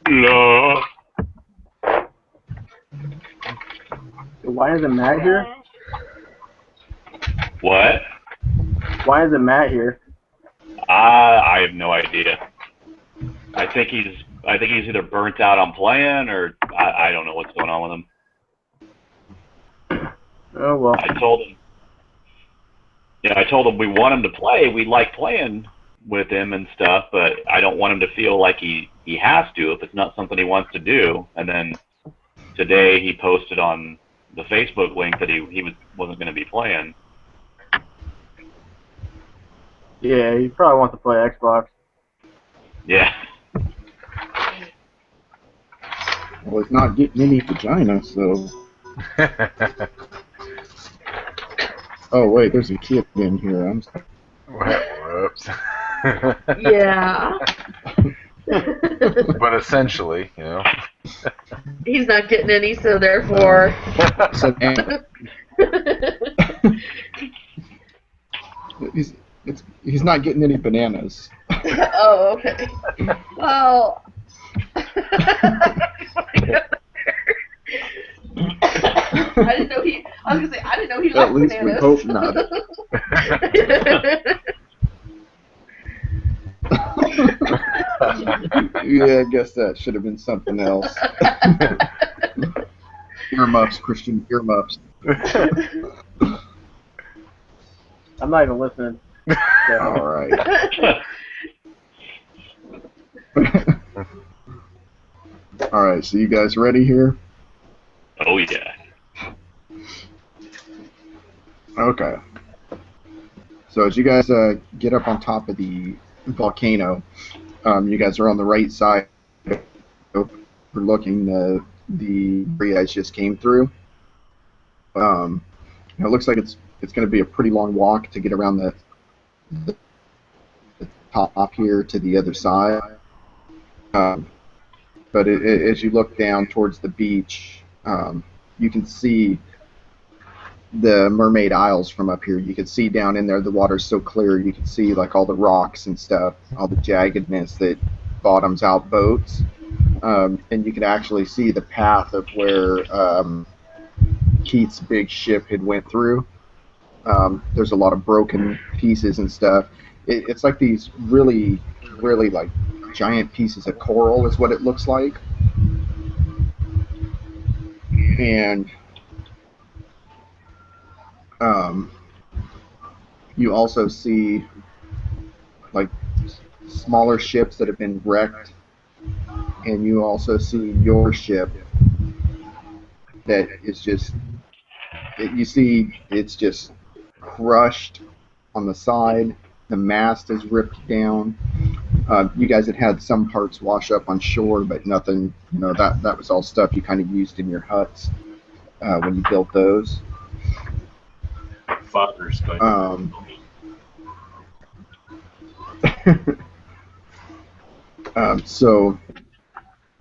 No. Why isn't Matt here? What? Why isn't Matt here? I have no idea. I think he's either burnt out on playing, or I don't know what's going on with him. Oh well. I told him. Yeah, I told him we want him to play. We like playing with him and stuff, but I don't want him to feel like he has to if it's not something he wants to do. And then today he posted on the Facebook link that he wasn't going to be playing. Yeah, he probably wants to play Xbox. Yeah. Well, he's not getting any vagina, so. Oh wait, there's a kid in here. I'm sorry. Whoops. Yeah. But essentially, you know. He's not getting any, so therefore. So, he's not getting any bananas. Oh, okay. Well. I didn't know he. I was gonna say I didn't know he liked At least bananas. we hope not. Yeah, I guess that should have been something else. Earmuffs, Christian, earmuffs. I'm not even listening. So. All right. All right, so you guys ready here? Oh yeah. Okay. So as you guys get up on top of the volcano, you guys are on the right side. We're looking the area just came through. It looks like it's going to be a pretty long walk to get around the top here to the other side. But as you look down towards the beach, you can see the Mermaid Isles from up here. You can see down in there the water's so clear. You can see like all the rocks and stuff, all the jaggedness that bottoms out boats, and you can actually see the path of where Keith's big ship had went through. There's a lot of broken pieces and stuff. It's like these really like giant pieces of coral is what it looks like. And you also see like smaller ships that have been wrecked, and you also see your ship that is just, you see it's just crushed on the side. The mast is ripped down. You guys had some parts wash up on shore, but nothing, that was all stuff you kind of used in your huts when you built those. Father's going so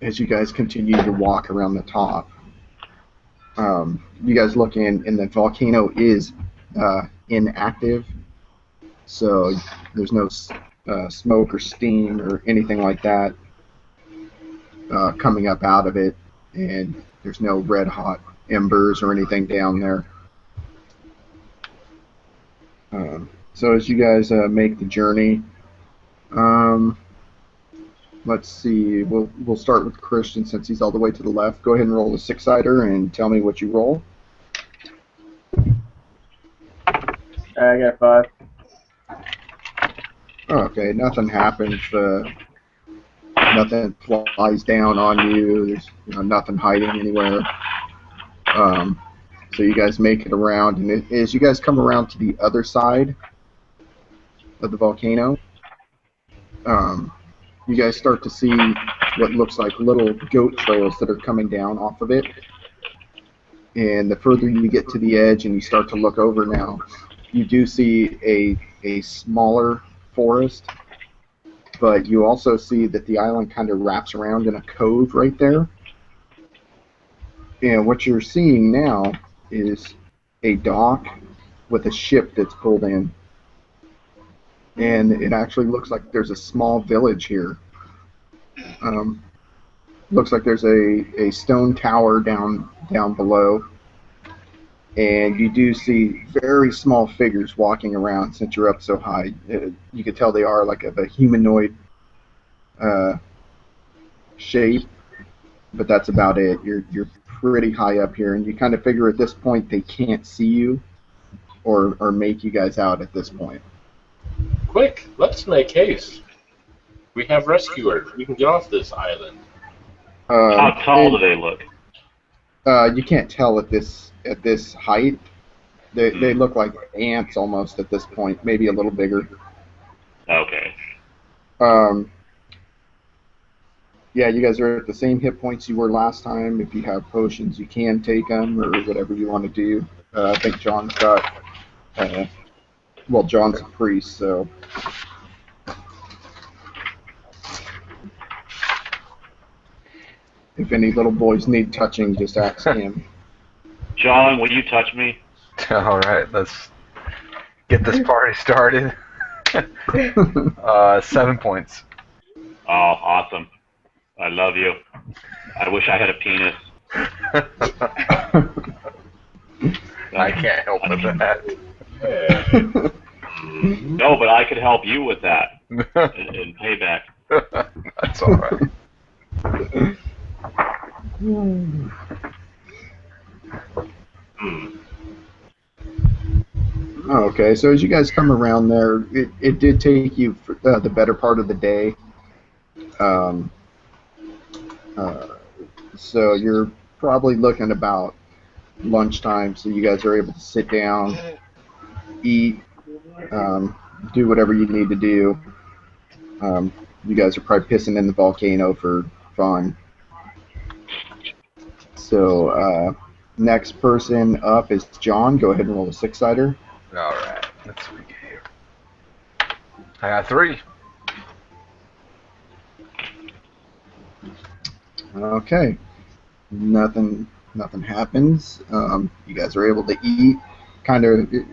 as you guys continue to walk around the top, you guys look in, and the volcano is inactive, so there's no smoke or steam or anything like that coming up out of it, and there's no red hot embers or anything down there. So as you guys make the journey, let's see, we'll start with Christian since he's all the way to the left. Go ahead and roll a 6-sider and tell me what you roll. I got 5. Okay, nothing happens. Nothing flies down on you. There's nothing hiding anywhere. So you guys make it around, and as you guys come around to the other side of the volcano, you guys start to see what looks like little goat trails that are coming down off of it. And the further you get to the edge and you start to look over now, you do see a smaller forest, but you also see that the island kind of wraps around in a cove right there. And what you're seeing now is a dock with a ship that's pulled in. And it actually looks like there's a small village here. looks like there's a stone tower down below, and you do see very small figures walking around. Since you're up so high, you could tell they are like of a humanoid shape, but that's about it. You're pretty high up here, and you kind of figure at this point they can't see you or make you guys out at this point. Quick, let's make haste. We have rescuers. We can get off this island. How tall do they look? You can't tell at this height. They look like ants almost at this point, maybe a little bigger. Okay. Yeah, you guys are at the same hit points you were last time. If you have potions, you can take them or whatever you want to do. I think John's got. Well, John's a priest, so. If any little boys need touching, just ask him. John, will you touch me? All right, let's get this party started. 7 points. Oh, awesome. I love you. I wish I had a penis. I can't help with that. No, but I could help you with that in payback. That's all right. Okay, so as you guys come around there, it did take you the better part of the day. So you're probably looking about lunchtime, so you guys are able to sit down, eat, do whatever you need to do. You guys are probably pissing in the volcano for fun. So next person up is John. Go ahead and roll a 6-sider. All right, let's see here. I got 3. Okay. Nothing happens. You guys are able to eat. Kind of a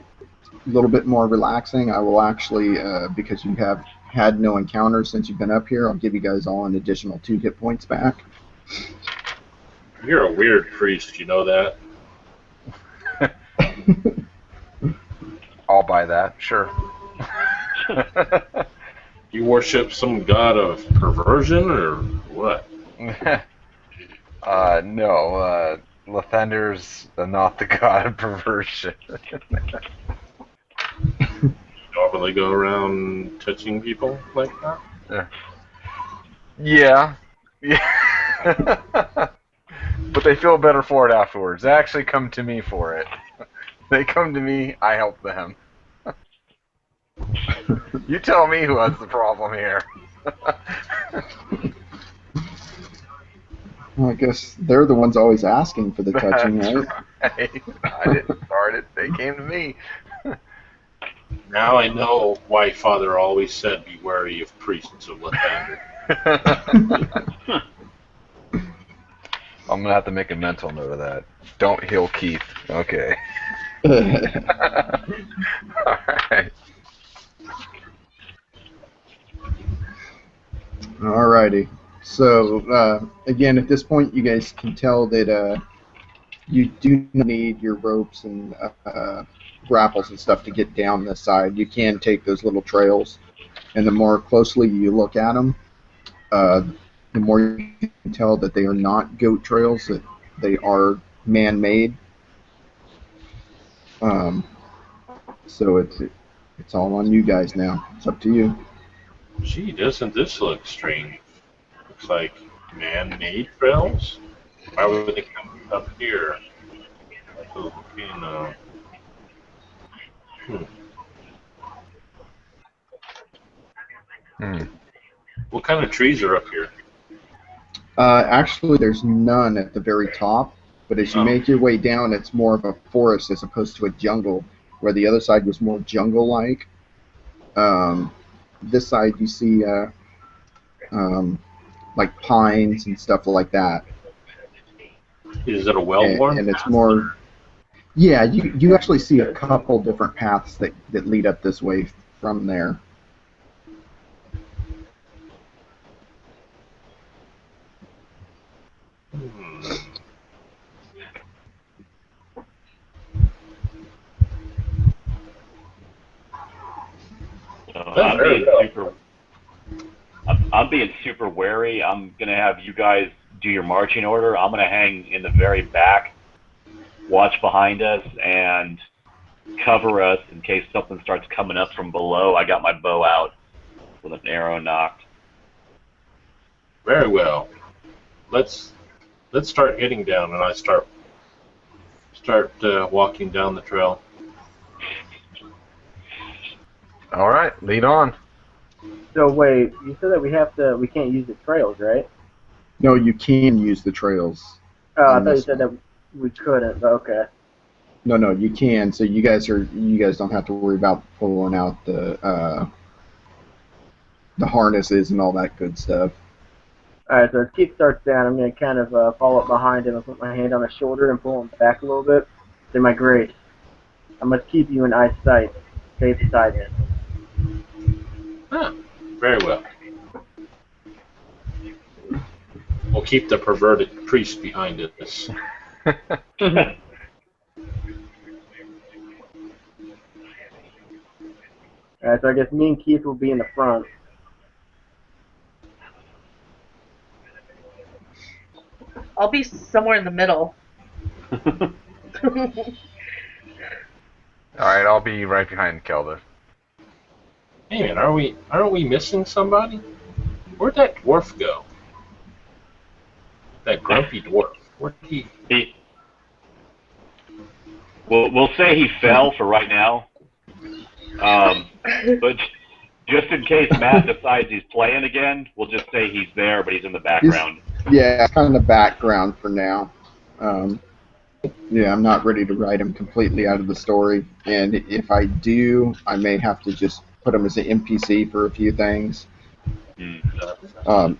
little bit more relaxing. I will actually, because you have had no encounters since you've been up here, I'll give you guys all an additional 2 hit points back. You're a weird priest, you know that? I'll buy that, sure. You worship some god of perversion, or what? No, Lathander's not the god of perversion. You normally go around touching people like that? Yeah. But they feel better for it afterwards. They actually come to me for it. They come to me, I help them. You tell me who has the problem here. Well, I guess they're the ones always asking for the touching, right? Right. I didn't start it. They came to me. Now I know why Father always said be wary of priests of Lathander. I'm gonna have to make a mental note of that. Don't heal Keith. Okay. Alright. Alrighty. So, again, at this point, you guys can tell that you do need your ropes and grapples and stuff to get down this side. You can take those little trails, and the more closely you look at them, the more you can tell that they are not goat trails, that they are man-made. So it's all on you guys now. It's up to you. Gee, doesn't this look strange? Looks like man-made trails? Why would they come up here? The volcano. What kind of trees are up here? Actually, there's none at the very top, but as you make your way down, it's more of a forest as opposed to a jungle, where the other side was more jungle-like. This side you see like pines and stuff like that. Is it a well-worn? And it's more. Yeah, you actually see a couple different paths that lead up this way from there. So That's very well. I'm being super wary. I'm gonna have you guys do your marching order. I'm gonna hang in the very back, watch behind us, and cover us in case something starts coming up from below. I got my bow out with an arrow knocked. Very well. Let's start heading down, and I start walking down the trail. All right, lead on. So wait, you said that we can't use the trails, right? No, you can use the trails. Oh, I on thought you this said one. that we couldn't. But okay. No, you can. So you guys don't have to worry about pulling out the harnesses and all that good stuff. Alright, so as Keith starts down, I'm going to kind of follow up behind him and put my hand on his shoulder and pull him back a little bit. Say, my grace, I must keep you in eyesight. Stay beside me. Ah, very well. We'll keep the perverted priest behind us. Alright, so I guess me and Keith will be in the front. I'll be somewhere in the middle. All right, I'll be right behind Kelda. Hey man, aren't we missing somebody? Where'd that dwarf go? That grumpy dwarf. Where'd he? We'll say he fell for right now. But just in case Matt decides he's playing again, we'll just say he's there, but he's in the background. Yeah, it's kind of background for now. Yeah, I'm not ready to write him completely out of the story, and if I do, I may have to just put him as an NPC for a few things.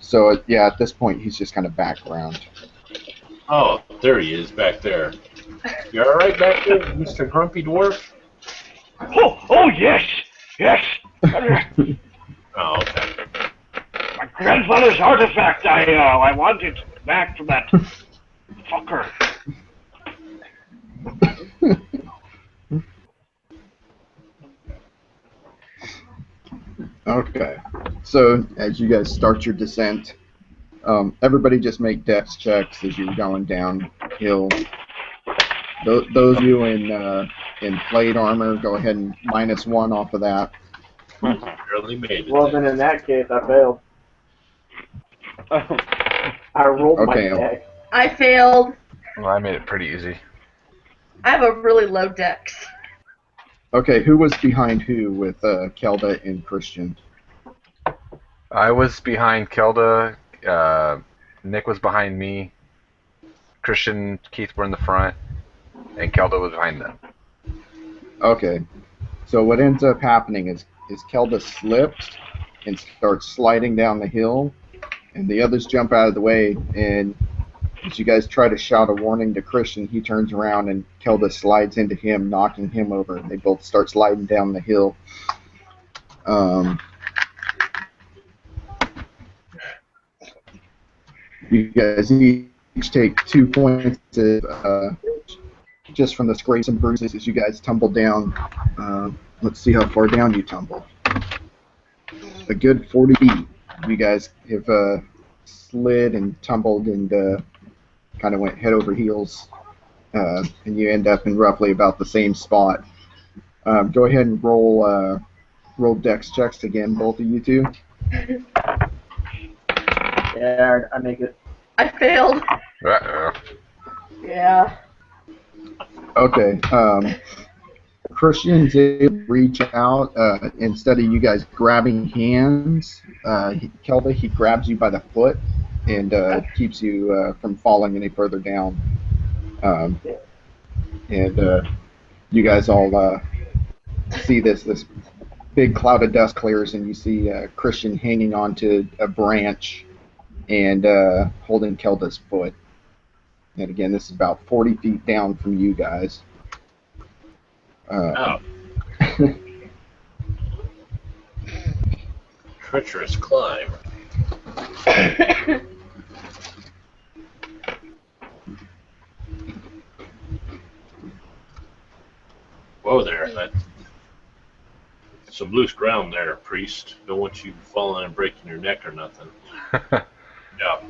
So yeah, at this point, he's just kind of background. Oh, there he is, back there. You all right back there, Mr. Grumpy Dwarf? Oh yes, yes. Oh, okay. My grandfather's artifact. I want it back from that fucker. Okay, so as you guys start your descent, everybody just make dex checks as you're going downhill. Those of you in plate armor, go ahead and -1 off of that. Barely made it. Well, then in that case, I failed. I rolled Okay. my deck. I failed. Well, I made it pretty easy. I have a really low dex. Okay, who was behind who with Kelda and Christian? I was behind Kelda. Nick was behind me. Christian, Keith were in the front, and Kelda was behind them. Okay, so what ends up happening is Kelda slips and starts sliding down the hill, and the others jump out of the way, and as you guys try to shout a warning to Christian, he turns around and Kelda slides into him, knocking him over, and they both start sliding down the hill. You guys each take 2 points of, just from the scrapes and bruises as you guys tumble down. Let's see how far down you tumble. A good 40 feet. You guys have slid and tumbled and kind of went head over heels, and you end up in roughly about the same spot. Go ahead and roll dex checks again, both of you two. Yeah, I make it. I failed. Uh-oh. Yeah. Okay. Christian's able to reach out. Instead of you guys grabbing hands, Kelda, he grabs you by the foot and keeps you from falling any further down. And you guys all see this big cloud of dust clears, and you see Christian hanging onto a branch and holding Kelda's foot. And again, this is about 40 feet down from you guys. Oh. Treacherous climb. Whoa there. That's some loose ground there, priest. Don't want you falling and breaking your neck or nothing. Yeah.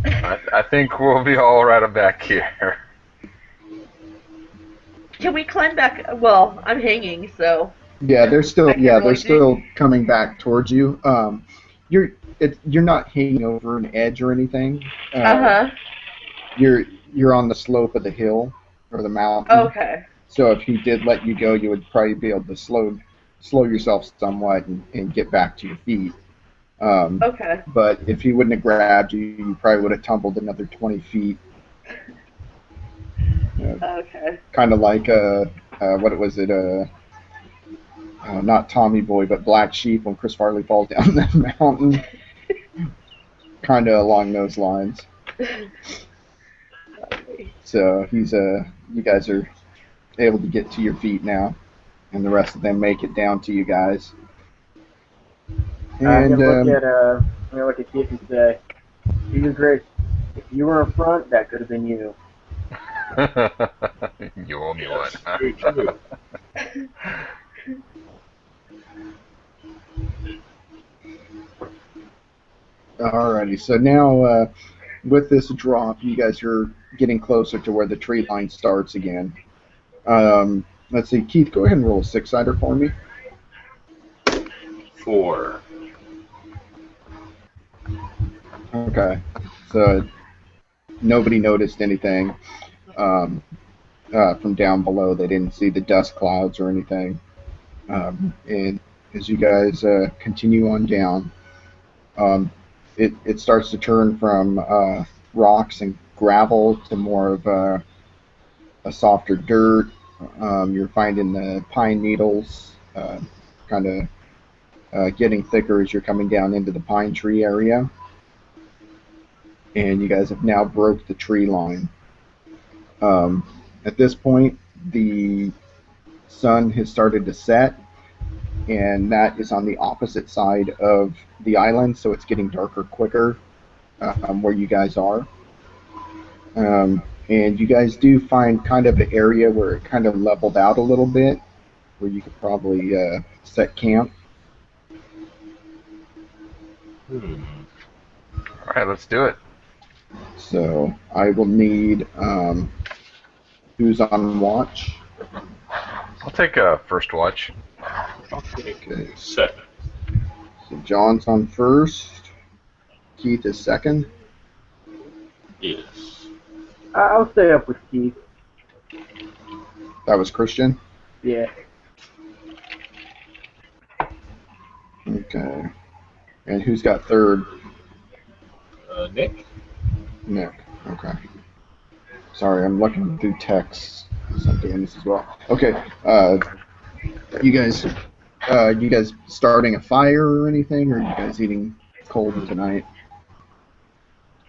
I think we'll be all right back here. Can we climb back? Well, I'm hanging, so. Yeah, they're still I can't really still coming back towards you. You're not hanging over an edge or anything. Uh-huh. You're on the slope of the hill or the mountain. Okay. So if he did let you go, you would probably be able to slow yourself somewhat and get back to your feet. Okay. But if he wouldn't have grabbed you, you probably would have tumbled another 20 feet. Okay. Kind of like what was it? Not Tommy Boy, but Black Sheep when Chris Farley falls down the mountain. Kind of along those lines. So you guys are able to get to your feet now, and the rest of them make it down to you guys. I'm And gonna look at Keith and say, "You great. If you were in front, that could have been you." You owe me one. Yes, very true. alrighty, so now with this drop, you guys are getting closer to where the tree line starts again. Let's see, Keith, go ahead and roll a 6-sider for me. 4. Okay, so nobody noticed anything from down below. They didn't see the dust clouds or anything. And as you guys continue on down, it starts to turn from rocks and gravel to more of a softer dirt. You're finding the pine needles kind of getting thicker as you're coming down into the pine tree area. And you guys have now broke the tree line. At this point, the sun has started to set, and that is on the opposite side of the island, so it's getting darker quicker where you guys are. And you guys do find kind of an area where it kind of leveled out a little bit, where you could probably set camp. All right, let's do it. So I will need who's on watch. I'll take a first watch. Okay. Second. So John's on first. Keith is second. Yes. I'll stay up with Keith. That was Christian. Yeah. Okay. And who's got third? Nick? Nick. Okay. Sorry, I'm looking through texts as I'm doing this as well. Okay. You guys starting a fire or anything, or are you guys eating cold tonight?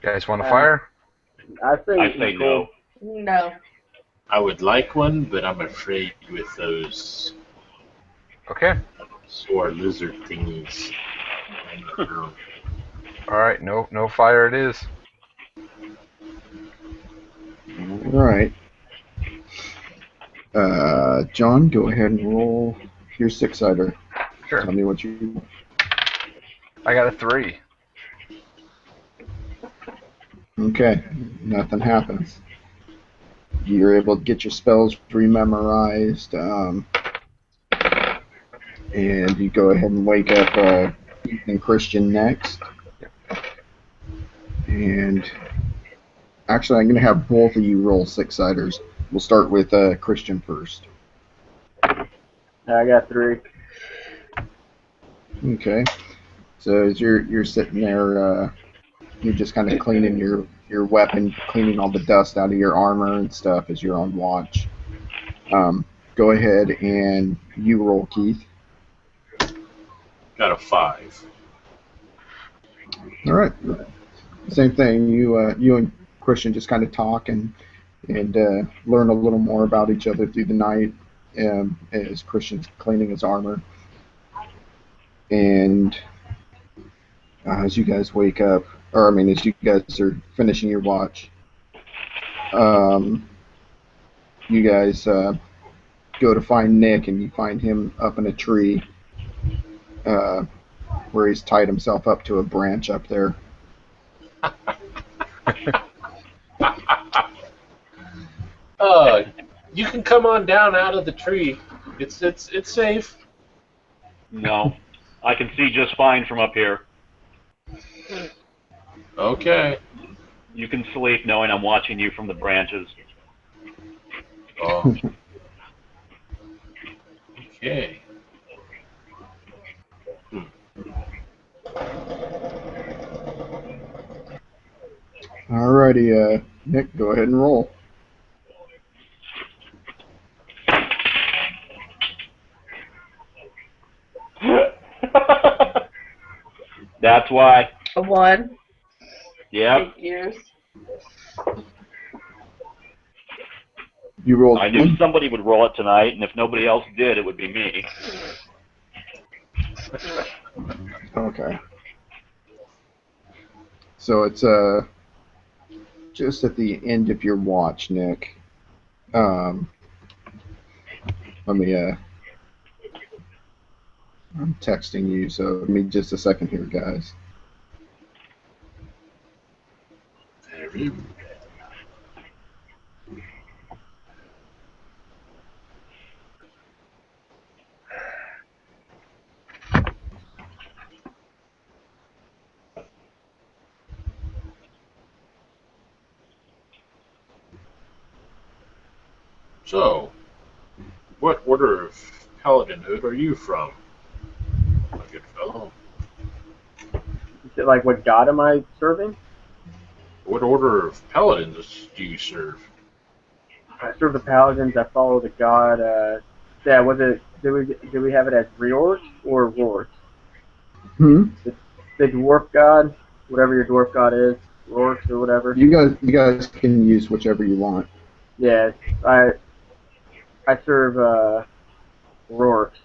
You guys want a fire? I say no. No. I would like one, but I'm afraid with those Okay. sore lizard thingies. All right, no fire it is. All right. John, go ahead and roll your 6-sider. Sure. Tell me what you. I got a 3. Okay. Nothing happens. You're able to get your spells rememorized, and you go ahead and wake up Ethan Christian next. And actually, I'm going to have both of you roll 6-siders. We'll start with Christian first. I got 3. Okay. So as you're sitting there, you're just kind of cleaning your weapon, cleaning all the dust out of your armor and stuff as you're on watch. Go ahead and you roll, Keith. Got a 5. All right. Same thing. You and Christian just kind of talk and learn a little more about each other through the night as Christian's cleaning his armor. And as you guys wake up, as you guys are finishing your watch, you guys go to find Nick, and you find him up in a tree, uh, where he's tied himself up to a branch up there. You can come on down out of the tree. It's safe. No, I can see just fine from up here. Okay. You can sleep knowing I'm watching you from the branches. Oh. Okay. Alrighty, Nick, go ahead and roll. That's why. A 1. Yep. Years. You rolled. I knew somebody would roll it tonight, and if nobody else did, it would be me. Okay. So it's just at the end of your watch, Nick. Let me I'm texting you, so give me just a second here, guys. Very So, what order of paladinhood are you from, my good fellow? Is it like what god am I serving? What order of paladins do you serve? I serve the paladins. I follow the god. Yeah, was it? Do we have it as Reorcs or Rorks? Hmm. The dwarf god, whatever your dwarf god is, Rorks or whatever. You guys can use whichever you want. Yeah, I serve Rorks.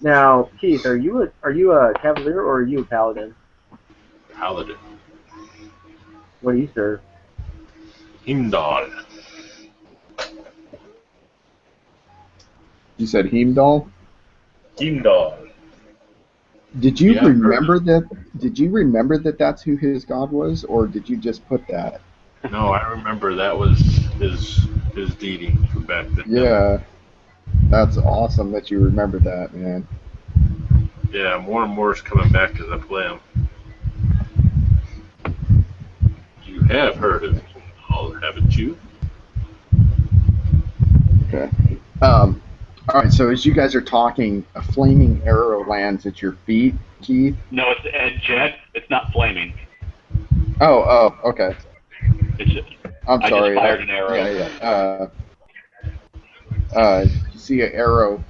Now, Keith, are you a cavalier or are you a paladin? Paladin. What do you serve? Himdall. You said Heimdall? Himdall. Did you Yeah, remember that? Did you remember that that's who his god was, or did you just put that? No, I remember that was his deity from back then. Yeah, that's awesome that you remember that, man. Yeah, more and more is coming back as I play him. You have heard of Himdall, haven't you? Okay. All right. So as you guys are talking, a flaming arrow lands at your feet, Keith. No, it's Jet. It's not flaming. Oh. Okay. It's just, I'm I sorry. just fired an arrow. Yeah. You see an arrow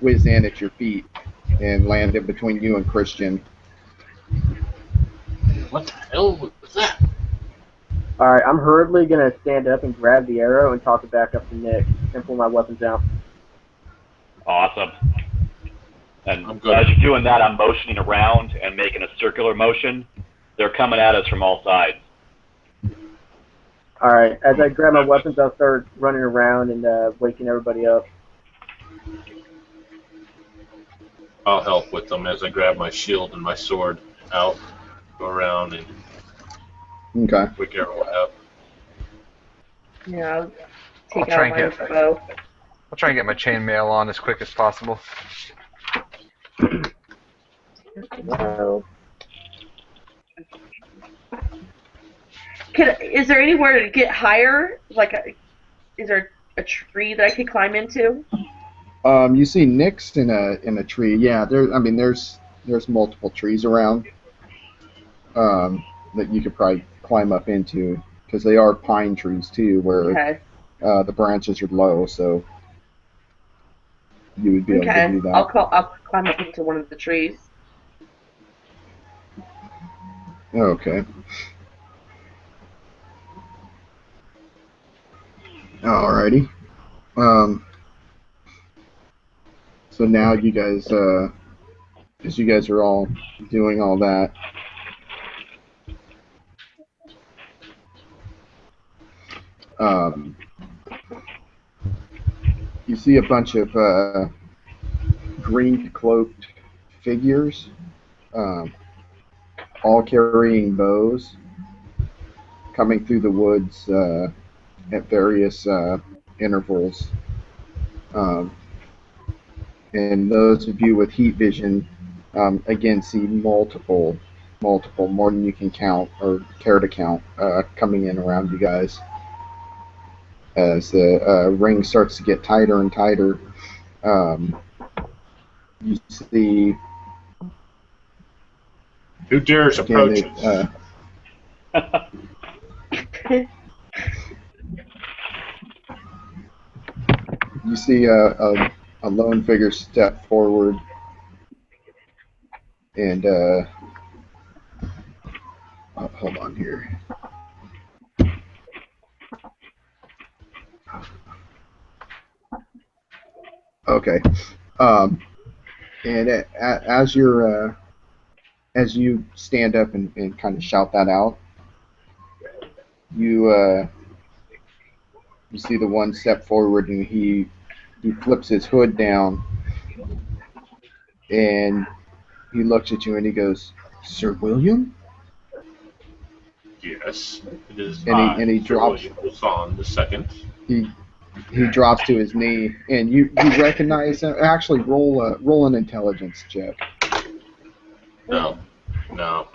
whiz in at your feet and landed between you and Christian. What the hell was that? Alright, I'm hurriedly gonna stand up and grab the arrow and toss it back up to Nick and pull my weapons out. Awesome. And I'm good. as you're doing that, I'm motioning around and making a circular motion. They're coming at us from all sides. Alright, as I grab my weapons, I'll start running around and waking everybody up. I'll help with them as I grab my shield and my sword out, go around and Okay. quick arrow up. Yeah, I'll take try out and my bow. I'll try and get my chainmail on as quick as possible. Bow. Is there anywhere to get higher? Is there a tree that I could climb into? You see Nick's in a tree. Yeah. There's multiple trees around that you could probably climb up into because they are pine trees too, where Okay. the branches are low, so you would be able to Okay. do that. I'll climb up into one of the trees. Okay. Alrighty. So now you guys, as you guys are all doing all that, You see a bunch of green cloaked figures, um, all carrying bows, coming through the woods at various intervals. Um, and those of you with heat vision, again, see multiple, more than you can count or care to count, coming in around you guys. As the ring starts to get tighter and tighter, you see. Who dares Again, approach us? you see a lone figure step forward, and hold on here. Okay, and as you stand up and kind of shout that out, you you see the one step forward, and he flips his hood down, and he looks at you and he goes, "Sir William?" Yes, it is And he Sir drops. William Wilson the second. He drops to his knee, and you recognize him. Actually, roll an intelligence check. No,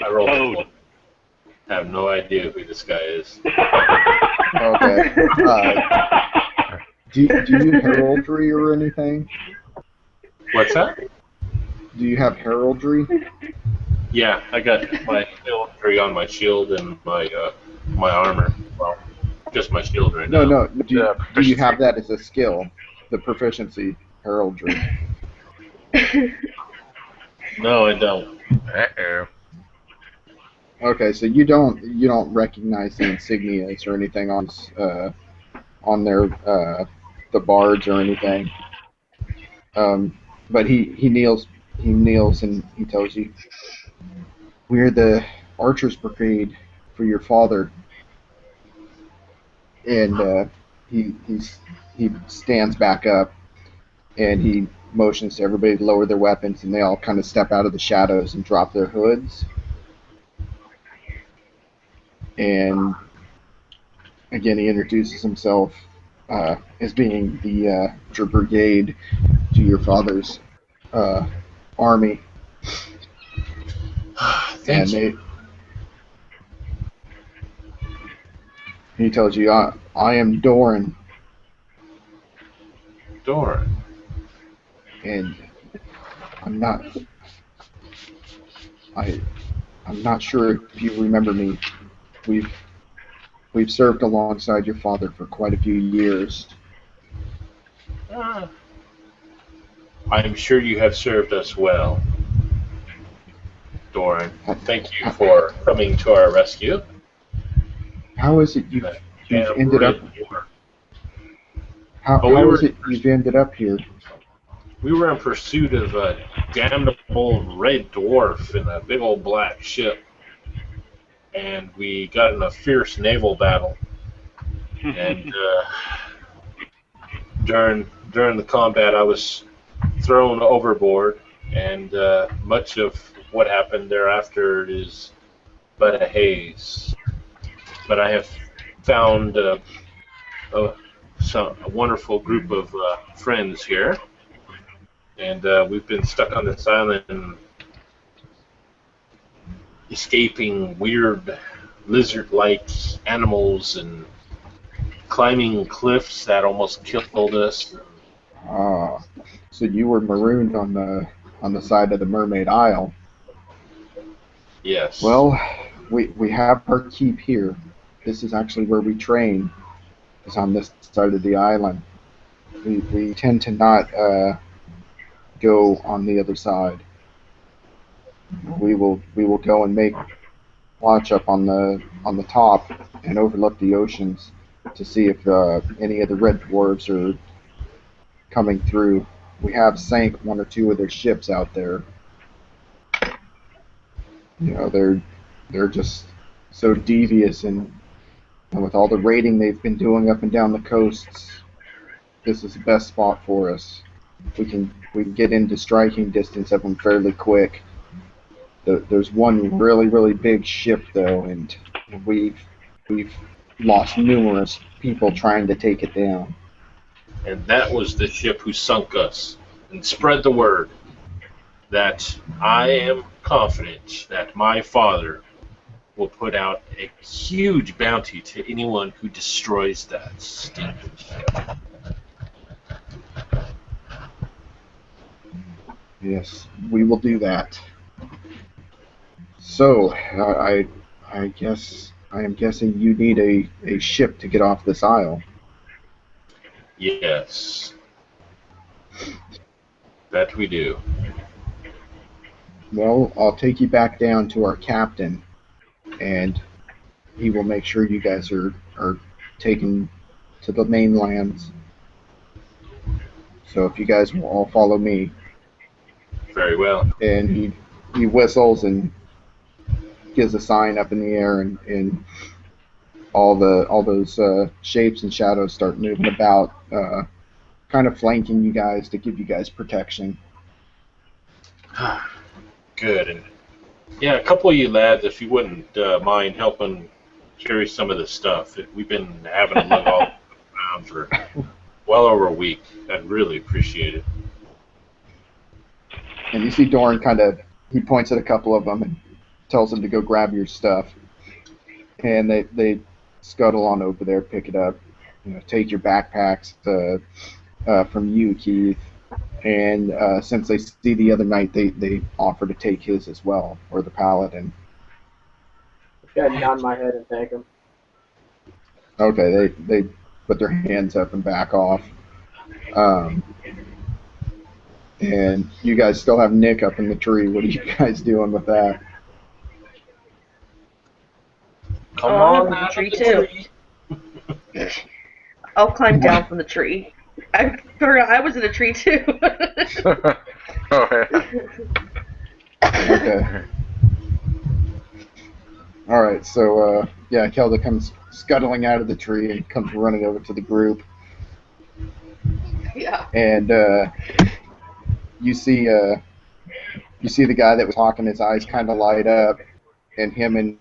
I rolled a Toad. 12. I have no idea who this guy is. Okay. Do you heraldry or anything? What's that? Do you have heraldry? Yeah, I got my heraldry on my shield and my my armor. Well, just my shield right now. No. Do you have that as a skill? The proficiency heraldry. No, I don't. Uh-oh. Okay, so you don't recognize the insignias or anything on their the bards or anything. But he kneels and he tells you, "We're the Archers Brigade for your father." And he stands back up and he motions to everybody to lower their weapons, and they all kind of step out of the shadows and drop their hoods. And again, he introduces himself as being the Archer Brigade to your father's army. Thank you. He tells you, I am Doran, Doran. and I'm not I'm not sure if you remember me. We've served alongside your father for quite a few years. I'm sure you have served us well, Doran. Thank you for coming to our rescue. How is it you've ended up? How is it you've ended up here? We were in pursuit of a damnable red dwarf in a big old black ship, and we got in a fierce naval battle. And during the combat, I was thrown overboard, and much of what happened thereafter is but a haze. But I have found a wonderful group of friends here, and we've been stuck on this island escaping weird lizard-like animals and climbing cliffs that almost killed us. So you were marooned on the side of the Mermaid Isle. Yes. Well, we have our keep here. This is actually where we train. Is on this side of the island. We tend to not go on the other side. We will go and make watch up on the top and overlook the oceans to see if any of the red dwarves are coming through. We have sank one or two of their ships out there. You know, they're just so devious, and with all the raiding they've been doing up and down the coasts, this is the best spot for us. We can get into striking distance of them fairly quick. There's one really big ship though, and we've lost numerous people trying to take it down. And that was the ship who sunk us. And spread the word that I am confident that my father will put out a huge bounty to anyone who destroys that stinking ship. Yes, we will do that. So I guess I am guessing you need a ship to get off this isle. Yes. That we do. Well, I'll take you back down to our captain, and he will make sure you guys are taken to the mainlands. So if you guys will all follow me, Very well. and he whistles and gives a sign up in the air, and all those shapes and shadows start moving about, kind of flanking you guys to give you guys protection. Good. And yeah, a couple of you lads, if you wouldn't mind helping carry some of this stuff. We've been having to lug all around for well over a week. I'd really appreciate it. And you see Doran he points at a couple of them and tells them to go grab your stuff. And they scuttle on over there, pick it up, take your backpacks from you, Keith. And since they see the other knight, they offer to take his as well, or the paladin. Go ahead and nod my head and thank him. Okay, they put their hands up and back off. And you guys still have Nick up in the tree. What are you guys doing with that? Come I'm on, up in the tree too. I'll climb down from the tree. I forgot I was in a tree too. Okay. All right. So yeah, Kelda comes scuttling out of the tree and comes running over to the group. Yeah. And you see the guy that was talking. His eyes kind of light up, and him and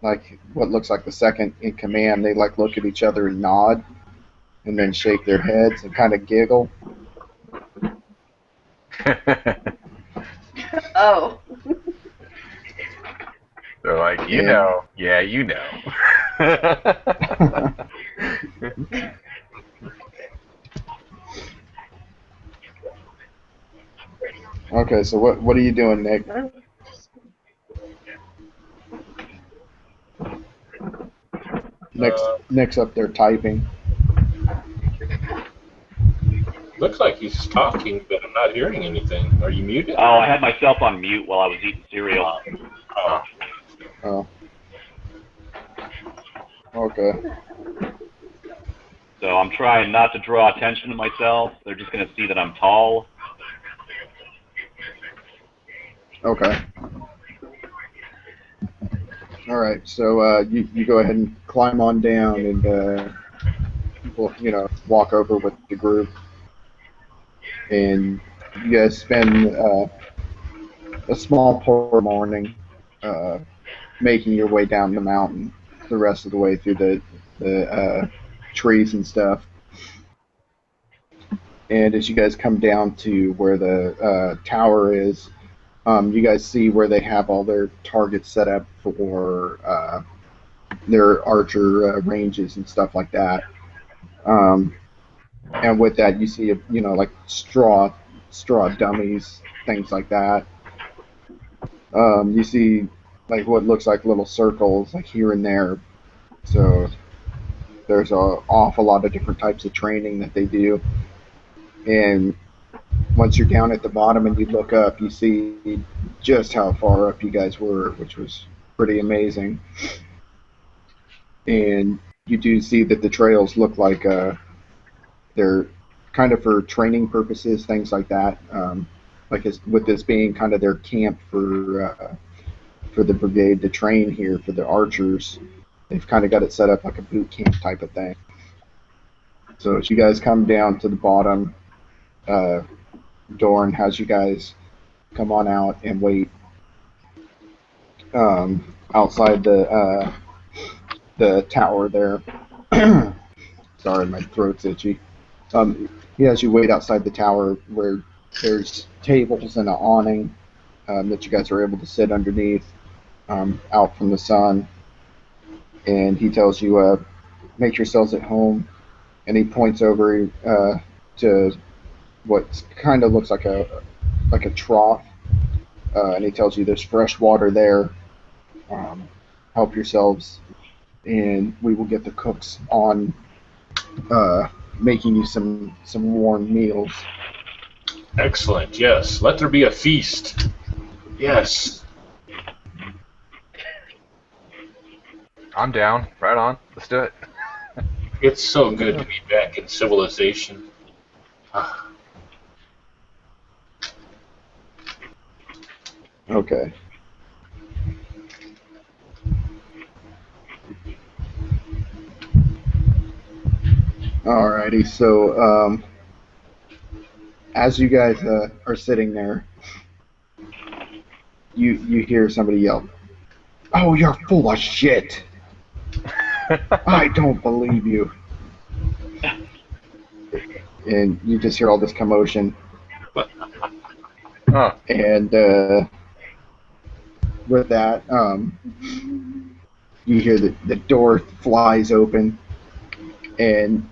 like what looks like the second in command, they like look at each other and nod, and then shake their heads and kind of giggle. Oh. They're like, you know. Yeah, you know. Okay, so what are you doing, Nick? Nick's up there typing. Looks like he's talking, but I'm not hearing anything. Are you muted? Oh, I had myself on mute while I was eating cereal. Oh. Oh. Okay. So I'm trying not to draw attention to myself. They're just going to see that I'm tall. Okay. All right. So you go ahead and climb on down and walk over with the group, and you guys spend a small part of the morning making your way down the mountain. The rest of the way through the trees and stuff. And as you guys come down to where the tower is, you guys see where they have all their targets set up for their archer ranges and stuff like that. And with that, you see, like straw dummies, things like that. You see, like what looks like little circles, like here and there. So there's an awful lot of different types of training that they do. And once you're down at the bottom and you look up, you see just how far up you guys were, which was pretty amazing. And you do see that the trails look like they're kind of for training purposes, things like that. With this being kind of their camp for the brigade to train here for the archers, they've kind of got it set up like a boot camp type of thing. So as you guys come down to the bottom, Dorn has you guys come on out and wait outside the tower there. Sorry, my throat's itchy. He has you wait outside the tower where there's tables and an awning that you guys are able to sit underneath out from the sun. And he tells you, make yourselves at home. And he points over to what kind of looks like a trough. And he tells you there's fresh water there. Help yourselves, and we will get the cooks on making you some warm meals. Excellent. Yes. Let there be a feast. Yes. I'm down. Right on. Let's do it. It's so good to be back in civilization. Okay. Alrighty, so as you guys are sitting there, you hear somebody yell, "Oh, you're full of shit! I don't believe you!" And you just hear all this commotion. Oh. And with that, you hear the door flies open, and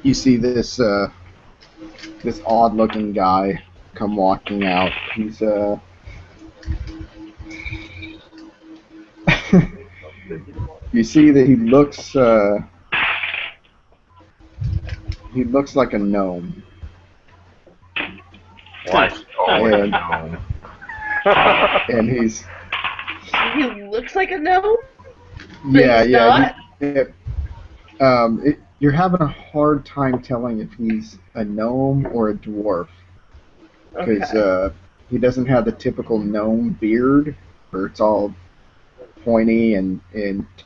you see this this odd-looking guy come walking out. He's you see that he looks like a gnome. What? And, and he's He looks like a gnome? yeah, he's yeah. not? You're having a hard time telling if he's a gnome or a dwarf, because Okay. he doesn't have the typical gnome beard, where it's all pointy and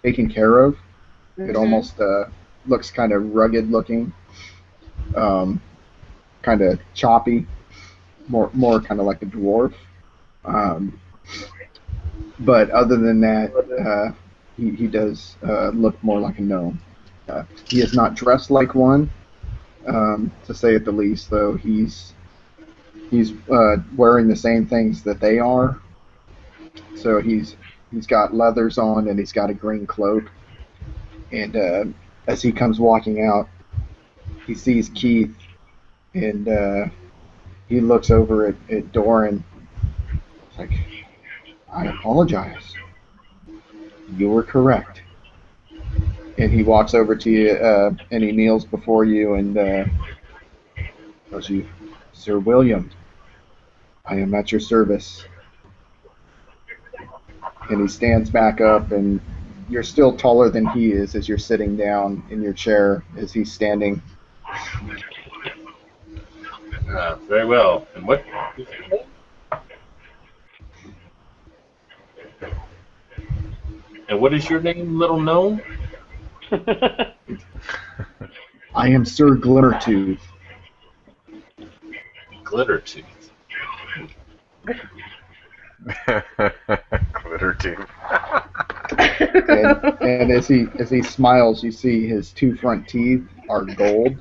taken care of. It almost looks kind of rugged looking, kind of choppy, more kind of like a dwarf. But other than that, he does look more like a gnome. He is not dressed like one, to say at the least. Though he's wearing the same things that they are. So he's got leathers on and he's got a green cloak. And as he comes walking out, he sees Keith, and he looks over at Doran. It's like, I apologize. You were correct. And he walks over to you, and he kneels before you and tells you, Sir William, I am at your service. And he stands back up, and you're still taller than he is as you're sitting down in your chair as he's standing. Very well. And what? And what is your name, little gnome? I am Sir Glimmertooth. Glittertooth. Glitter tube. And as he smiles, you see his two front teeth are gold.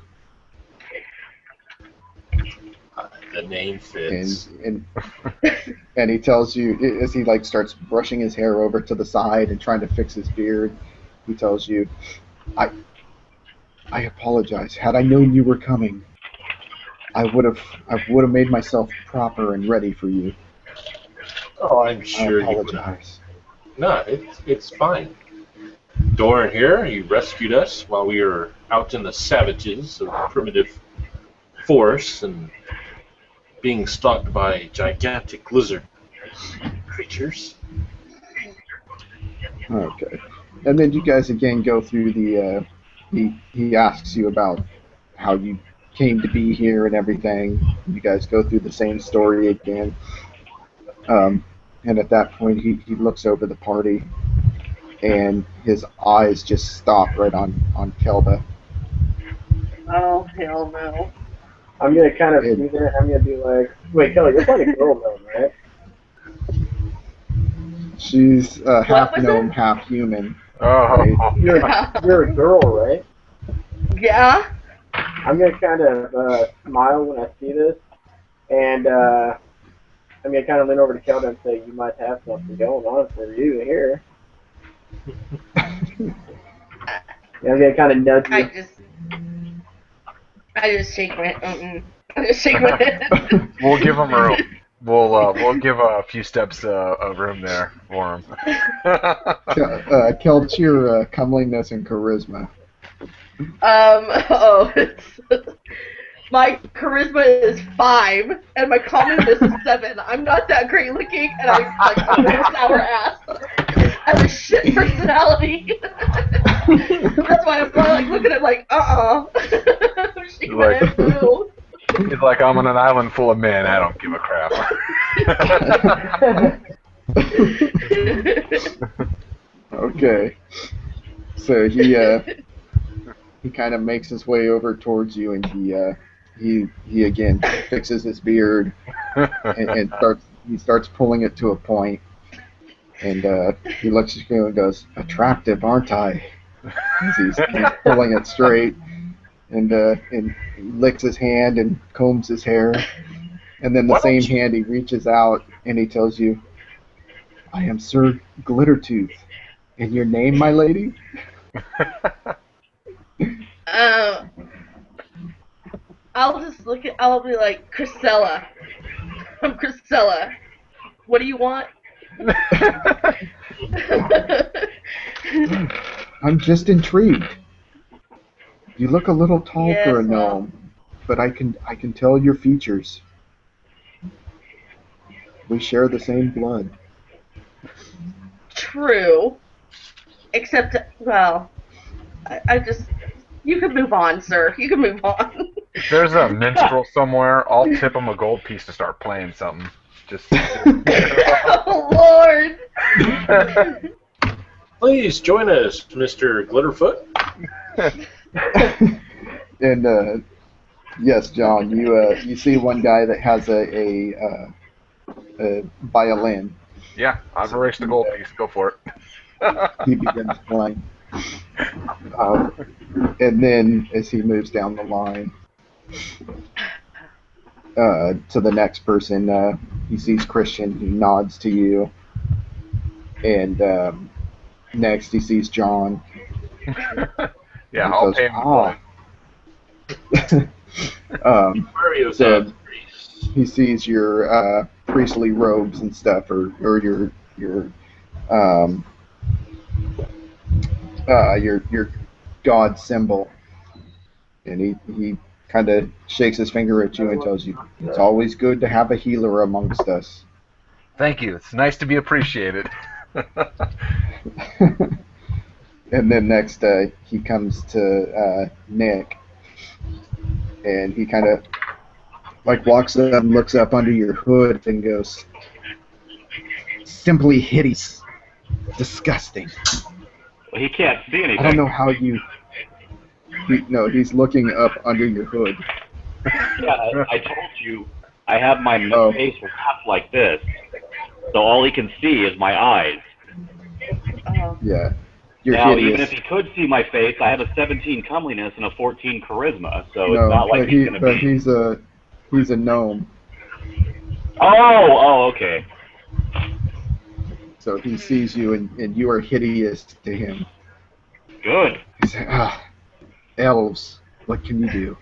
The name fits. And he tells you, as he like starts brushing his hair over to the side and trying to fix his beard, he tells you, I apologize. Had I known you were coming, I would have made myself proper and ready for you. Oh, I'm sure I you would. apologize. No, it's fine. Doran here, he rescued us while we were out in the savages of the primitive forest and being stalked by gigantic lizard creatures. Okay. And then you guys again go through the. He asks you about how you came to be here and everything. You guys go through the same story again. And at that point, he looks over the party, and his eyes just stop right on Kelda. Oh, hell no. I'm gonna kind of It- see that. I'm gonna be like, wait, Kelly, you're playing a girl gnome, right? She's half was gnome, it? half human. Oh, You're a girl, right? Yeah? I'm gonna kind of smile when I see this, and I'm gonna kind of lean over to Kelda and say, "You might have something going on for you here." And I'm gonna kind of nudge I you. just shake my I just shake my head. we'll give him room. We'll give a few steps of room there for him. Kel, your comeliness and charisma. My charisma is 5, and my commonness is 7. I'm not that great looking, and I'm like a sour ass. I have a shit personality. That's why I'm probably like looking at like, I'm shaking my head, no. He's like, I'm on an island full of men. I don't give a crap. Okay. So he kind of makes his way over towards you, and he again fixes his beard and starts pulling it to a point, and he looks at you and goes, "Attractive, aren't I?" As he's pulling it straight, and he licks his hand and combs his hair, and then the same hand he reaches out and he tells you, "I am Sir Glittertooth. And your name, my lady?" I'll be like, Chrisella. I'm Chrisella. What do you want? I'm just intrigued. You look a little tall Yes, for a well. gnome, but I can tell your features. We share the same blood. True. Except, well, I just. You can move on, sir. You can move on. If there's a minstrel somewhere, I'll tip him a gold piece to start playing something. Just Oh, Lord! Please join us, Mr. Glitterfoot. And yes, John, you see one guy that has a violin. Yeah, I've erased the gold piece. Go for it. He begins playing. And then as he moves down the line to the next person, he sees Christian. He nods to you. And next he sees John. Yeah, I'll pay him. So he sees your priestly robes and stuff, or your god symbol, and he kind of shakes his finger at you and tells you, "It's always good to have a healer amongst us." Thank you. It's nice to be appreciated. And then next he comes to Nick, and he kind of like walks up and looks up under your hood and goes, "Simply hideous, disgusting." Well, he can't see anything. I don't know how you. No, he's looking up under your hood. Yeah, I told you I have my face wrapped like this, so all he can see is my eyes. Yeah. You're now, hideous. even if he could see my face, I have a 17 comeliness and a 14 charisma, so No, it's not like he's going to be... he's a gnome. Oh, okay. So he sees you, and you are hideous to him. Good. He's like, elves, what can you do?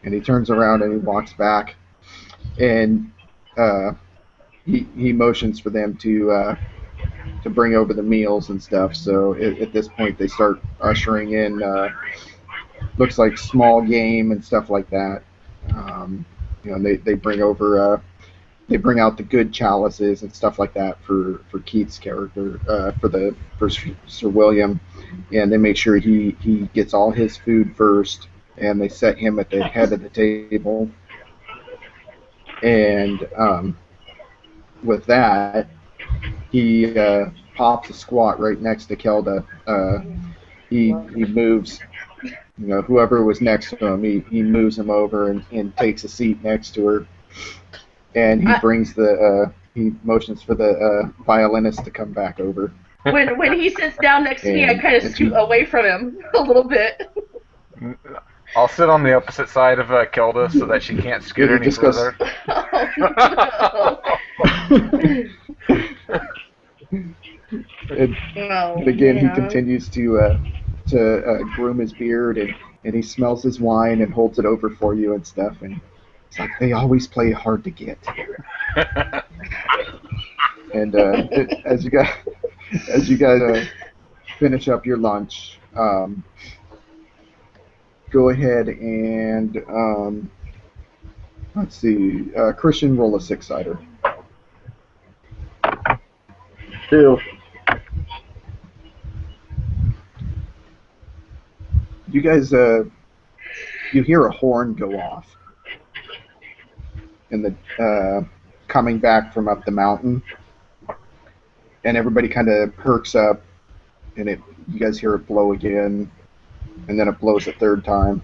And he turns around and he walks back, and he motions for them to bring over the meals and stuff. So at this point, they start ushering in looks like small game and stuff like that. They bring over they bring out the good chalices and stuff like that for Keith's character for Sir William, and they make sure he gets all his food first, and they set him at the head of the table. And with that, he pops a squat right next to Kelda. He moves whoever was next to him, he moves him over and takes a seat next to her, and he brings he motions for the violinist to come back over. When he sits down next to me, I And kind of as scoot you- away from him a little bit. I'll sit on the opposite side of Kilda so that she can't scoot It any just goes- further. And Oh, again, he man. continues to groom his beard, and he smells his wine and holds it over for you and stuff. And it's like they always play hard to get. And as you guys finish up your lunch, go ahead and let's see, Christian, roll a six-sider. 2. You guys, you hear a horn go off, in the coming back from up the mountain, and everybody kind of perks up, and you guys hear it blow again, and then it blows a third time.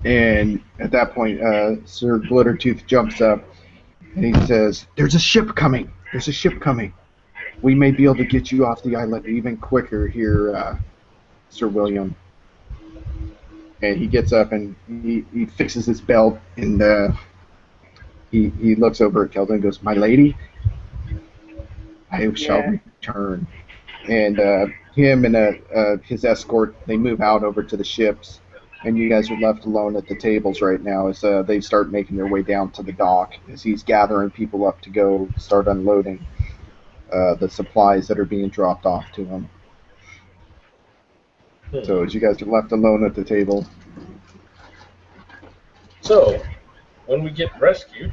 And at that point, Sir Glittertooth jumps up, and he says, "There's a ship coming! There's a ship coming! We may be able to get you off the island even quicker here, Sir William." And he gets up and he fixes his belt, and he looks over at Kelvin and goes, "My lady, I shall return." And him and his escort, they move out over to the ships, and you guys are left alone at the tables right now as they start making their way down to the dock as he's gathering people up to go start unloading the supplies that are being dropped off to him. So as you guys are left alone at the table. So, when we get rescued,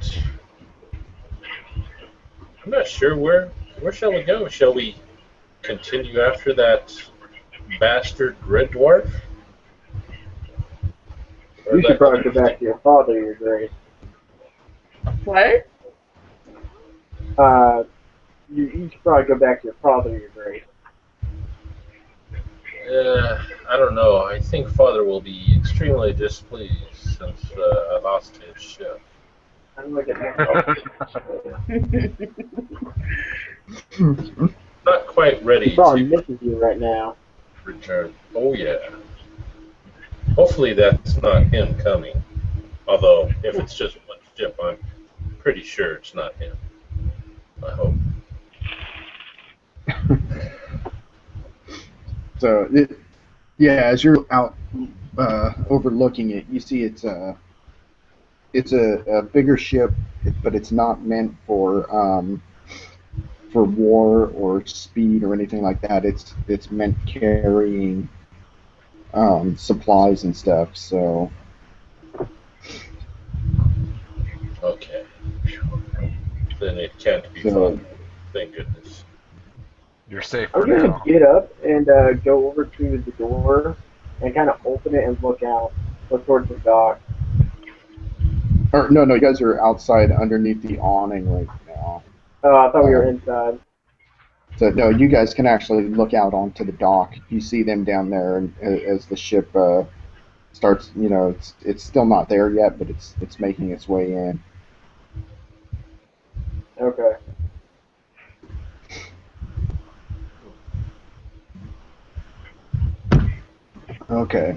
I'm not sure where shall we go? Shall we continue after that bastard red dwarf? Or You should that- probably go back to your father, Your Grace. What? You should probably go back to your father, Your Grace. I don't know. I think Father will be extremely displeased since I lost his ship. I'm looking at Not quite ready He probably to misses you right now. return. Oh yeah. Hopefully that's not him coming. Although, if it's just one ship, I'm pretty sure it's not him. I hope. So, as you're out overlooking it, you see it's a bigger ship, but it's not meant for war or speed or anything like that. It's meant carrying supplies and stuff. So, Okay. Then it can't be So- Father. Thank goodness. You're safe for I'm gonna now. get up and go over to the door and kind of open it and look towards the dock. or no, you guys are outside underneath the awning right now. Oh, I thought we were inside. So no, you guys can actually look out onto the dock. You see them down there, and as the ship starts, it's still not there yet, but it's making its way in. Okay. Okay.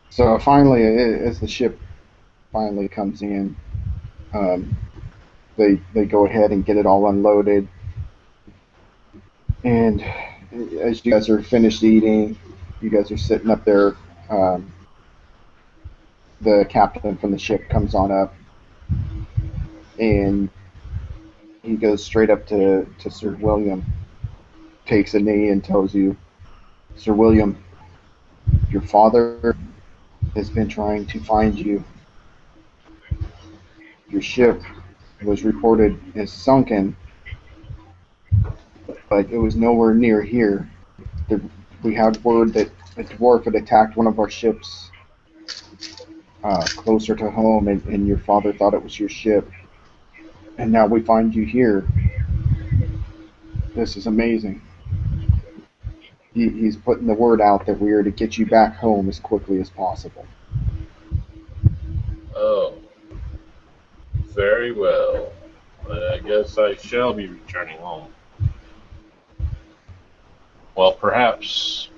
So finally, as the ship finally comes in, they go ahead and get it all unloaded. And as you guys are finished eating, you guys are sitting up there. The captain from the ship comes on up, and he goes straight up to Sir William, takes a knee, and tells you, "Sir William, your father has been trying to find you. Your ship was reported as sunken, but it was nowhere near here. We had word that a dwarf had attacked one of our ships closer to home, and your father thought it was your ship. And now we find you here. This is amazing." he's putting the word out that we are to get you back home as quickly as possible. Oh, very well. I guess I shall be returning home. Well, perhaps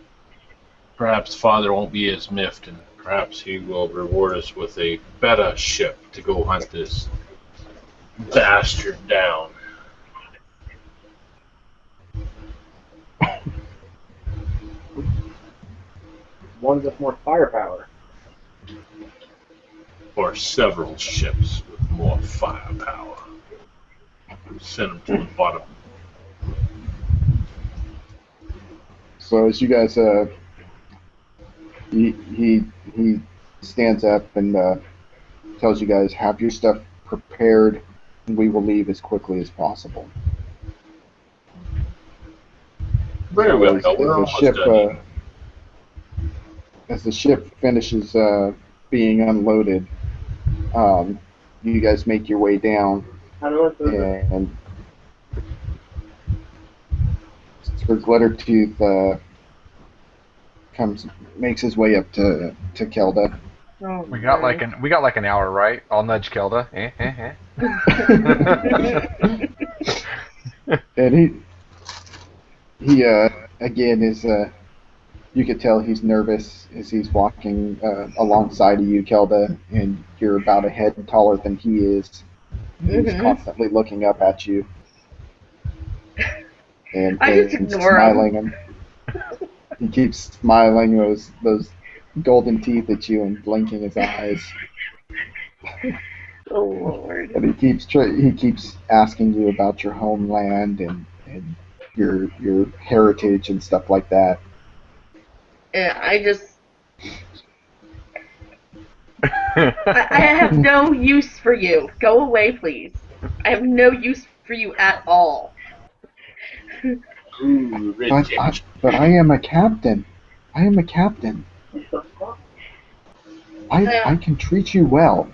Father won't be as miffed, and perhaps he will reward us with a better ship to go hunt this bastard down. One with more firepower. Or several ships with more firepower. Send them to the bottom. So as you guys, he stands up and tells you guys, have your stuff prepared, and we will leave as quickly as possible. Very well. As, We're the almost ship, done. as the ship finishes being unloaded, you guys make your way down, and Sir Glittertooth makes his way up to Kelda. Oh, We got like an hour, right? I'll nudge Kelda. And he again is you could tell he's nervous as he's walking alongside of you, Kelda, and you're about a head taller than he is. He's constantly looking up at you and I just ignore smiling him. He keeps smiling those golden teeth at you and blinking his eyes. Oh Lord. And he keeps asking you about your homeland and your heritage and stuff like that. And I just I have no use for you. Go away, please. I have no use for you at all. Ooh, But I am a captain. I am a captain. I can treat you well.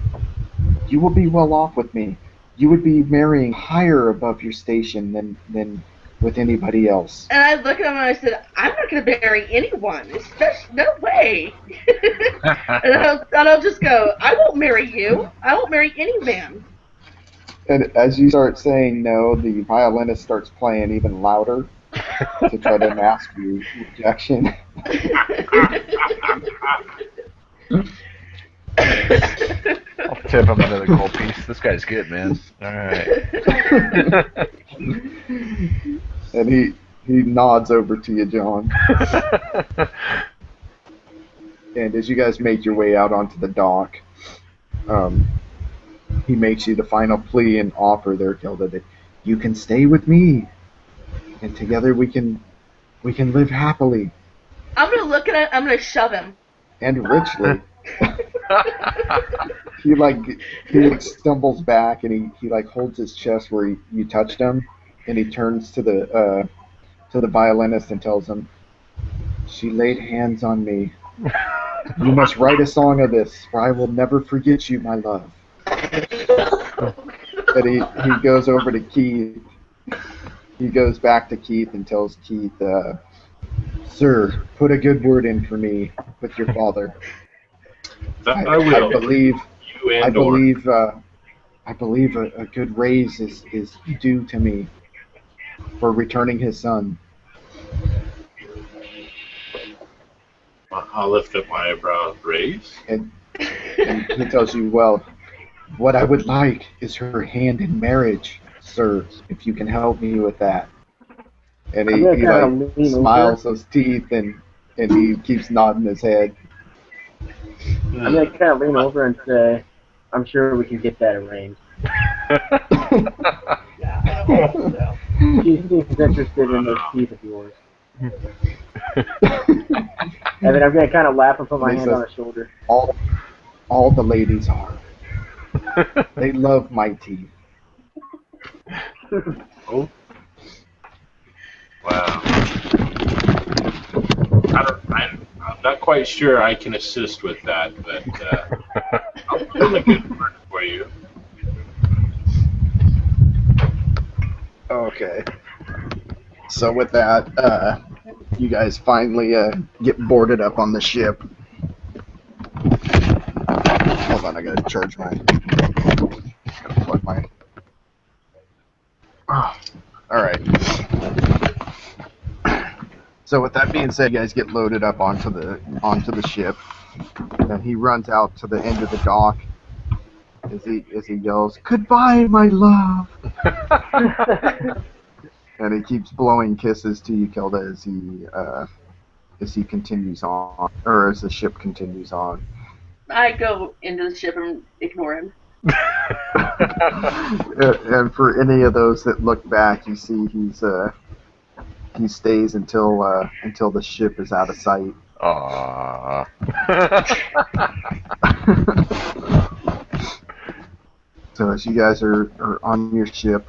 You will be well off with me. You would be marrying higher above your station than with anybody else. And I look at him and I said, I'm not going to marry anyone. Especially, no way. and I'll just go, I won't marry you. I won't marry any man. And as you start saying no, the violinist starts playing even louder to try to mask your rejection. I'll tip him another gold piece. This guy's good, man. All right. And he nods over to you, John. And as you guys make your way out onto the dock, he makes you the final plea and offer there, Kilda, that you can stay with me, and together we can live happily I'm going to look at him, I'm going to shove him. and richly. he stumbles back and he holds his chest where you touched him, and he turns to the violinist and tells him, "She laid hands on me. You must write a song of this, for I will never forget you, my love." And he goes over to Keith. He goes back to Keith and tells Keith, "Sir, put a good word in for me with your father. I will. I believe a good raise is due to me for returning his son." I'll lift up my eyebrows, raise. And he tells you, "Well, what I would like is her hand in marriage, sir, if you can help me with that." And he smiles those teeth and he keeps nodding his head. I'm going to kind of lean over and say, I'm sure we can get that arranged. She seems interested in those teeth of yours. And then I'm going to kind of laugh and put my hand on her shoulder. All the ladies are. They love my teeth. Oh. Wow. I'm not quite sure I can assist with that, but I'll put in a good word for you. Okay. So with that, You guys finally get boarded up on the ship. Hold on, I gotta charge my. Gotta plug my. Oh, all right. So with that being said, you guys get loaded up onto the ship, and he runs out to the end of the dock as he yells, "Goodbye, my love!" And he keeps blowing kisses to you, Kilda, as he continues on, or as the ship continues on. I go into the ship and ignore him. And for any of those that look back, you see he stays until the ship is out of sight. Aww. So as you guys are on your ship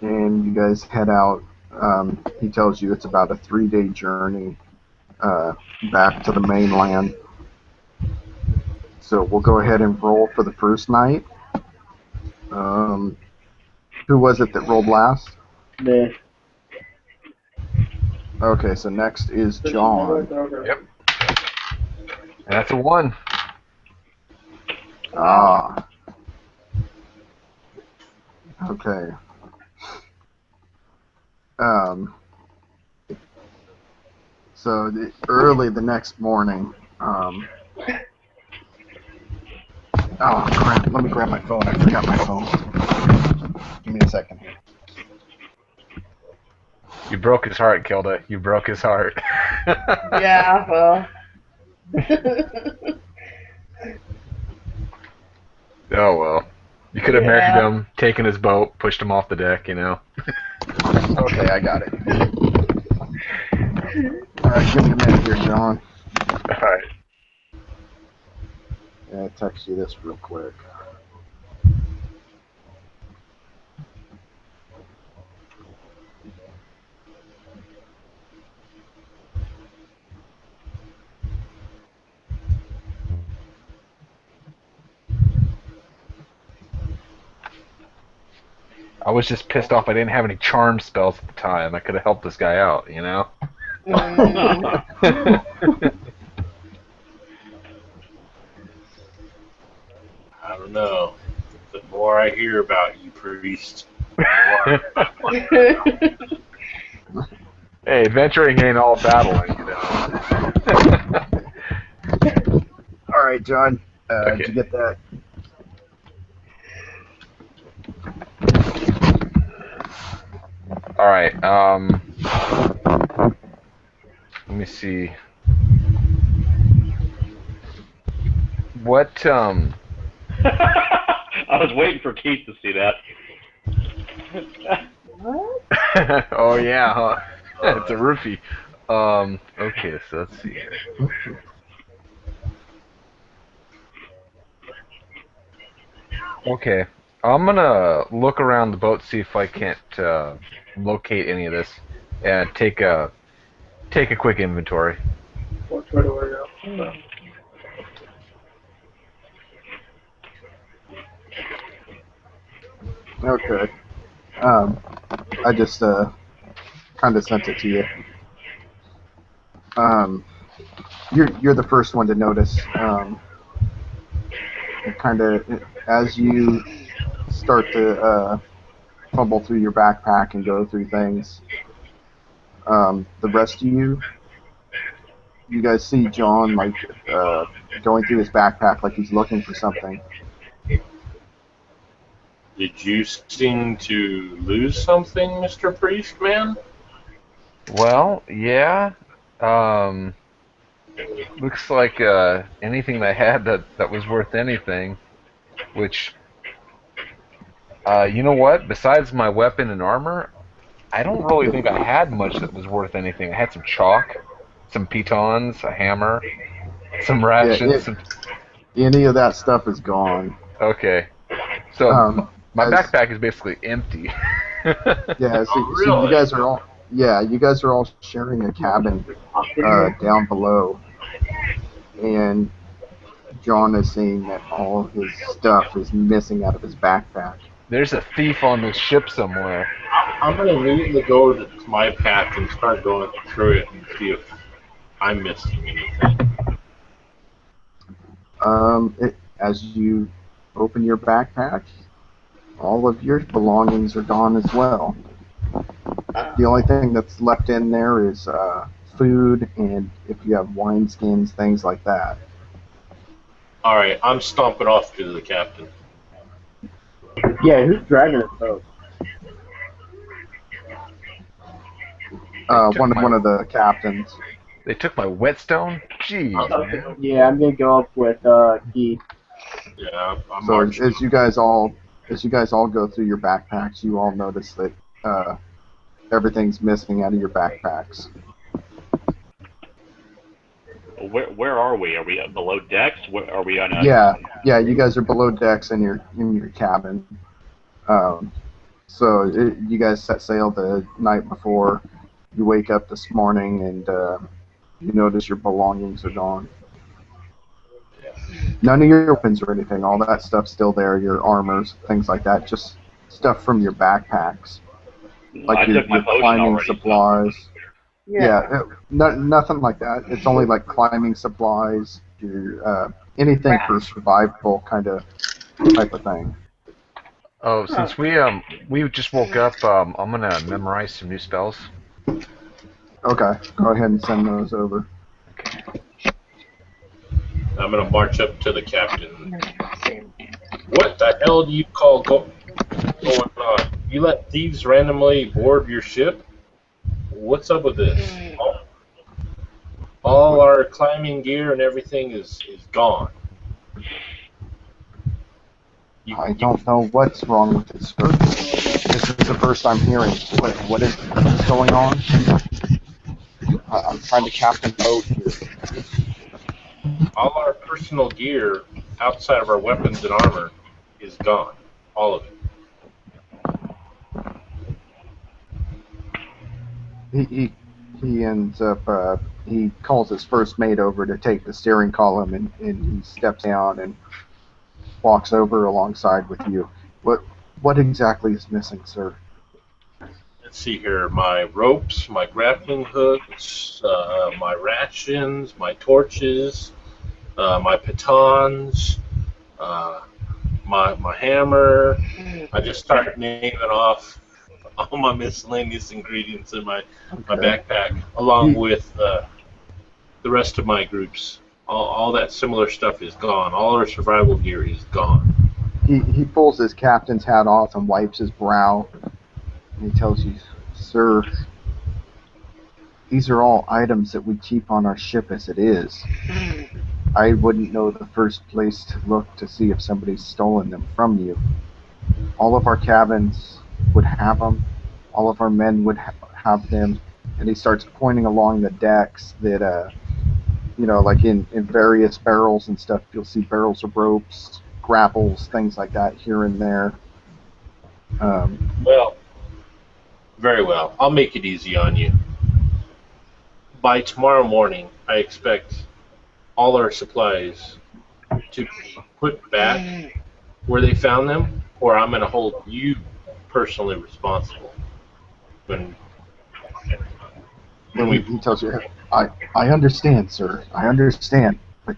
and you guys head out, he tells you it's about a 3-day journey back to the mainland. So we'll go ahead and roll for the first night. Who was it that rolled last? Me. Okay, so next is John. Yep. And that's a 1. Ah. Okay. So early the next morning. Oh crap! Let me grab my phone. I forgot my phone. Give me a second here. You broke his heart, Kilda. You broke his heart. Yeah, well. Oh, well. You could have married him, taken his boat, pushed him off the deck, you know. Okay, I got it. Alright, give me a minute here, John. Alright. Yeah, I'll text you this real quick. I was just pissed off I didn't have any charm spells at the time. I could have helped this guy out, you know? Mm. I don't know. The more I hear about you, priest, the more Hey, adventuring ain't all battling, you know? Alright, John. Okay. Did you get that? Alright, let me see. What, I was waiting for Keith to see that. What? oh yeah, huh? It's a roofie. Okay, so let's see here. Okay, I'm gonna look around the boat, see if I can't locate any of this, and take a quick inventory. Which way do I go? Okay. I just kind of sent it to you. You're the first one to notice. Kind of as you start to fumble through your backpack and go through things. The rest of you guys see John like going through his backpack like he's looking for something. Did you seem to lose something, Mr. Priest, man? Well, yeah. Looks like anything that I had that was worth anything, which, you know what? Besides my weapon and armor, I don't really think I had much that was worth anything. I had some chalk, some pitons, a hammer, some rations. Any of that stuff is gone. Okay. So my as- backpack is basically empty. Yeah, so really? you guys are all sharing a cabin down below, and John is seeing that all his stuff is missing out of his backpack. There's a thief on this ship somewhere. I'm gonna immediately go to my pack and start going through it and see if I'm missing anything. As you open your backpack, all of your belongings are gone as well. The only thing that's left in there is food, and if you have wineskins, things like that. All right, I'm stomping off to the captain. Yeah, who's driving this boat? One of the captains. They took my whetstone? Jeez, man. Yeah, I'm gonna go up with Keith. Yeah, I'm So marching. as you guys all go through your backpacks, you all notice that everything's missing out of your backpacks. Where are we? Are we below decks? Are we on a... Yeah, you guys are below decks in your cabin. You guys set sail the night before. You wake up this morning and you notice your belongings are gone. None of your weapons or anything. All that stuff's still there. Your armors, things like that. Just stuff from your backpacks, like I your took my potion climbing already. supplies. Nothing like that. It's only like climbing supplies, your anything for survival kind of type of thing. Oh, since we just woke up, I'm gonna memorize some new spells. Okay, go ahead and send those over. I'm gonna march up to the captain. What the hell do you call going on? You let thieves randomly board your ship? What's up with this? All our climbing gear and everything is gone. I don't know what's wrong with this boat. This is the first I'm hearing. What is going on? I'm trying to captain the boat here. All our personal gear outside of our weapons and armor is gone. All of it. He ends up, he calls his first mate over to take the steering column, and he steps down and walks over alongside with you. What exactly is missing, sir? Let's see here. My ropes, my grappling hooks, my rations, my torches, my pitons, my hammer. I just started naming off all my miscellaneous ingredients in my backpack, along with the rest of my groups. All that similar stuff is gone. All our survival gear is gone. He pulls his captain's hat off and wipes his brow, and he tells you, sir, these are all items that we keep on our ship as it is. I wouldn't know the first place to look to see if somebody's stolen them from you. All of our cabins would have them. All of our men would have them. And he starts pointing along the decks that, like in various barrels and stuff, you'll see barrels of ropes, grapples, things like that here and there. Well, very well. I'll make it easy on you. By tomorrow morning, I expect all our supplies to be put back where they found them, or I'm going to hold you personally responsible. He tells you, I understand, sir. I understand. But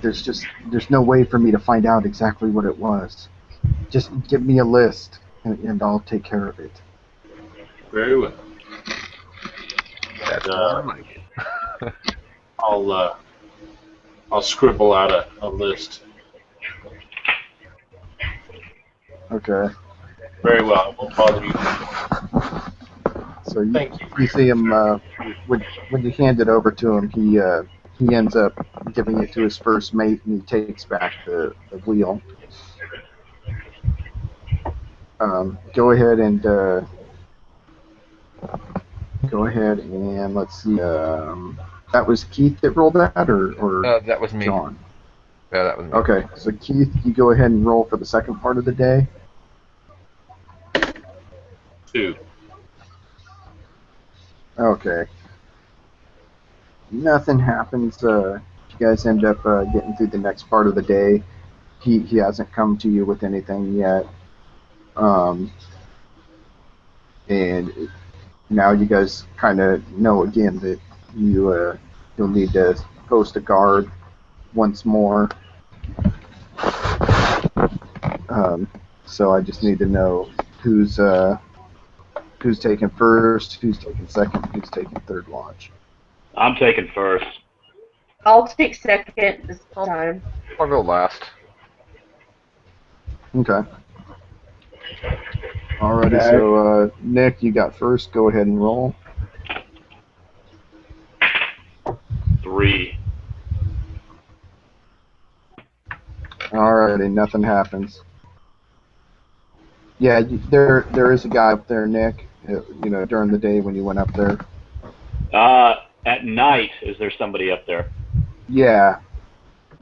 there's no way for me to find out exactly what it was. Just give me a list, and I'll take care of it. Very well. That's more like it. I'll scribble out a list. Okay. Very well. I won't bother you. So Thank you see him when you hand it over to him, he ends up giving it to his first mate, and he takes back the wheel. Go ahead and let's see. That was Keith that rolled that, or That was me. John. Yeah, that was me. Okay, so Keith, you go ahead and roll for the second part of the day. 2. Okay. Nothing happens. You guys end up getting through the next part of the day. he hasn't come to you with anything yet. And now you guys kind of know again that you'll need to post a guard once more. So I just need to know who's taking first, who's taking second, who's taking third watch. I'm taking first. I'll take second this time. I'll go last. Okay. Alrighty, so Nick, you got first. Go ahead and roll. 3. Alrighty, nothing happens. Yeah, there is a guy up there, Nick. During the day when you went up there. At night, is there somebody up there? Yeah.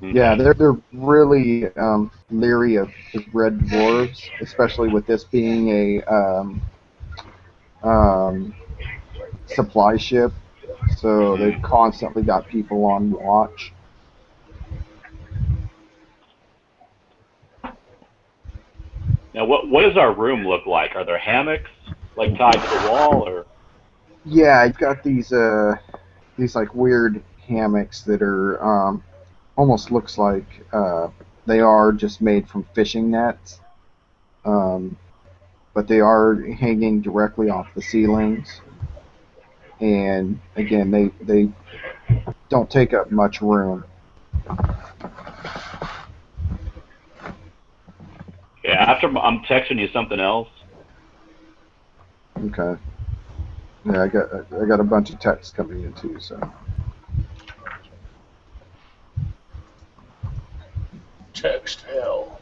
Okay. Yeah, they're really leery of red dwarves, especially with this being a supply ship. So they've constantly got people on watch. Now, what does our room look like? Are there hammocks like tied to the wall, or? Yeah, I've got these like weird hammocks that are almost looks like they are just made from fishing nets, but they are hanging directly off the ceilings, and again they don't take up much room. Yeah, after I'm texting you something else. Okay. Yeah, I got a bunch of texts coming in too, so. Text hell.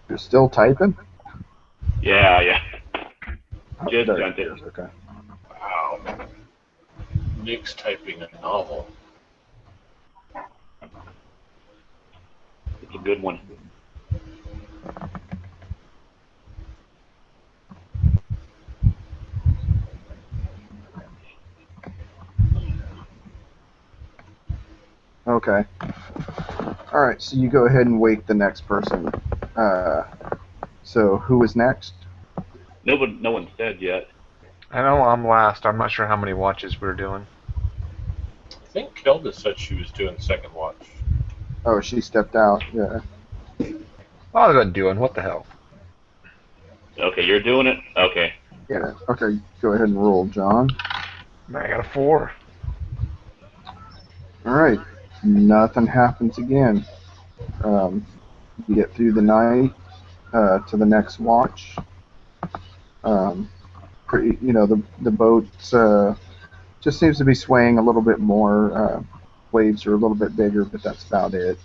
You're still typing? Yeah. Just There sent it it. is, okay. Wow. Nick's typing a novel. It's a good one. Okay. All right, so you go ahead and wake the next person. So who is next? No one said yet. I know I'm last. I'm not sure how many watches we're doing. I think Kelda said she was doing second watch. Oh, she stepped out. Yeah. I was not doing. What the hell? Okay, you're doing it? Okay. Yeah. Okay, go ahead and roll, John. I got a 4. All right. Nothing happens again. You get through the night to the next watch. The boat just seems to be swaying a little bit more. Waves are a little bit bigger, but that's about it.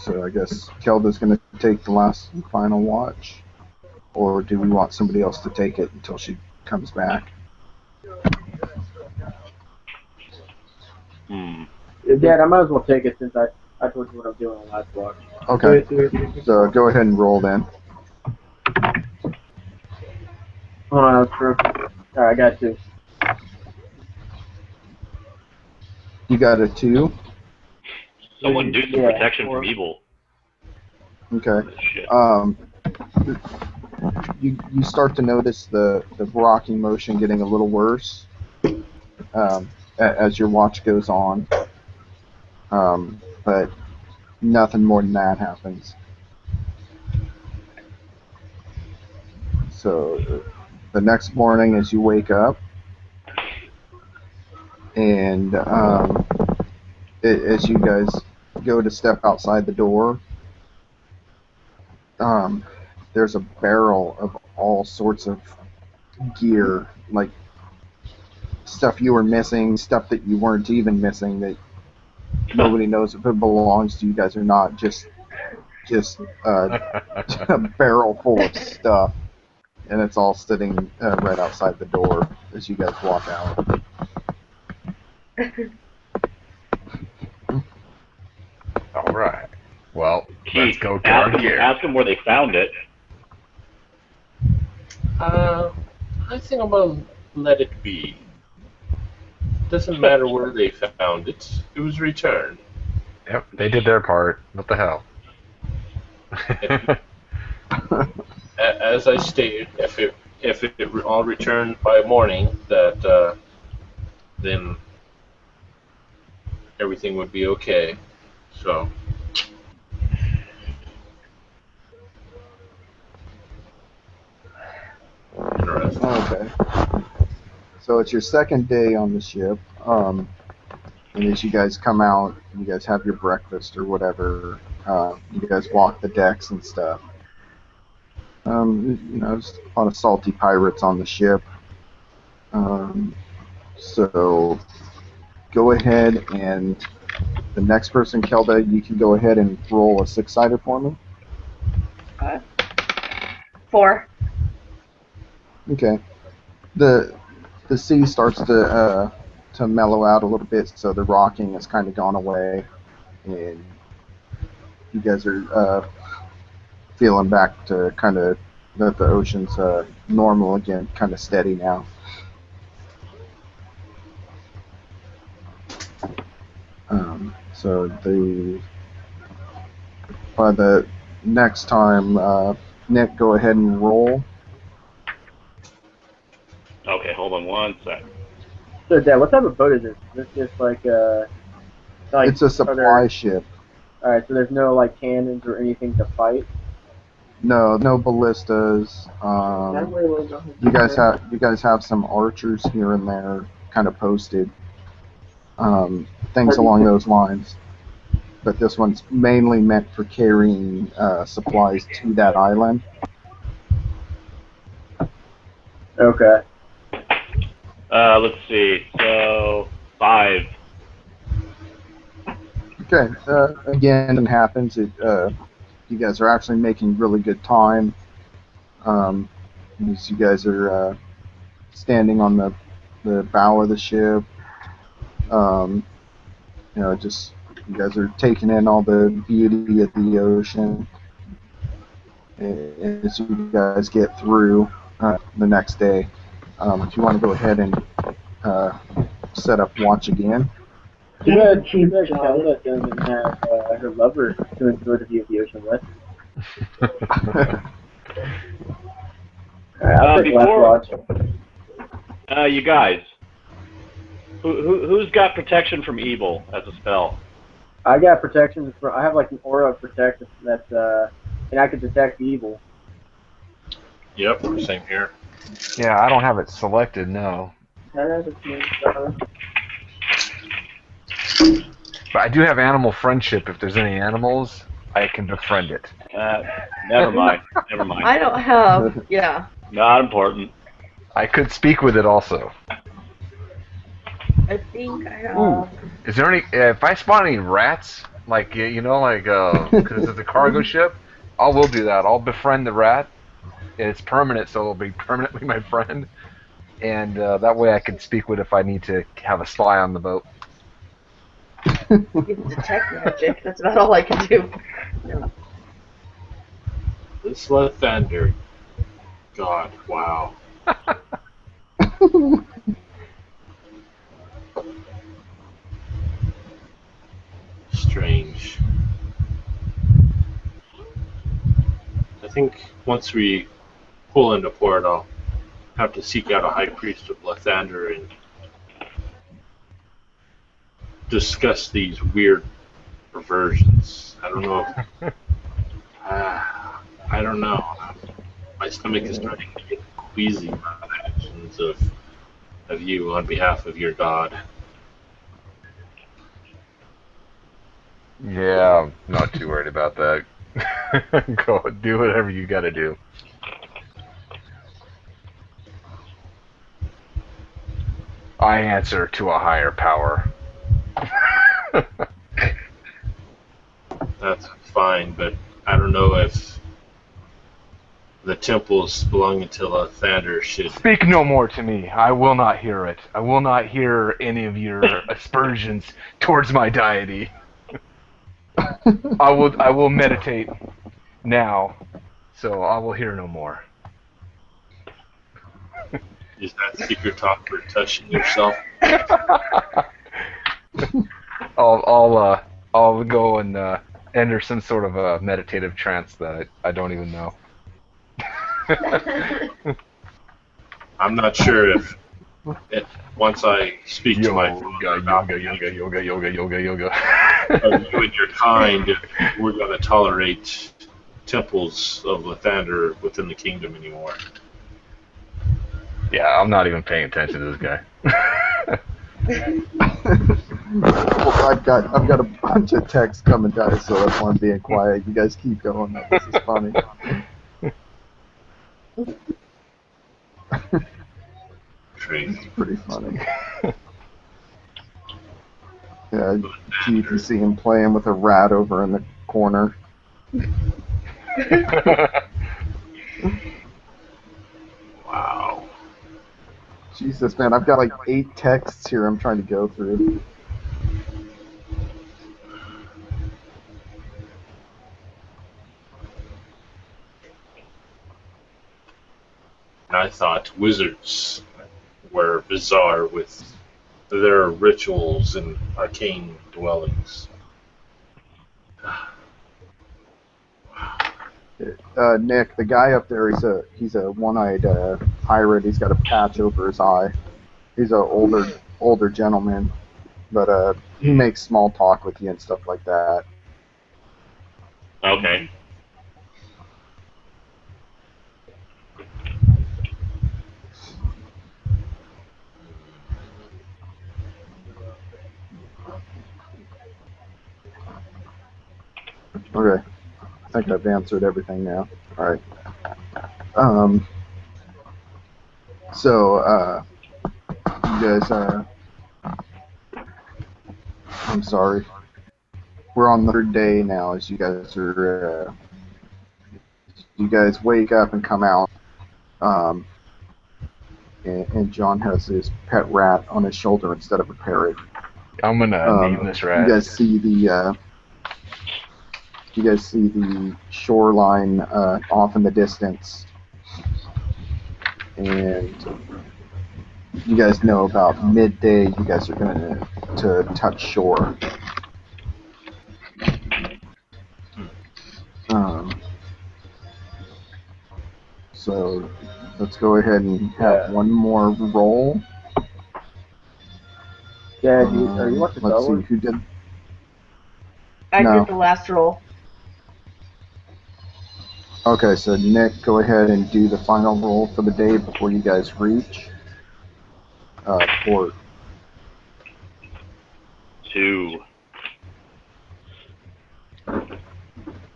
So I guess Kelda's going to take the last and final watch, or do we want somebody else to take it until she comes back? Dad, I might as well take it since I told you what I'm doing on last watch. Okay. So go ahead and roll then. Hold on, I was broken. Alright, I got 2. You got a 2. Someone do some Yeah, protection 4. from evil. Okay. Shit. you start to notice the rocking motion getting a little worse as your watch goes on, but nothing more than that happens. So the next morning, as you wake up, and as you guys go to step outside the door, there's a barrel of all sorts of gear, like stuff you were missing, stuff that you weren't even missing, that nobody knows if it belongs to you guys or not. Just a barrel full of stuff, and it's all sitting right outside the door as you guys walk out. All right. Well, let's Keith, go get our gear. ask them where they found it. I think I'm gonna let it be. Doesn't matter where they found it. It was returned. Yep, they did their part. What the hell? As I stated, if it all returned by morning, that then everything would be okay. So. Interesting. Okay. So it's your second day on the ship, and as you guys come out, you guys have your breakfast or whatever. You guys walk the decks and stuff. There's a lot of salty pirates on the ship. So go ahead and the next person, Kelda, you can go ahead and roll a 6-sider for me. 4. Okay. The sea starts to mellow out a little bit, so the rocking has kind of gone away, and you guys are feeling back to kind of that the ocean's normal again, kind of steady now. So by the next time, Nick, go ahead and roll. Okay, hold on one sec. So, Dad, what type of boat is this? Is this just like It's a supply ship. Alright, so there's no like cannons or anything to fight? No ballistas. You guys have some archers here and there, kind of posted. Things along those lines. But this one's mainly meant for carrying supplies to that island. Okay. Let's see. So 5. Okay. Again, it happens. You guys are actually making really good time. As you guys are standing on the bow of the ship. Just you guys are taking in all the beauty of the ocean. And as you guys get through the next day, if you want to go ahead and set up watch again. Too bad Kelda doesn't have her lover to enjoy the view of the ocean with. Alright, I'll take last watch. You guys, who's got protection from evil as a spell? I got protection from. I have like an aura of protection that's and I can detect evil. Yep, same here. Yeah, I don't have it selected, no. But But I do have animal friendship. If there's any animals, I can befriend it. Never mind. Never mind. I don't have. Yeah. Not important. I could speak with it also. I think I have. Ooh. Is there any? If I spot any rats, like because it's a cargo ship, I will do that. I'll befriend the rat. It's permanent, so it'll be permanently my friend, and that way I can speak with if I need to have a spy on the boat. You can detect magic. That's about all I can do. Yeah. This Lathander. God, wow. Strange. I think think once we pull into port, I'll have to seek out a high priest of Lathander and discuss these weird perversions. I don't know. I don't know. My stomach is starting to get queasy by the actions of you on behalf of your god. Yeah, I'm not too worried about that. Go do whatever you gotta do. I answer to a higher power. That's fine, but I don't know if the temples belonging to Lathander should. Speak no more to me. I will not hear it. I will not hear any of your aspersions towards my deity. I will meditate now, so I will hear no more. Is that secret talk for touching yourself? I'll go and enter some sort of a meditative trance that I don't even know. I'm not sure if once I speak to my yoga, yoga. of you and your kind, if we're going to tolerate temples of Lathander within the kingdom anymore. Yeah, I'm not even paying attention to this guy. Well, I've got a bunch of texts coming down, so that's why I'm being quiet. You guys keep going. This is funny. Crazy. Pretty funny. Yeah, Keith, you see him playing with a rat over in the corner. Wow. Jesus, man, I've got like 8 texts here I'm trying to go through. And I thought wizards were bizarre with their rituals and arcane dwellings. Nick, the guy up there, he's a one-eyed pirate. He's got a patch over his eye. He's a older gentleman, but he makes small talk with you and stuff like that. Okay. Okay, I think I've answered everything now. All right. So, you guys, I'm sorry. We're on the 3rd day now as you guys wake up and come out. And John has his pet rat on his shoulder instead of a parrot. I'm gonna name this rat. You guys see the shoreline off in the distance, and you guys know about midday you guys are going to touch shore. So let's go ahead and have one more roll. Yeah, are you watching Let's Star see who did. I No. did the last roll. Okay, so Nick, go ahead and do the final roll for the day before you guys reach port. 2.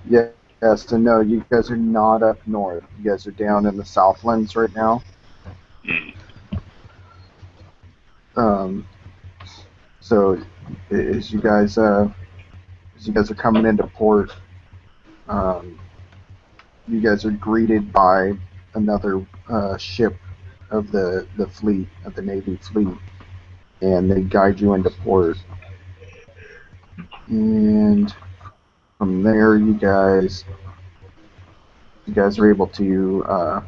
Yeah, so no, you guys are not up north. You guys are down in the Southlands right now. So as you guys are coming into port, you guys are greeted by another ship of the fleet, of the Navy fleet, and they guide you into port. And from there, you guys are able to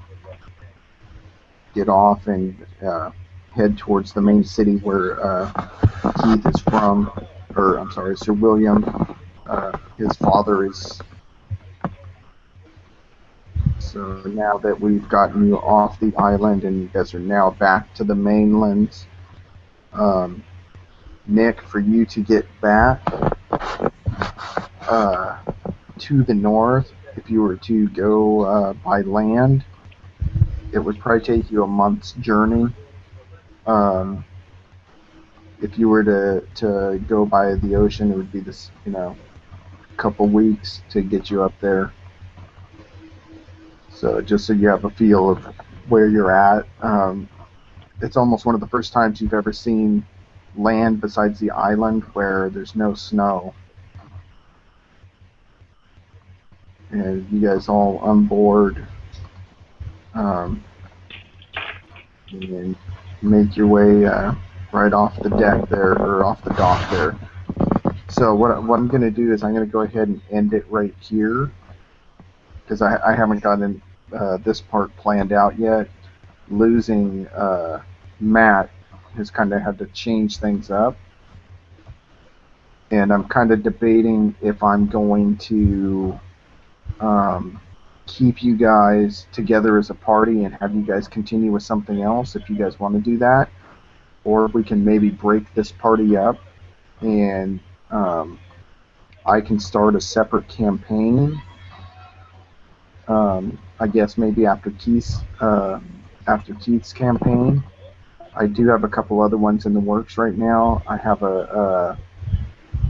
get off and head towards the main city where Keith is from, or I'm sorry, Sir William. His father is So now that we've gotten you off the island and you guys are now back to the mainland, Nick, for you to get back to the north, if you were to go by land, it would probably take you a month's journey. If you were to go by the ocean, it would be this, couple weeks to get you up there. So just so you have a feel of where you're at, it's almost one of the first times you've ever seen land besides the island where there's no snow. And you guys all on board, and make your way right off the deck there, or off the dock there. So what I'm going to do is I'm going to go ahead and end it right here, because I haven't gotten this part planned out yet. Losing Matt has kind of had to change things up, and I'm kind of debating if I'm going to keep you guys together as a party and have you guys continue with something else if you guys want to do that, or if we can maybe break this party up and I can start a separate campaign. I guess maybe after Keith's campaign. I do have a couple other ones in the works right now. I have a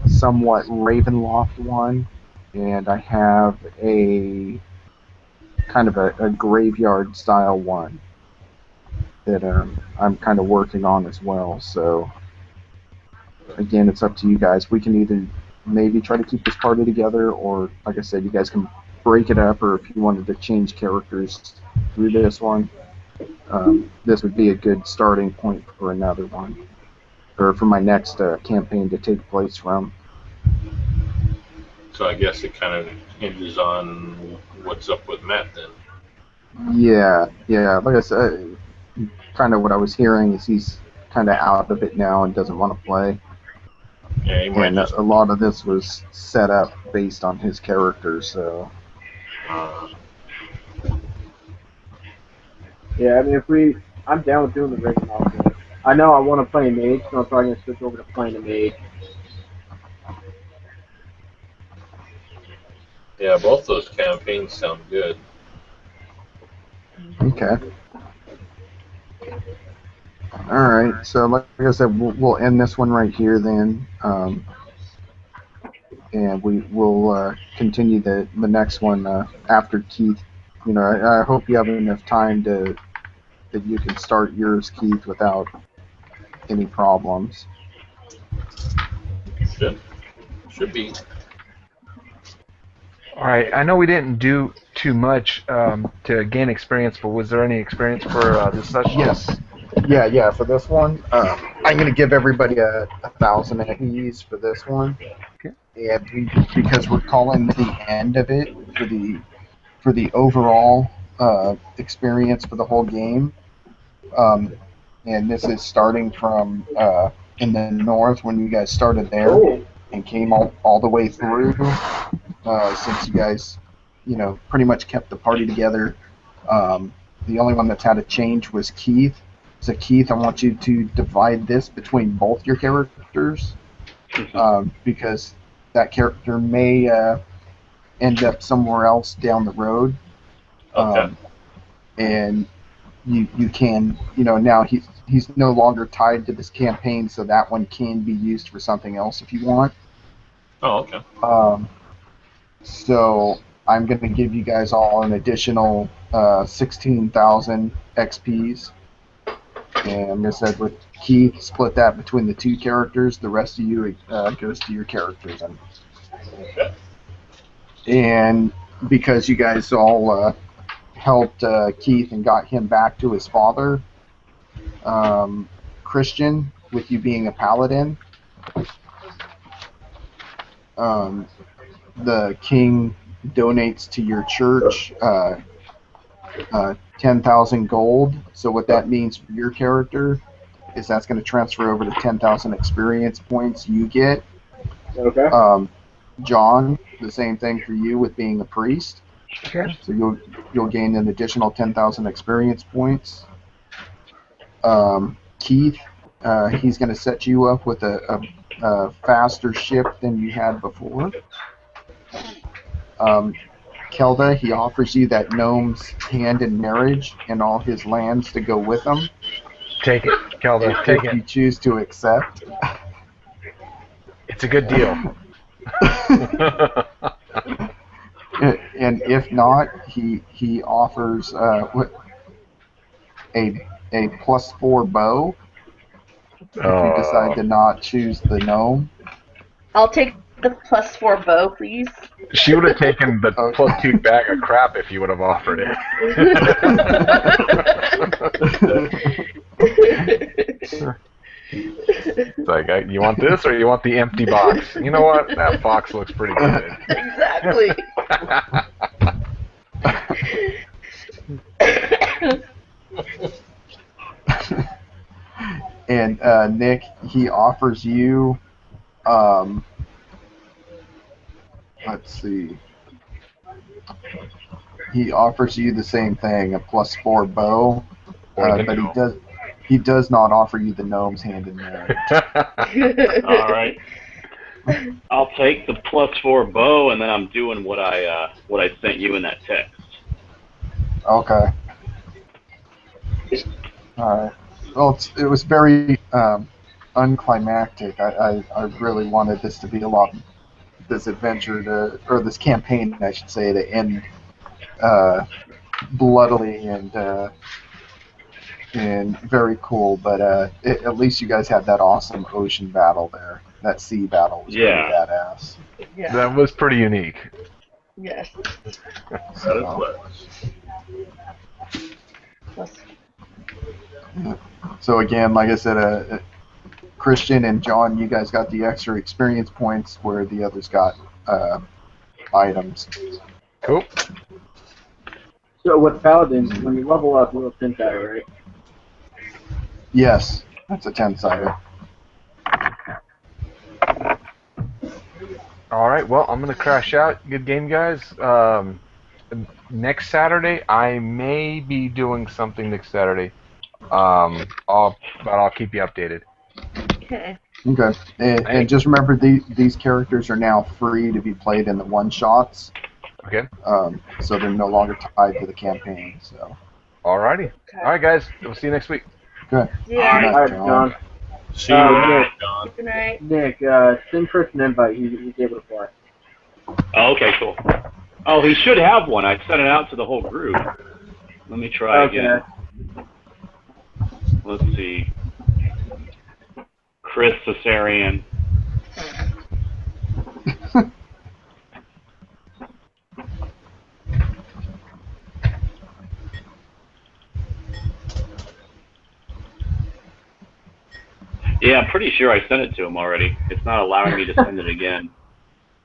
somewhat Ravenloft one, and I have a kind of a graveyard style one that I'm kind of working on as well. So again, it's up to you guys. We can either maybe try to keep this party together, or like I said, you guys can break it up, or if you wanted to change characters through this one, this would be a good starting point for another one, or for my next campaign to take place from. So I guess it kind of hinges on what's up with Matt then. Yeah. Like I said, kind of what I was hearing is he's kind of out of it now and doesn't want to play. Yeah, he might And just. a lot of this was set up based on his character, so. Yeah, I mean, I'm down with doing the Raven also. I know I want to play a mage, so I'm probably going to switch over to playing a mage. Yeah, both those campaigns sound good. Okay. Alright, so like I said, we'll end this one right here then. And we'll continue the next one after Keith. I hope you have enough time that you can start yours, Keith, without any problems. Should be. All right. I know we didn't do too much to gain experience, but was there any experience for this session? Yes. Yeah. For this one, I'm going to give everybody a 1,000 at ease for this one. Okay. And because we're calling the end of it for the overall experience for the whole game. And this is starting from in the north when you guys started there and came all the way through. Since you guys, pretty much kept the party together. The only one that's had a change was Keith. So Keith, I want you to divide this between both your characters, because that character may end up somewhere else down the road. Okay. And you can, now he's no longer tied to this campaign, so that one can be used for something else if you want. Oh, okay. So I'm going to give you guys all an additional 16,000 XPs. And I said with Keith, split that between the two characters. The rest of you goes to your characters. Okay. And because you guys all helped Keith and got him back to his father, Christian, with you being a paladin, the king donates to your church 10,000 gold. So what that means for your character is that's going to transfer over to 10,000 experience points you get. Okay. John, the same thing for you with being a priest. Okay. So you'll gain an additional 10,000 experience points. Keith, he's going to set you up with a faster ship than you had before. Kelda, he offers you that gnome's hand in marriage and all his lands to go with him. Take it, Kelda. Take If it. you choose to accept. It's a good deal. And if not, he offers a +4 bow if you decide to not choose the gnome. I'll take the +4 bow, please. She would have taken the Okay. +2 bag of crap if you would have offered it. It's like, you want this or you want the empty box? You know what? That box looks pretty good. Exactly. And Nick, he offers you, let's see, he offers you the same thing, a +4 bow, but he does not offer you the gnome's hand in marriage. All right. I'll take the +4 bow, and then I'm doing what I sent you in that text. Okay. All right. Well, it was very unclimactic. I really wanted this to be this adventure or this campaign, I should say, to end bloodily and very cool. But at least you guys had that awesome ocean battle there. That sea battle was pretty badass. Yeah. That was pretty unique. Yes. So it was. So again, like I said, Christian and John, you guys got the extra experience points where the others got items. Cool. So with Paladins, when you level up, you will 10-sided, right? Yes, that's a 10-sided. All right. Well, I'm gonna crash out. Good game, guys. Next Saturday, I may be doing something next Saturday. But I'll keep you updated. Okay. Okay, and just remember these characters are now free to be played in the one-shots. Okay. So they're no longer tied to the campaign. So. Alrighty. Okay. All right, guys. We'll see you next week. Good. Yeah. Good All night, right, John. John. See you Nick. later, Don. Good night. Nick, send Chris an invite. He's able to play. Oh, okay, cool. Oh, he should have one. I sent it out to the whole group. Let me try again. Let's see. Chris Cesarian. Yeah, I'm pretty sure I sent it to him already. It's not allowing me to send it again.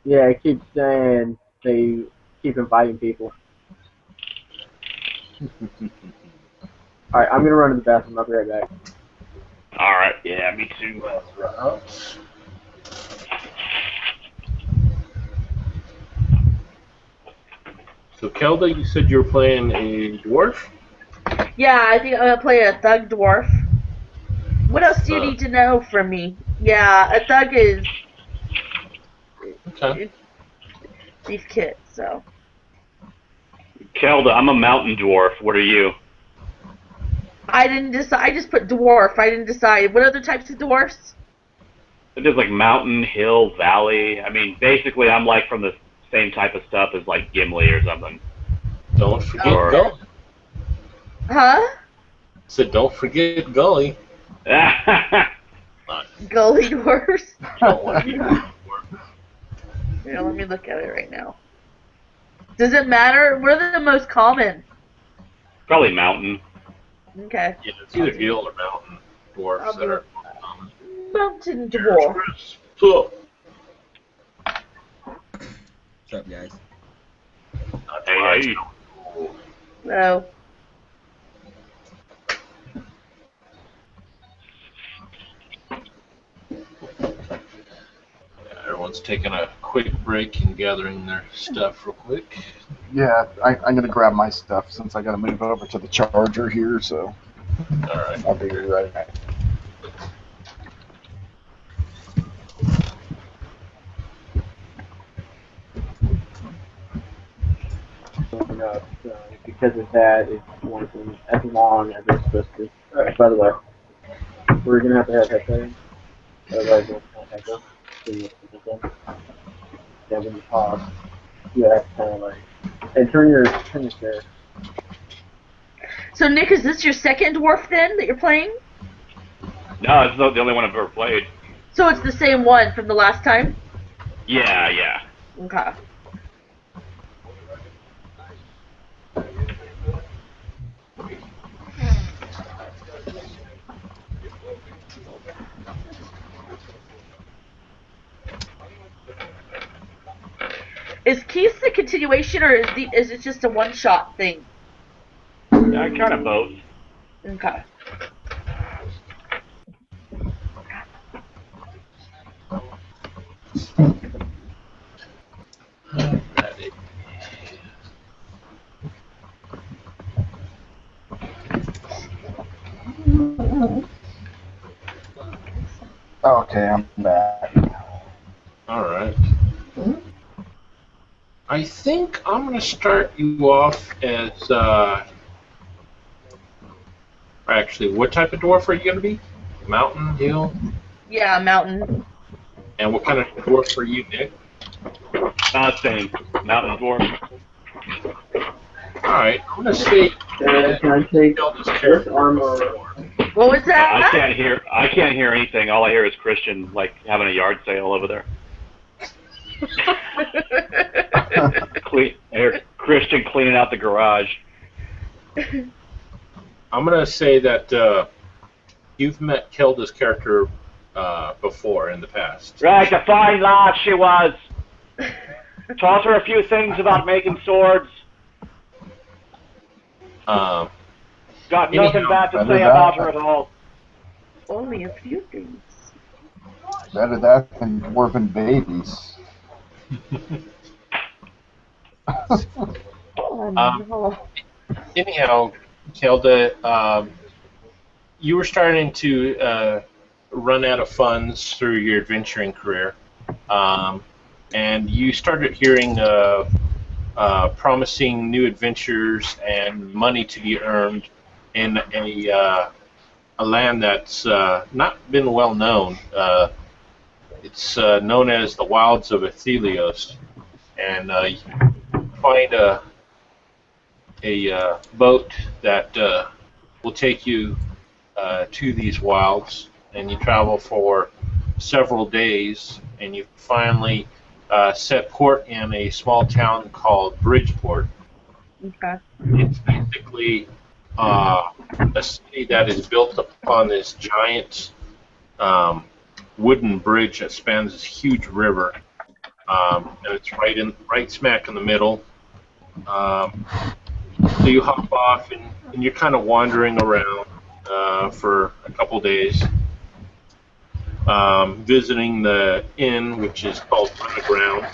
Yeah, it keeps saying they keep inviting people. Alright, I'm gonna run to the bathroom. I'll be right back. All right. Yeah, me too. So, Kelda, you said you were playing a dwarf? Yeah, I think I'm gonna play a thug dwarf. What else do you need to know from me? Yeah, a thug is Okay. thief kit, so. Kelda, I'm a mountain dwarf. What are you? I didn't decide. I just put dwarf. I didn't decide. What other types of dwarfs? There's like mountain, hill, valley. I mean, basically, I'm like from the same type of stuff as like Gimli or something. Don't forget Or- Gully. Huh? Said don't forget Gully. Gully dwarfs? Don't want to be a dwarf. Yeah, let me look at it right now. Does it matter? What are the most common? Probably mountain. Okay. Yeah, it's either hill or mountain dwarfs that are common. Mountain dwarf. So, What's up, guys? Hey. No. everyone's taking a quick break and gathering their stuff real quick. Yeah, I'm gonna grab my stuff since I gotta move over to the charger here. So All right. I'll be right back. Up, so because of that, it wasn't as long as it's supposed to. Alright, by the way, we're gonna have to have that thing. Otherwise, we'll not echo. So you have to yeah, when you pause, you have to kind of like, and turn your chair. So Nick, is this your second dwarf then that you're playing? No, it's not the only one I've ever played. So it's the same one from the last time? Yeah, yeah. Okay. Is Keith the continuation, or is it just a one-shot thing? Yeah, kind of both. Okay. Okay, I'm back. All right. I think I'm going to start you off as. Actually, what type of dwarf are you going to be? Mountain, hill? Yeah, mountain. And what kind of dwarf are you, Nick? Same. Mountain dwarf. All right. I'm going to say. Can I take this armor? What was that? I can't hear anything. All I hear is Christian like having a yard sale over there. I hear Christian cleaning out the garage. I'm going to say that you've met Kelda's character before in the past. Right, a fine lad she was. Taught her a few things about making swords. Got nothing bad to say about her at all. Only a few things. Better that than dwarven babies. Anyhow, Kelda, you were starting to run out of funds through your adventuring career, and you started hearing promising new adventures and money to be earned in a land that's not been well known. It's known as the Wilds of Athelios, and you find a boat that will take you to these wilds, and you travel for several days, and you finally set port in a small town called Bridgeport. Okay. It's basically a city that is built upon this giant wooden bridge that spans this huge river, and it's right smack in the middle. So you hop off, and you're kind of wandering around for a couple days, visiting the inn, which is called Run Aground,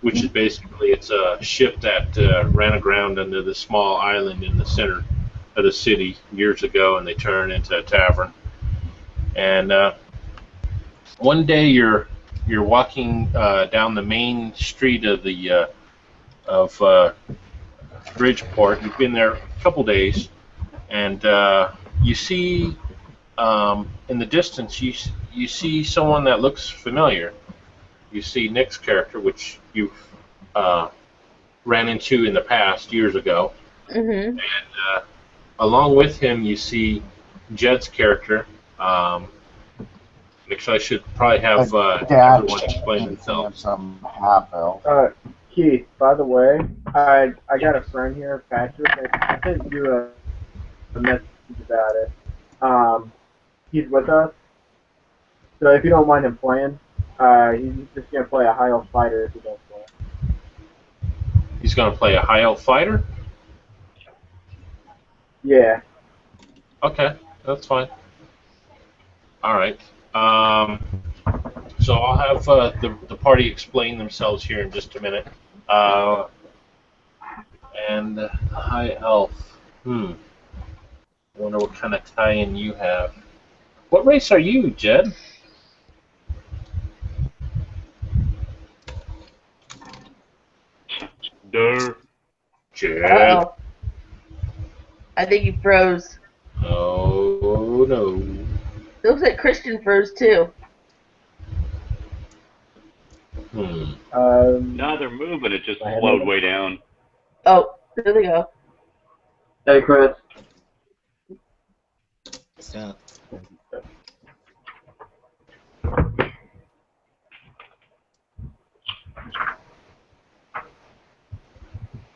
which is basically it's a ship that ran aground under the small island in the center of the city years ago, and they turned into a tavern. And one day you're walking down the main street of the Bridgeport. You've been there a couple days, and you see in the distance you see someone that looks familiar. You see Nick's character, which you've ran into in the past years ago, Mm-hmm. and along with him you see Jed's character. Actually, I should probably have everyone explain themselves. Some half elf. Keith, by the way, I got a friend here, Patrick. I sent you a message about it. He's with us, so if you don't mind him playing, he's just gonna play a high elf fighter if he does play. He's going to play a high elf fighter? Yeah. Okay, that's fine. All right. So I'll have the party explain themselves here in just a minute. and the High Elf. I wonder what kind of tie-in you have. What race are you, Jed? Durr. Jed. Uh-oh. I think he froze. Oh no. It looks like Christian froze too. No, they're moving. It just I slowed haven't- way down. Oh, there they go. Hey, Chris. What's that?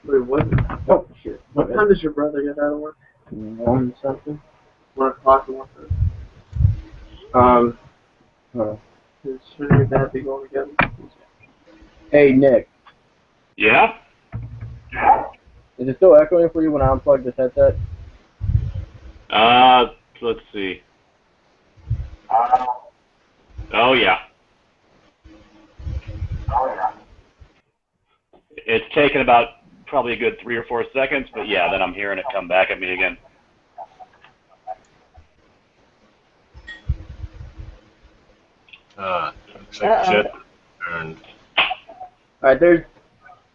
Wait, what? Oh, shit. What time does your brother get out of work? 1 something? 1 o'clock or 1:30? Shouldn't your dad be going together? Hey, Nick. Yeah? Is it still echoing for you when I unplug this headset? Let's see. Oh, yeah. It's taken about probably a good 3 or 4 seconds, but yeah, then I'm hearing it come back at me again. Looks like Jed turned. Alright, there's...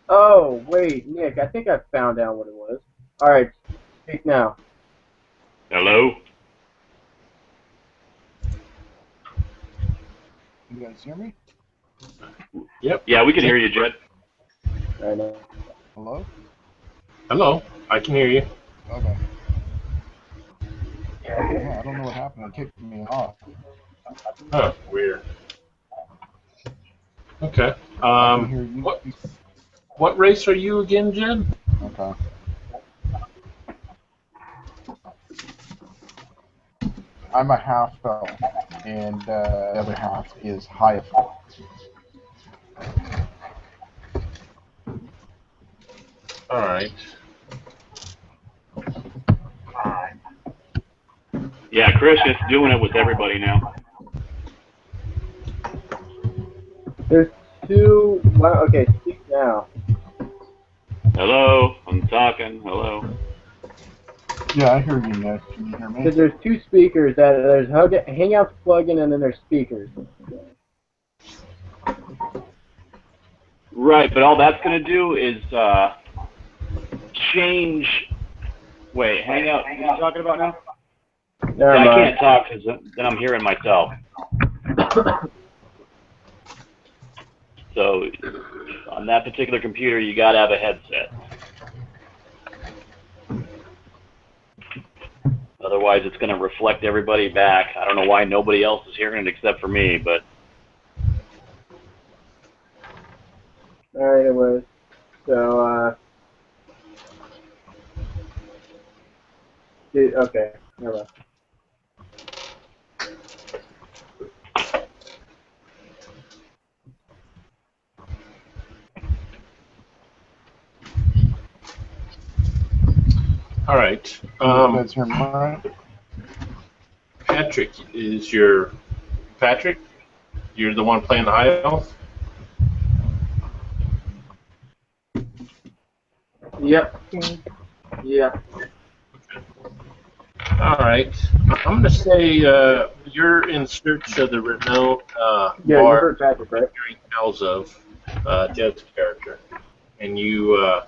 Oh, wait, Nick, I think I found out what it was. Alright, speak now. Hello? You guys hear me? Yep. Yeah, we can hear you, Jed. Alright, now. Hello? Hello. I can hear you. Okay. Yeah, I don't know what happened. It kicked me off. Huh. Weird. Okay. I can hear you. What race are you again, Jed? Okay. I'm a half elf, and the other half is high elf. All right. Yeah, Chris is doing it with everybody now. There's two... Wow, okay, speak now. Hello? I'm talking. Hello? Yeah, I hear you, Nick. Can you hear me? Because there's two speakers. There's Hangouts plugin and then there's speakers. Right, but all that's going to do is change... Wait, Hangout, what are you talking about now? Never I mind. can't talk because then I'm hearing myself. So on that particular computer, you got to have a headset. Otherwise, it's going to reflect everybody back. I don't know why nobody else is hearing it except for me, but... Alright, anyways. So, okay, never mind. All right. You guys hear me all right? Patrick Patrick? You're the one playing the high elf? Yep. Yeah. All right. I'm going to say you're in search of the renowned Yeah, you bar heard Patrick, right? hearing tells of Jed's character. And you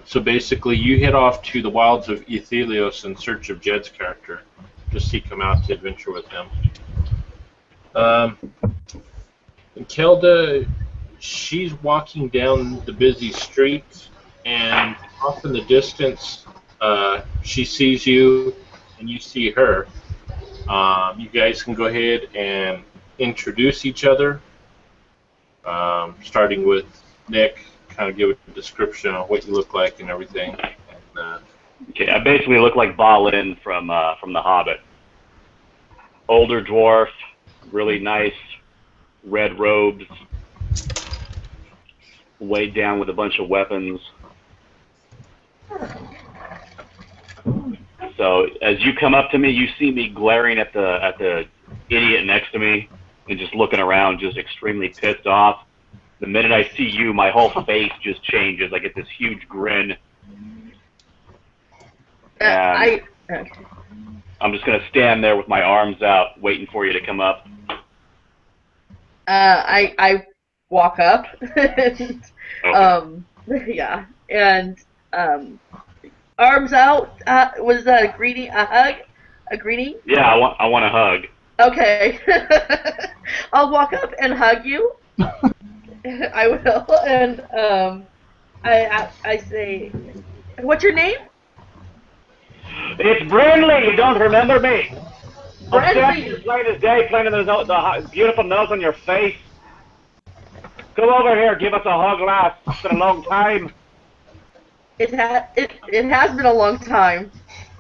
so basically you head off to the wilds of Ethelios in search of Jed's character. Just seek him out to adventure with him. And Kelda, she's walking down the busy street, and off in the distance, she sees you, and you see her. You guys can go ahead and introduce each other, starting with Nick, kind of give a description of what you look like and everything. And, Okay, I basically look like Balin from The Hobbit. Older dwarf, really nice red robes, weighed down with a bunch of weapons. So as you come up to me, you see me glaring at the idiot next to me and just looking around, just extremely pissed off. The minute I see you, my whole face just changes. I get this huge grin. And I'm just going to stand there with my arms out, waiting for you to come up. I walk up. And, Okay. yeah, and arms out. Was that a greeting? A hug? A greeting? Yeah, I want a hug. Okay. I'll walk up and hug you. I will, and I say, "What's your name?" It's Brinley. You don't remember me? I'm standing here Bradley. plain as day, plain as the beautiful nose on your face. Come over here, give us a hug, lass. It's been a long time. It has been a long time.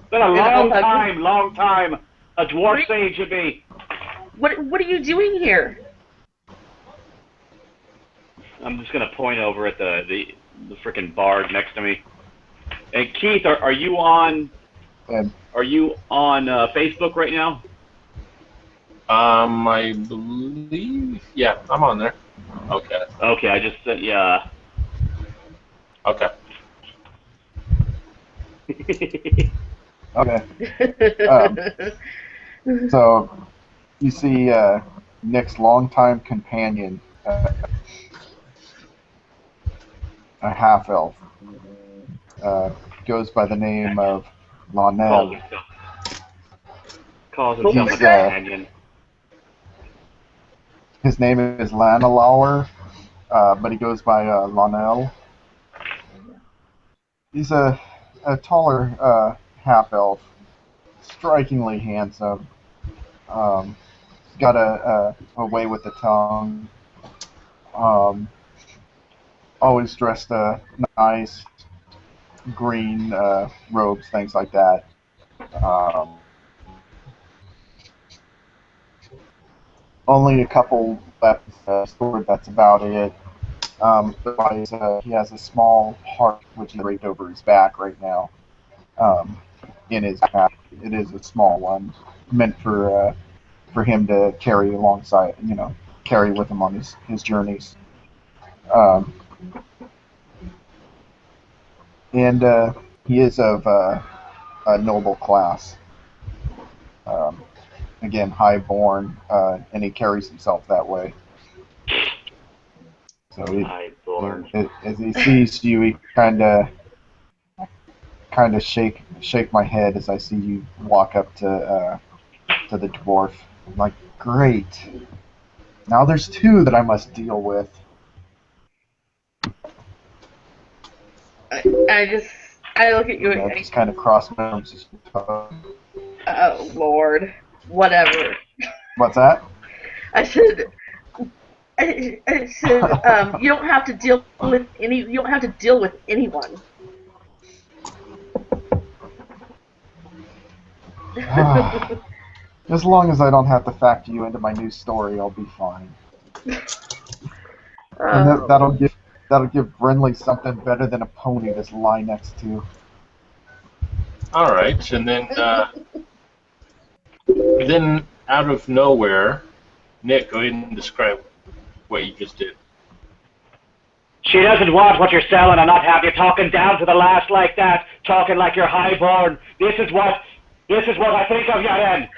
It's been a long hug time, you. long time. A dwarf sage you be. What are you doing here? I'm just gonna point over at the frickin' bard next to me. Hey Keith, are you on? Are you on Facebook right now? I believe. Yeah, I'm on there. Okay. Okay, I just sent you. Okay. Okay. So you see Nick's longtime companion, a half-elf, goes by the name of Lonel. Calls himself a He's, companion. His name is Lanelauer, but he goes by Lonel. He's a taller half-elf, strikingly handsome. Got a way with the tongue. Always dressed nice, green robes, things like that. Only a couple left stored. That's about it. Otherwise, he has a small heart which is draped over his back right now. In his back, it is a small one, meant for him to carry alongside, carry with him on his journeys. And he is of a noble class. Again, high-born, and he carries himself that way. So as he sees you, he kind of shake my head as I see you walk up to the dwarf. I'm like, great. Now there's two that I must deal with. I look at you I and just kind of cross my arms. oh Lord, whatever. What's that? I said, you don't have to deal with You don't have to deal with anyone. As long as I don't have to factor you into my new story, I'll be fine. And that'll give Brinley something better than a pony to lie next to. All right, and then out of nowhere, Nick, go ahead and describe what you just did. She doesn't want what you're selling and not have you talking down to the last like that, talking like you're highborn. This is what I think of you then.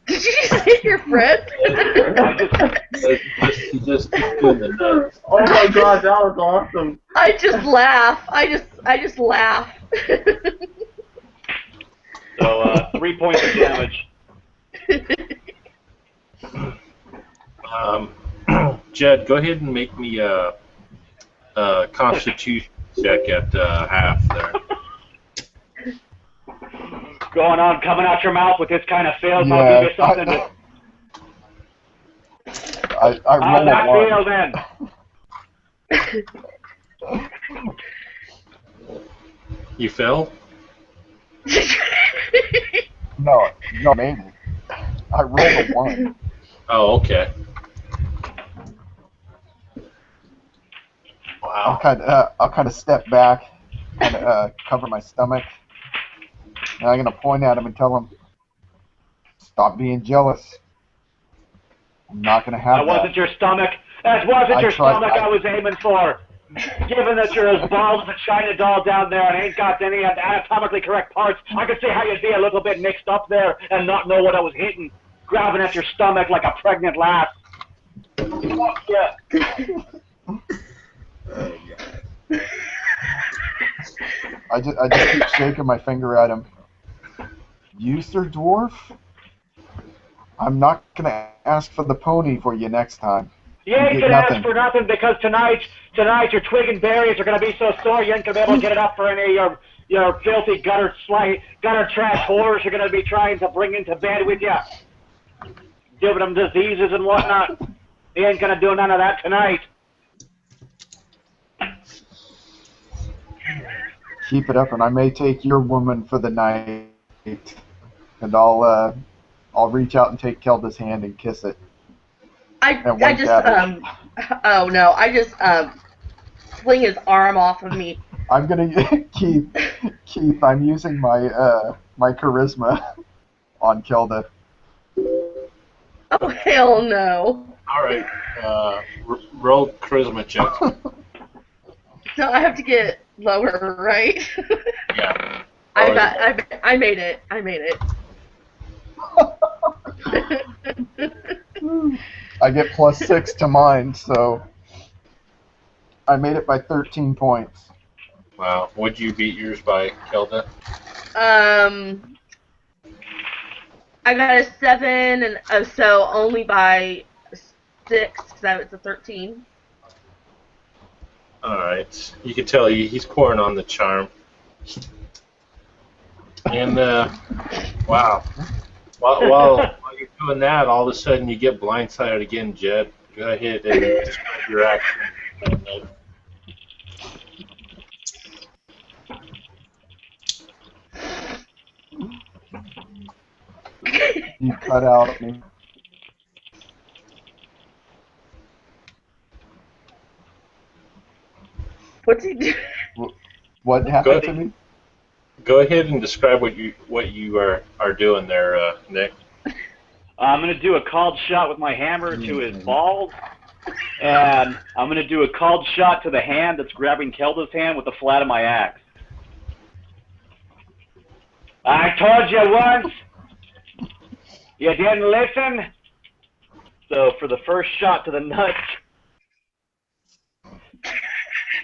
Did you just hit your friend? Just doing the nuts. Oh my god, that was awesome. I just laugh. I just laugh. So 3 points of damage. Jed, go ahead and make me a Constitution check at half there. Going on, coming out your mouth with this kind of filth, Yeah, I'll give you something to... I How's rolled that a feel one. then? You fell? No, maybe. I rolled a 1. Oh, okay. Wow. I'll kind of step back kind of cover my stomach. And I'm going to point at him and tell him, stop being jealous. I'm not going to have That that. wasn't your stomach. That wasn't your tried- stomach I was aiming for. Given that you're as bald as a China doll down there and ain't got any anatomically correct parts, I could see how you'd be a little bit mixed up there and not know what I was hitting, grabbing at your stomach like a pregnant lass. Fuck yeah. Oh god. I just keep shaking my finger at him. You, Sir Dwarf? I'm not going to ask for the pony for you next time. You ain't get gonna nothing. ask for nothing because tonight your twig and berries are gonna be so sore you ain't gonna be able to get it up for any of your filthy gutter trash whores you're gonna be trying to bring into bed with you, giving them diseases and whatnot. You ain't gonna do none of that tonight. Keep it up, and I may take your woman for the night. And I'll reach out and take Kelda's hand and kiss it. I just fling his arm off of me. I'm gonna Keith. I'm using my my charisma on Kelda. Oh hell no! All right, roll charisma check. No, I have to get lower, right? Yeah. I made it. I get +6 to mine, so I made it by 13 points. Wow. What'd you beat yours by, Kelda? I got a 7, and so only by 6, so it's a 13. All right. You can tell he's pouring on the charm. And wow. While you're doing that, all of a sudden you get blindsided again, Jed. Go ahead and describe your action. You cut out at me. What's he doing? What happened to me? Go ahead and describe what you are doing there, Nick. I'm going to do a called shot with my hammer to his balls, and I'm going to do a called shot to the hand that's grabbing Kelda's hand with the flat of my axe. I told you once! You didn't listen? So for the first shot to the nuts,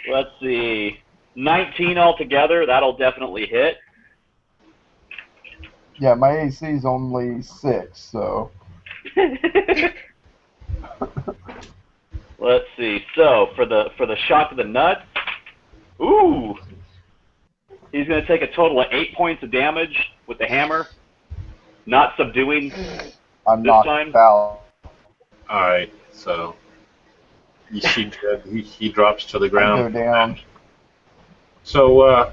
let's see, 19 altogether, that'll definitely hit. Yeah, my AC is only 6, so. Let's see. So for the shot to the nuts, ooh, he's going to take a total of 8 points of damage with the hammer, not subduing. I'm This knocked time? out. All right. So you see Jed, he drops to the I ground. go down. So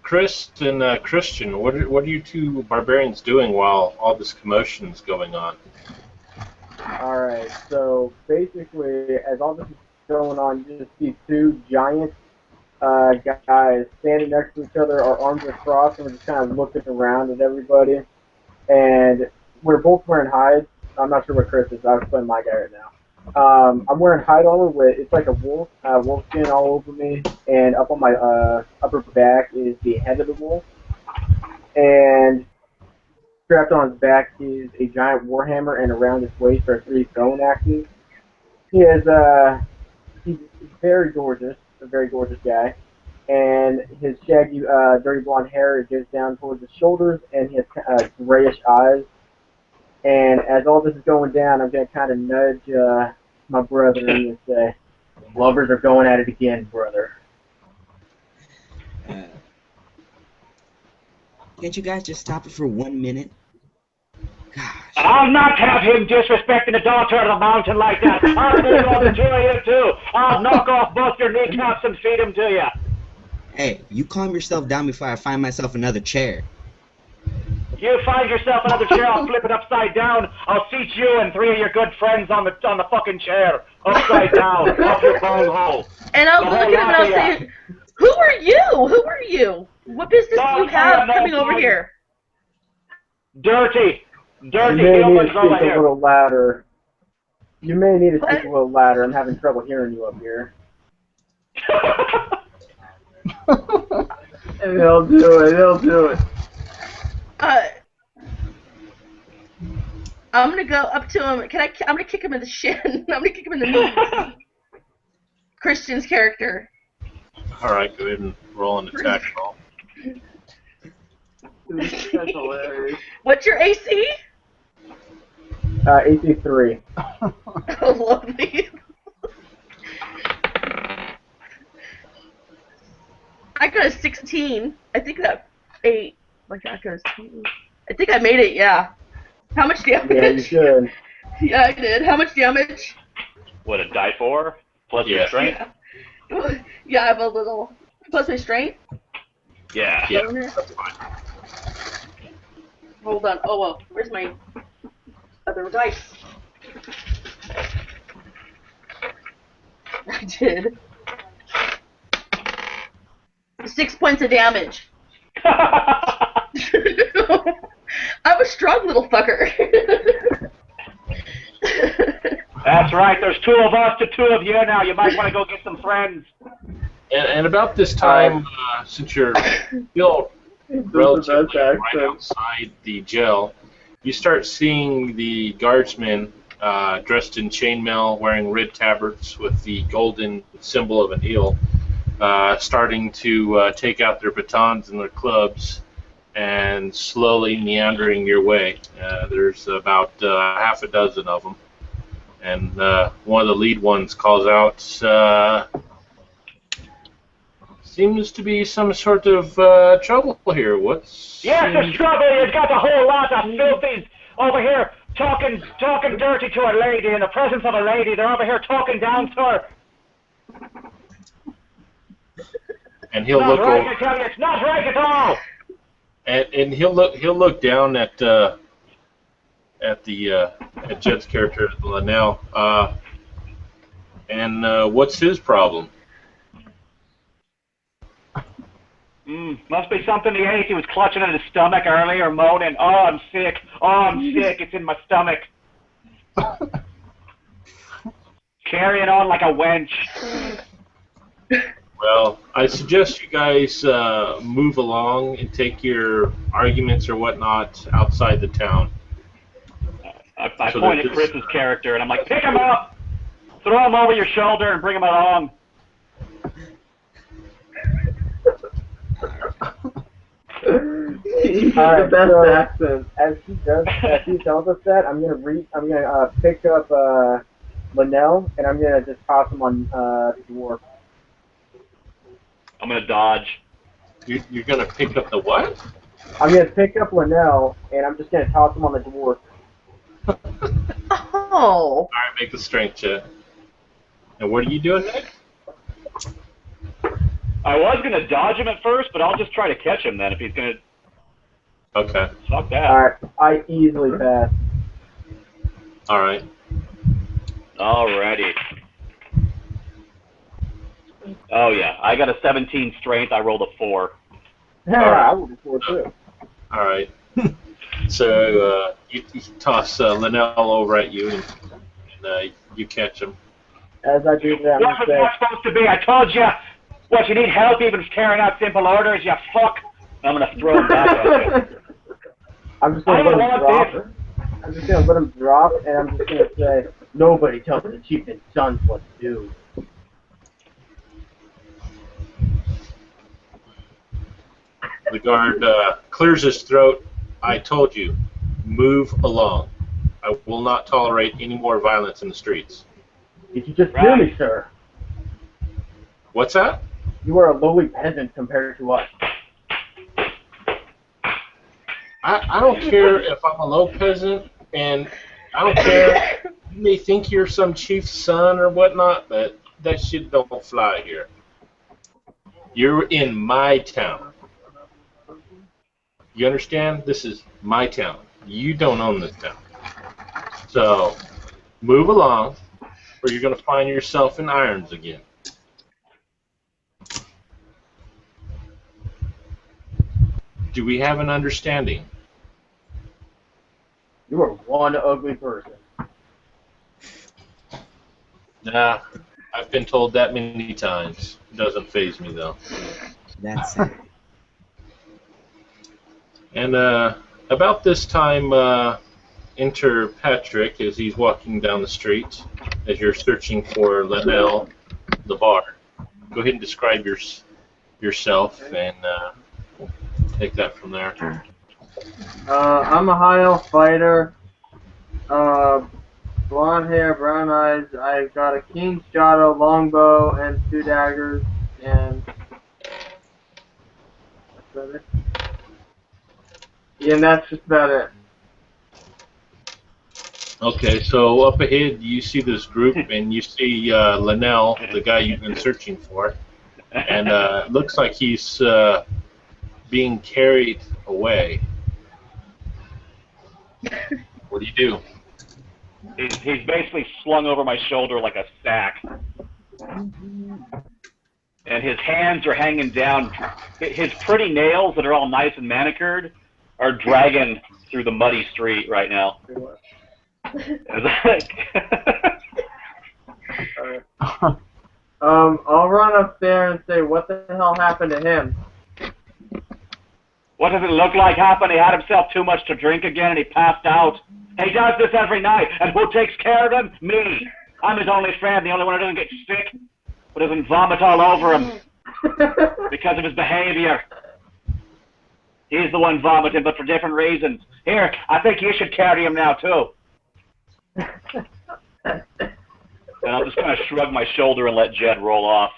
Chris and Christian, what are you two barbarians doing while all this commotion is going on? Alright, so basically, as all this is going on, you just see two giant guys standing next to each other, our arms are crossed, and we're just kind of looking around at everybody. And we're both wearing hides. I'm not sure what Chris is. I'll explain my guy right now. I'm wearing hide armor with, it's like a wolf skin all over me, and up on my upper back is the head of the wolf. And strapped on his back is a giant warhammer, and around his waist are 3 throwing axes. He is he's very gorgeous, a very gorgeous guy, and his shaggy, dirty blonde hair goes down towards his shoulders, and he has grayish eyes. And as all this is going down, I'm gonna kind of nudge my brother and say, "Lovers are going at it again, brother." Can't you guys just stop it for 1 minute? Gosh. I'll not have him disrespecting the daughter of the mountain like that. I'll do all the two of you too. I'll knock off both your kneecaps and feed him to you. Hey, you calm yourself down before I find myself another chair. You find yourself another chair, I'll flip it upside down. I'll seat you and 3 of your good friends on the fucking chair, upside down, off your bone hole. And I'll The look whole at him and lot I'll of ya. say, Who are you? Who are you? What business do you have coming over here? Dirty You may need to humans over speak a here. little louder. You may need to speak a little louder. I'm having trouble hearing you up here. And he'll do it. He'll do it. I'm gonna go up to him. I'm gonna kick him in the shin. I'm gonna kick him in the knees. Christian's character. All right, go ahead and roll an attack roll. That's hilarious. What's your AC? AC 3. Oh, lovely. I got a 16. I think that 8. Like I got a 16. I think I made it. Yeah. How much damage? Yeah, you should. Yeah, I did. How much damage? What, a die 4? Plus your strength? Yeah. Yeah, I have a little. Plus my strength? Yeah. That's fine. Hold on. Oh, well. Where's my other dice? I did. 6 points of damage. I'm a strong little fucker. That's right, there's 2 of us to 2 of you now. You might want to go get some friends. And about this time, since you're still relatively right outside the jail, you start seeing the guardsmen dressed in chainmail, wearing red tabards with the golden symbol of an eel, starting to take out their batons and their clubs and slowly meandering your way. There's about half a dozen of them. And one of the lead ones calls out, seems to be some sort of trouble here. What's... Yes, there's trouble. You've got a whole lot of filthies over here talking dirty to a lady in the presence of a lady. They're over here talking down to her. And he'll Not look right, over... I tell you, it's not right at all. And he'll look down at Jed's character Linnell. And what's his problem? Must be something he ate. He was clutching at his stomach earlier, moaning, "Oh, I'm sick. Oh, I'm sick. It's in my stomach." Carrying on like a wench. Well, I suggest you guys move along and take your arguments or whatnot outside the town. I point at Chris's character and I'm like, "Pick him up, throw him over your shoulder, and bring him along." He's the best accent. As he tells us that, I'm gonna pick up Linnell and I'm gonna just toss him on the dwarf. I'm gonna dodge. You're gonna pick up the what? I'm gonna pick up Linnell and I'm just gonna toss him on the dwarf. Oh. All right, make the strength check. And what are you doing next? I was gonna dodge him at first, but I'll just try to catch him then if he's gonna. Okay. Fuck that. Alright, I easily pass. All right. Alrighty. Oh yeah, I got a 17 strength. I rolled a 4. Yeah, I rolled a 4 too. All right. So you toss Linnell over at you, and you catch him. As I do that, What was that supposed to be? I told you. What, you need help even carrying out simple orders, you fuck? I'm gonna throw him back at you. I'm just gonna let him drop. I'm just gonna let him drop, and I'm just gonna say, nobody tells the chieftain's sons what to do. The guard clears his throat. I told you, move along. I will not tolerate any more violence in the streets. Did you just hear me, sir? What's that? You are a lowly peasant compared to us. I don't care if I'm a low peasant, and I don't care. You may think you're some chief's son or whatnot, but that shit don't fly here. You're in my town. You understand? This is my town. You don't own this town. So, move along, or you're going to find yourself in irons again. Do we have an understanding? You are one ugly person. Nah, I've been told that many times. It doesn't faze me, though. That's it. And about this time, enter Patrick as he's walking down the street as you're searching for Linnell, the bar. Go ahead and describe yourself, and we'll take that from there. I'm a high elf fighter. Blonde hair, brown eyes. I've got a king's jado, longbow, and 2 daggers, and that's about it. Yeah, and that's just about it. Okay, so up ahead you see this group, and you see Linnell, the guy you've been searching for, and it looks like he's being carried away. What do you do? He's basically slung over my shoulder like a sack. And his hands are hanging down. His pretty nails that are all nice and manicured are dragging through the muddy street right now. I'll run up there and say, what the hell happened to him? What does it look like happened? He had himself too much to drink again and he passed out. He does this every night. And who takes care of him? Me. I'm his only friend, the only one who doesn't get sick, but doesn't vomit all over him because of his behavior. He's the one vomiting, but for different reasons. Here, I think you should carry him now, too. And I'll just kind of shrug my shoulder and let Jed roll off.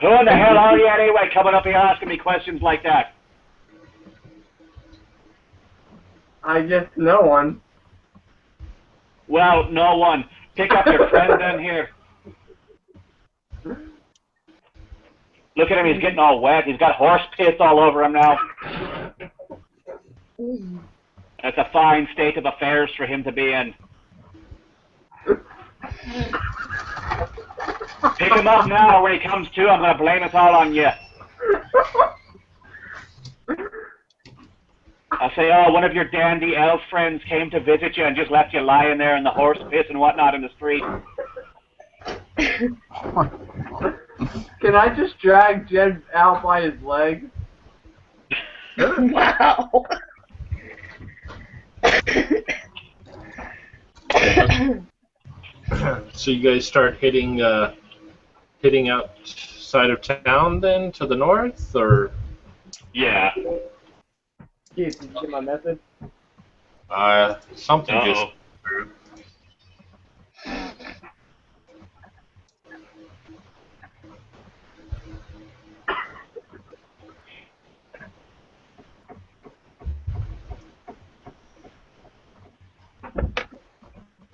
Who in the hell are you anyway, coming up here asking me questions like that? I guess no one. Well, no one. Pick up your friend then here. Look at him, he's getting all wet. He's got horse piss all over him now. That's a fine state of affairs for him to be in. Pick him up now, or when he comes to, I'm going to blame it all on you. I'll say, oh, one of your dandy elf friends came to visit you and just left you lying there in the horse piss and whatnot in the street. Can I just drag Jed out by his leg? Wow. So you guys start hitting outside of town then to the north, or? Yeah. Keith, did you get my message? Something Uh-oh. just through.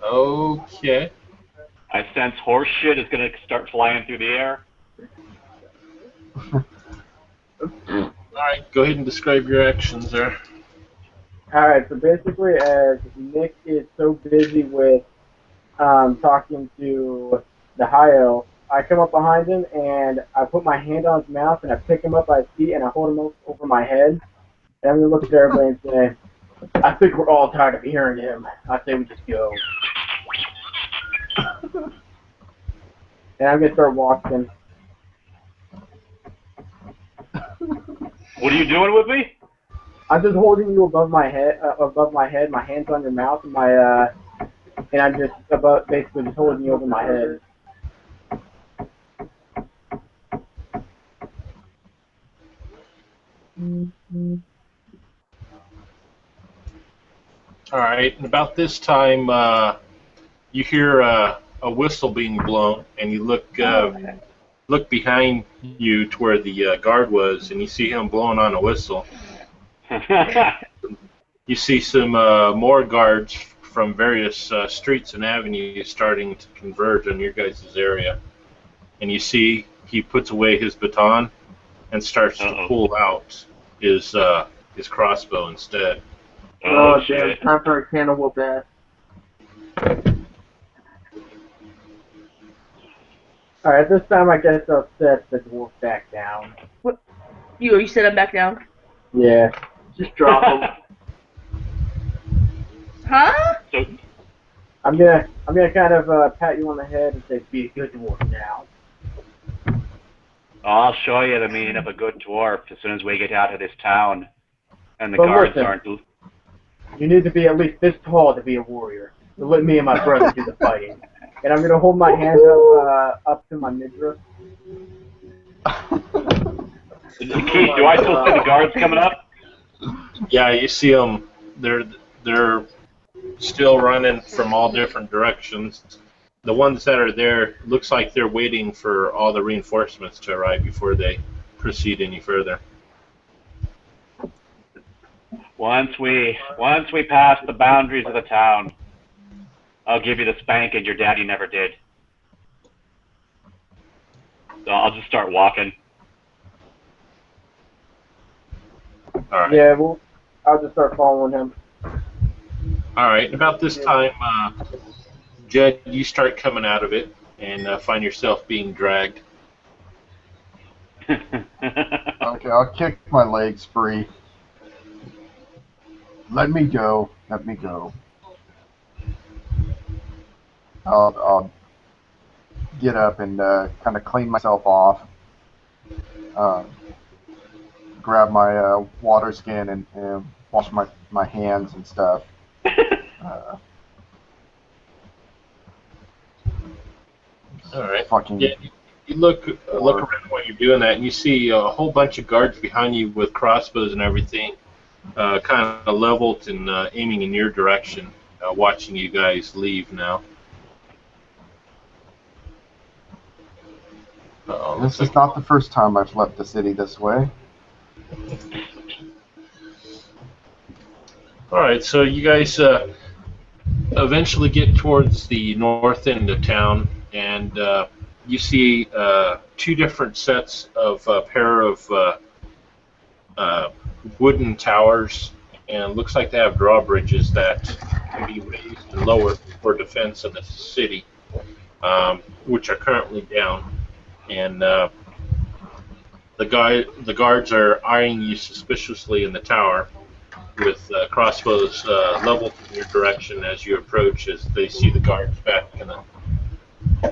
Okay. I sense horse shit is going to start flying through the air. Alright, go ahead and describe your actions there. Alright, so basically as Nick is so busy with talking to the high elf, I come up behind him and I put my hand on his mouth and I pick him up by his feet and I hold him over my head. And I'm going to look at everybody and say, I think we're all tired of hearing him. I say we just go. And I'm going to start walking. What are you doing with me? I'm just holding you above my head, my hands on your mouth, and and I'm just basically just holding you over my head. Alright, and about this time, you hear a whistle being blown, and you look behind you to where the guard was, and you see him blowing on a whistle. You see some more guards from various streets and avenues starting to converge on your guys' area. And you see he puts away his baton and starts to pull out his crossbow instead. Oh damn, it's time for a can of whoop ass. Alright, this time I guess I'll set the dwarf back down. You said I'm back down. Yeah. Just drop them. Huh? So, I'm gonna kind of pat you on the head and say, be a good dwarf now. I'll show you the meaning of a good dwarf as soon as we get out of this town, and the But guards listen. aren't. You need to be at least this tall to be a warrior. So let me and my brother do the fighting. And I'm gonna hold my hands up to my midriff. Keith, do I still see the guards coming up? Yeah, you see them. They're still running from all different directions. The ones that are there looks like they're waiting for all the reinforcements to arrive before they proceed any further. Once we pass the boundaries of the town, I'll give you the spanking your daddy never did. So I'll just start walking. All right. Yeah, well, I'll just start following him. All right. About this time, Jed, you start coming out of it and find yourself being dragged. Okay, I'll kick my legs free. Let me go. Let me go. I'll get up and kind of clean myself off. Grab my water skin and wash my hands and stuff. All right. Fucking Yeah, you look around while you're doing that, and you see a whole bunch of guards behind you with crossbows and everything, kind of leveled and aiming in your direction, watching you guys leave now. This is not the first time I've left the city this way. All right, so you guys eventually get towards the north end of town, and you see two different sets of a pair of wooden towers, and it looks like they have drawbridges that can be raised and lowered for defense of the city, which are currently down. And the guards are eyeing you suspiciously in the tower, with crossbows leveled in your direction as you approach, as they see the guards back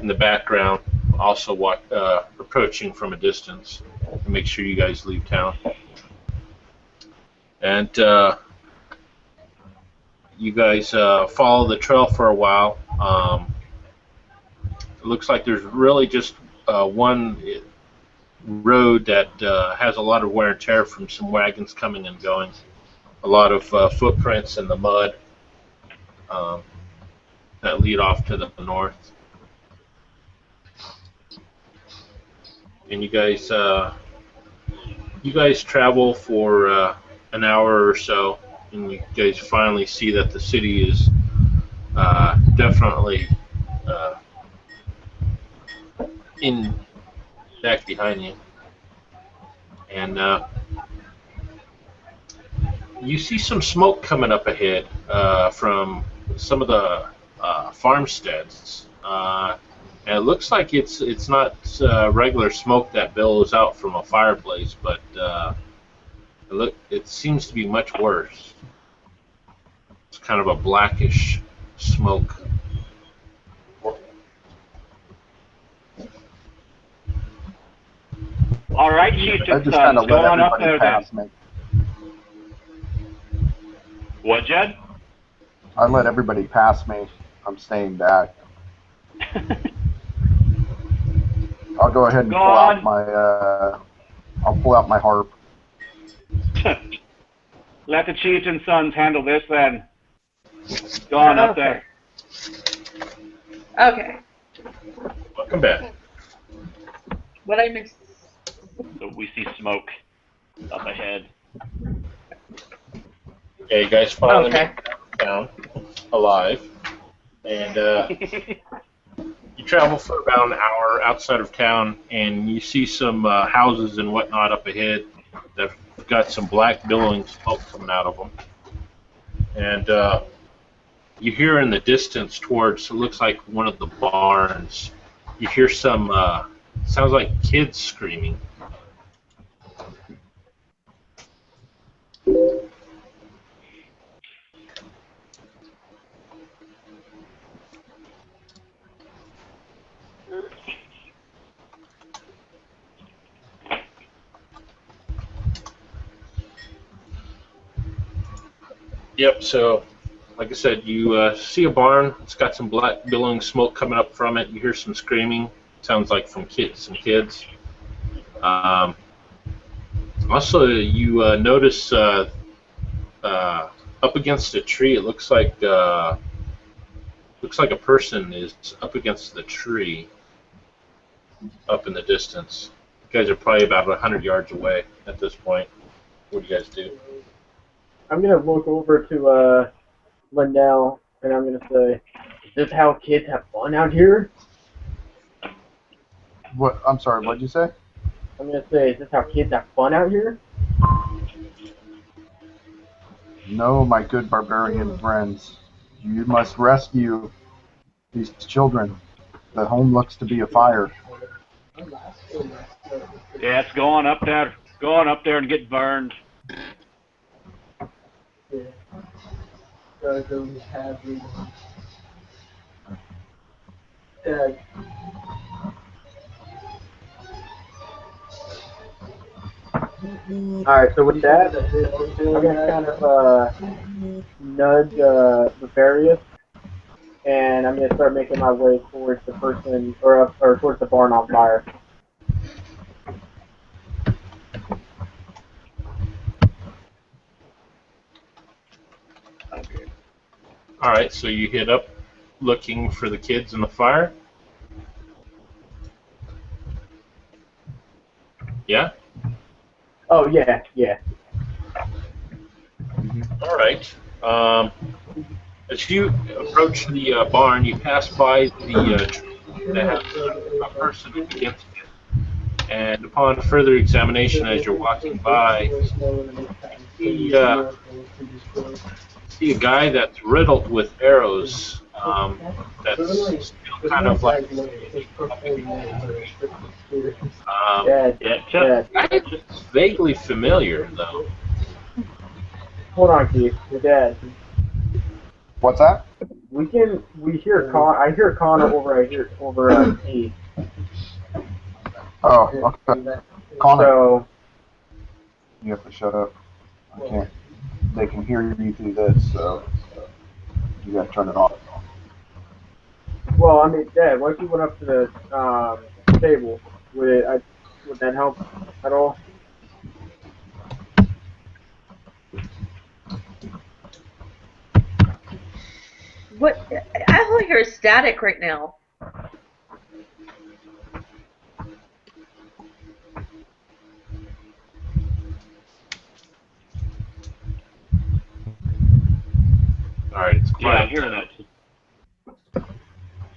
in the background, also approaching from a distance to make sure you guys leave town. And you guys follow the trail for a while. It looks like there's really just one road that has a lot of wear and tear from some wagons coming and going. A lot of footprints in the mud that lead off to the north. And you guys travel for an hour or so, and you guys finally see that the city is definitely in back behind you. And you see some smoke coming up ahead from some of the farmsteads. And it looks like it's not regular smoke that billows out from a fireplace, but it seems to be much worse. It's kind of a blackish smoke. All right, Chieftain I just kind Sons, of go let on up everybody there pass then. me. What, Jed? I let everybody pass me. I'm staying back. I'll go ahead and Go pull on. out my I'll pull out my harp. Let the Chieftain Sons handle this then. Go on up there. Okay. Welcome back. What I missed? So we see smoke up ahead. Yeah, you guys finally Okay. make it down alive, and you travel for about an hour outside of town, and you see some houses and whatnot up ahead that've got some black billowing smoke coming out of them. And you hear in the distance towards, it looks like one of the barns, you hear some sounds like kids screaming. Yep, so like I said, you see a barn. It's got some black billowing smoke coming up from it. You hear some screaming. Sounds like from some kids. Also, you notice up against a tree. It looks like a person is up against the tree, up in the distance. You guys are probably about 100 yards away at this point. What do you guys do? I'm gonna look over to Linnell and I'm gonna say, "Is this how kids have fun out here?" What? I'm sorry. What'd you say? I'm gonna say, "Is this how kids have fun out here?" No, my good barbarian friends. You must rescue these children. The home looks to be afire. Yeah, it's going up there. Going up there and get burned. Alright, so with that, I'm gonna kind of nudge Bavarius, and I'm gonna start making my way towards the person, or towards the barn on fire. Okay. All right, so you hit up looking for the kids in the fire. Yeah? Oh, yeah, yeah. All right. As you approach the barn, you pass by the tree that has a person against it. And upon further examination, as you're walking by, you see a guy that's riddled with arrows. That's still kind of like Dad, Yeah, Dad. it's vaguely familiar though. Hold on, Keith. Dad. What's that? We hear I hear Connor over Keith. Oh, okay. Connor, So, you have to shut up. I can't. They can hear you through this, so you gotta turn it off. well, I mean, Dad, what if you went up to the table? Would that help at all? What? I only hear static right now. All right, it's yeah, I'm quiet. hearing that.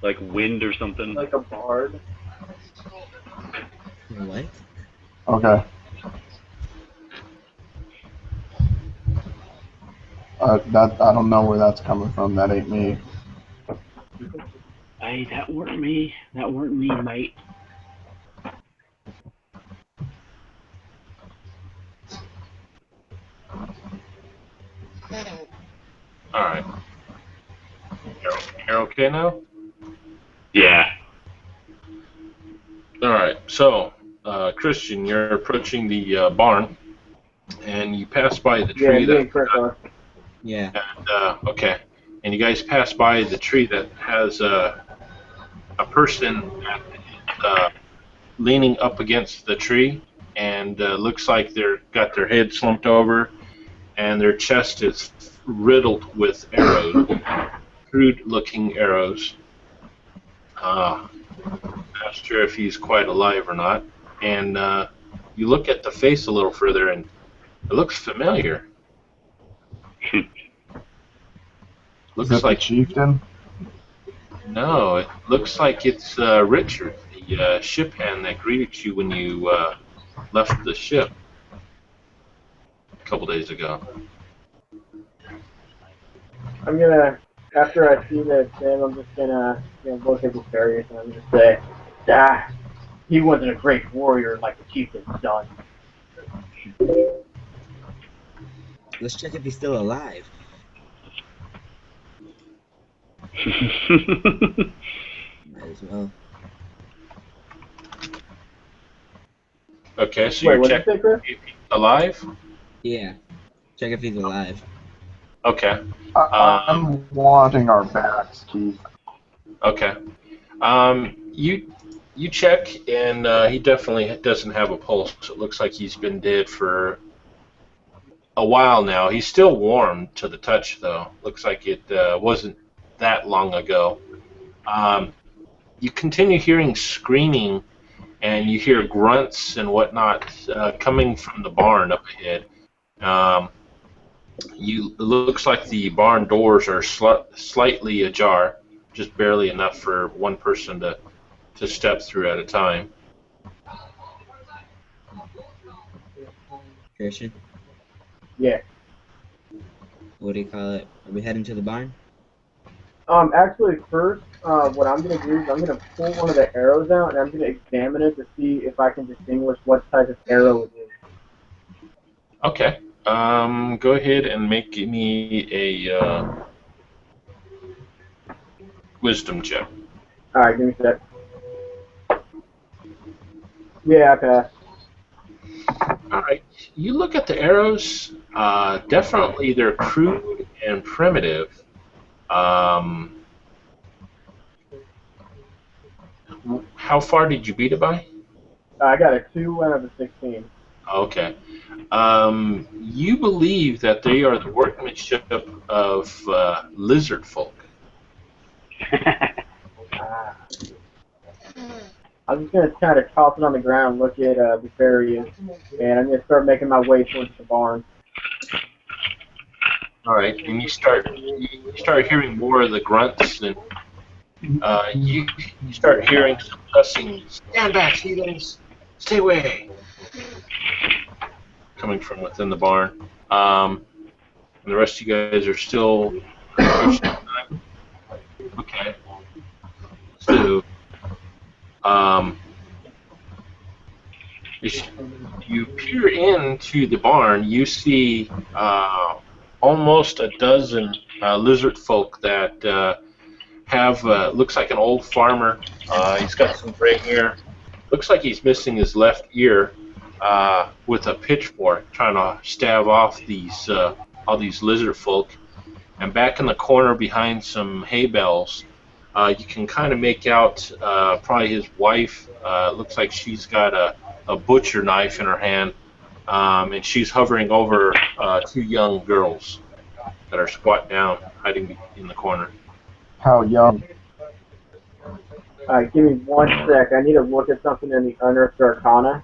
Like wind or something. Like a bard? What? Okay. I don't know where that's coming from. That ain't me. Hey, that weren't me. That weren't me, mate. All right. You're okay now? Yeah. All right. So, Christian, you're approaching the barn, and you pass by the Yeah, tree me and Chris that. are. Yeah. And, okay. And you guys pass by the tree that has a person leaning up against the tree, and looks like they're got their head slumped over, and their chest is riddled with arrows, crude-looking arrows. Not sure if he's quite alive or not. And you look at the face a little further, and it looks familiar. Is Looks it the like chieftain? no. It looks like it's Richard, the ship hand that greeted you when you left the ship a couple days ago. I'm gonna, after I see that Sam, I'm just gonna look at the fairies and I'm gonna say, Ah, he wasn't a great warrior like the chieftain's son. Let's check if he's still alive. Might as well. Okay, so Wait, you're what did you checking say, Chris? if he's alive? Yeah. Check if he's alive. Okay. I'm wanting our backs, Keith. Okay. You check, and he definitely doesn't have a pulse. It looks like he's been dead for a while now. He's still warm to the touch, though. Looks like it wasn't that long ago. You continue hearing screaming, and you hear grunts and whatnot coming from the barn up ahead. It looks like the barn doors are slightly ajar, just barely enough for one person to step through at a time. Christian, Yeah. what do you call it? Are we heading to the barn? Actually, first, what I'm gonna do is I'm gonna pull one of the arrows out and I'm gonna examine it to see if I can distinguish what type of arrow it is. Okay. Go ahead and make me a wisdom check. All right, give me a sec. Yeah, I passed. All right. You look at the arrows. Definitely, they're crude and primitive. How far did you beat it by? I got a 2 out of a 16. Okay. You believe that they are the workmanship of lizard folk. Ah. I'm just gonna kind of toss it on the ground, look at the areas, and I'm gonna start making my way towards the barn. All right, and you start hearing more of the grunts, and you start hearing some cussing. Stand back, heathens! Stay away! Coming from within the barn. And the rest of you guys are still. Okay. So, as you peer into the barn, you see almost a dozen lizard folk that have looks like an old farmer. He's got some gray hair. Looks like he's missing his left ear with a pitchfork, trying to stab off these all these lizard folk. And back in the corner behind some hay bales, you can kind of make out probably his wife. Looks like she's got a butcher knife in her hand, and she's hovering over two young girls that are squat down, hiding in the corner. How young? Alright, give me 1 sec. I need to look at something in the Unearthed Arcana.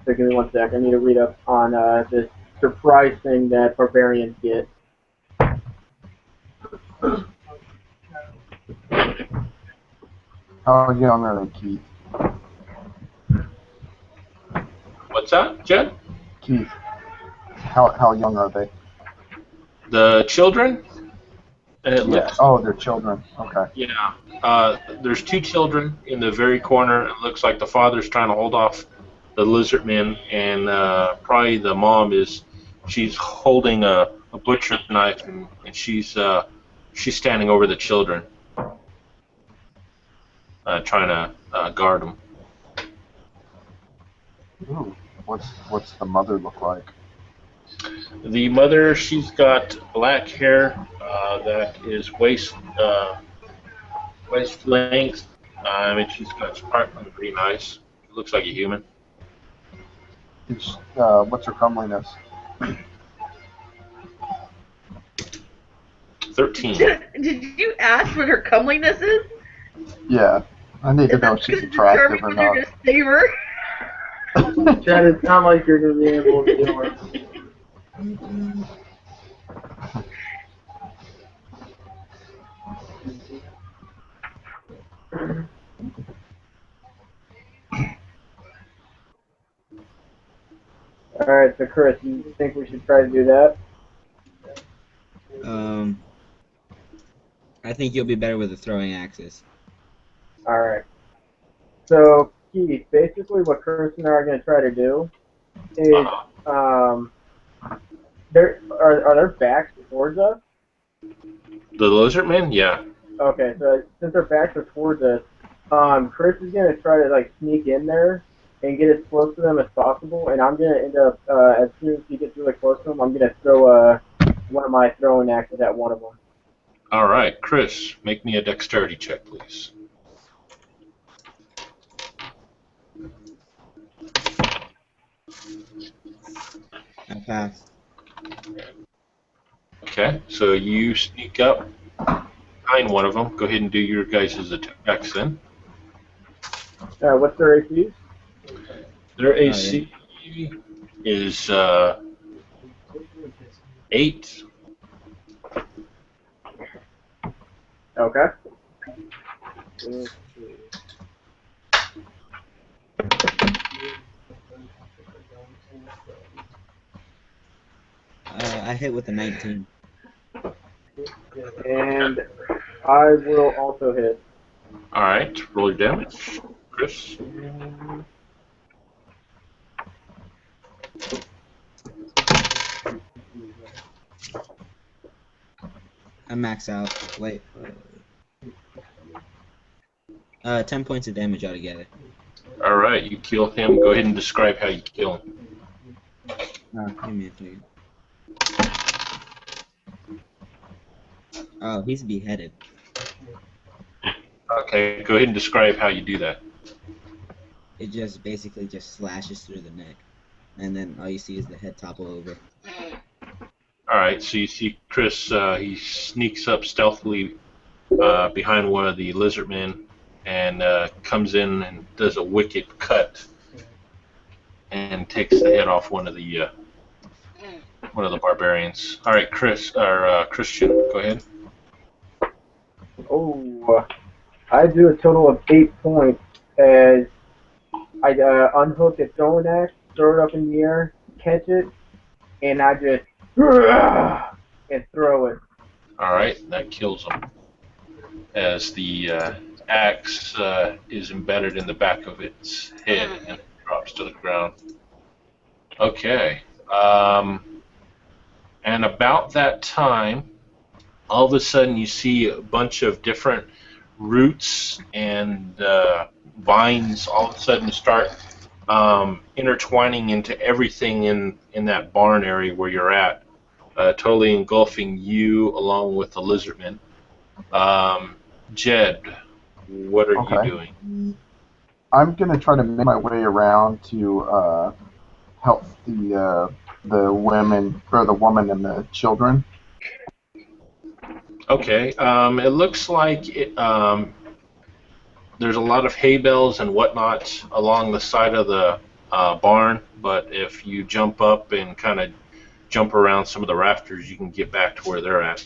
So give me 1 sec. I need to read up on this surprise thing that barbarians get. How young are they, Keith? What's that, Jed? Keith, how young are they? The children? And it Yeah. looks, Oh, they're children. Okay. yeah. There's two children in the very corner. It looks like the father's trying to hold off the lizard men, and probably the mom she's holding a butcher knife, and she's standing over the children, trying to guard them. Ooh, what's the mother look like? The mother, she's got black hair that is waist length. And she's got sparkling green eyes. It looks like a human. What's her comeliness? 13. Did you ask what her comeliness is? Yeah, I need to Is know that if she's because attractive or determined not. you're just save her? Chad, it's not like you're going to be able to do it. Alright, so Chris, you think we should try to do that? I think you'll be better with the throwing axes. Alright. So, Keith, basically what Chris and I are going to try to do is, are their backs towards us? The lizard men? Yeah. Okay, so since their backs are towards us, Chris is going to try to, like, sneak in there and get as close to them as possible, and I'm going to end up, as soon as he gets really close to them, I'm going to throw, one of my throwing axes at one of them. All right, Chris, make me a dexterity check, please. I passed. Okay, so you sneak up behind one of them. Go ahead and do your guys' attacks then. What's their AC? Their AC is 8. Okay. I hit with a 19. And I will also hit. All right, roll your damage, Chris. I max out. Wait. 10 points of damage altogether. All right, you kill him. Go ahead and describe how you kill him. Give me a second. Oh, he's beheaded. Okay, go ahead and describe how you do that. It just basically just slashes through the neck, and then all you see is the head topple over. All right, so you see Chris. He sneaks up stealthily behind one of the lizard men and comes in and does a wicked cut and takes the head off one of the barbarians. All right, Chris or Christian, go ahead. Oh, I do a total of 8 points as I unhook a throwing axe, throw it up in the air, catch it, and I just and throw it. All right, that kills him as the axe is embedded in the back of its head and it drops to the ground. Okay. And about that time, all of a sudden you see a bunch of different roots and vines all of a sudden start intertwining into everything in that barn area where you're at, totally engulfing you along with the lizardmen. Jed, what are you doing? I'm gonna try to make my way around to help the women or the woman and the children. Okay. It looks like there's a lot of hay bales and whatnot along the side of the barn, but if you jump up and kind of jump around some of the rafters, you can get back to where they're at.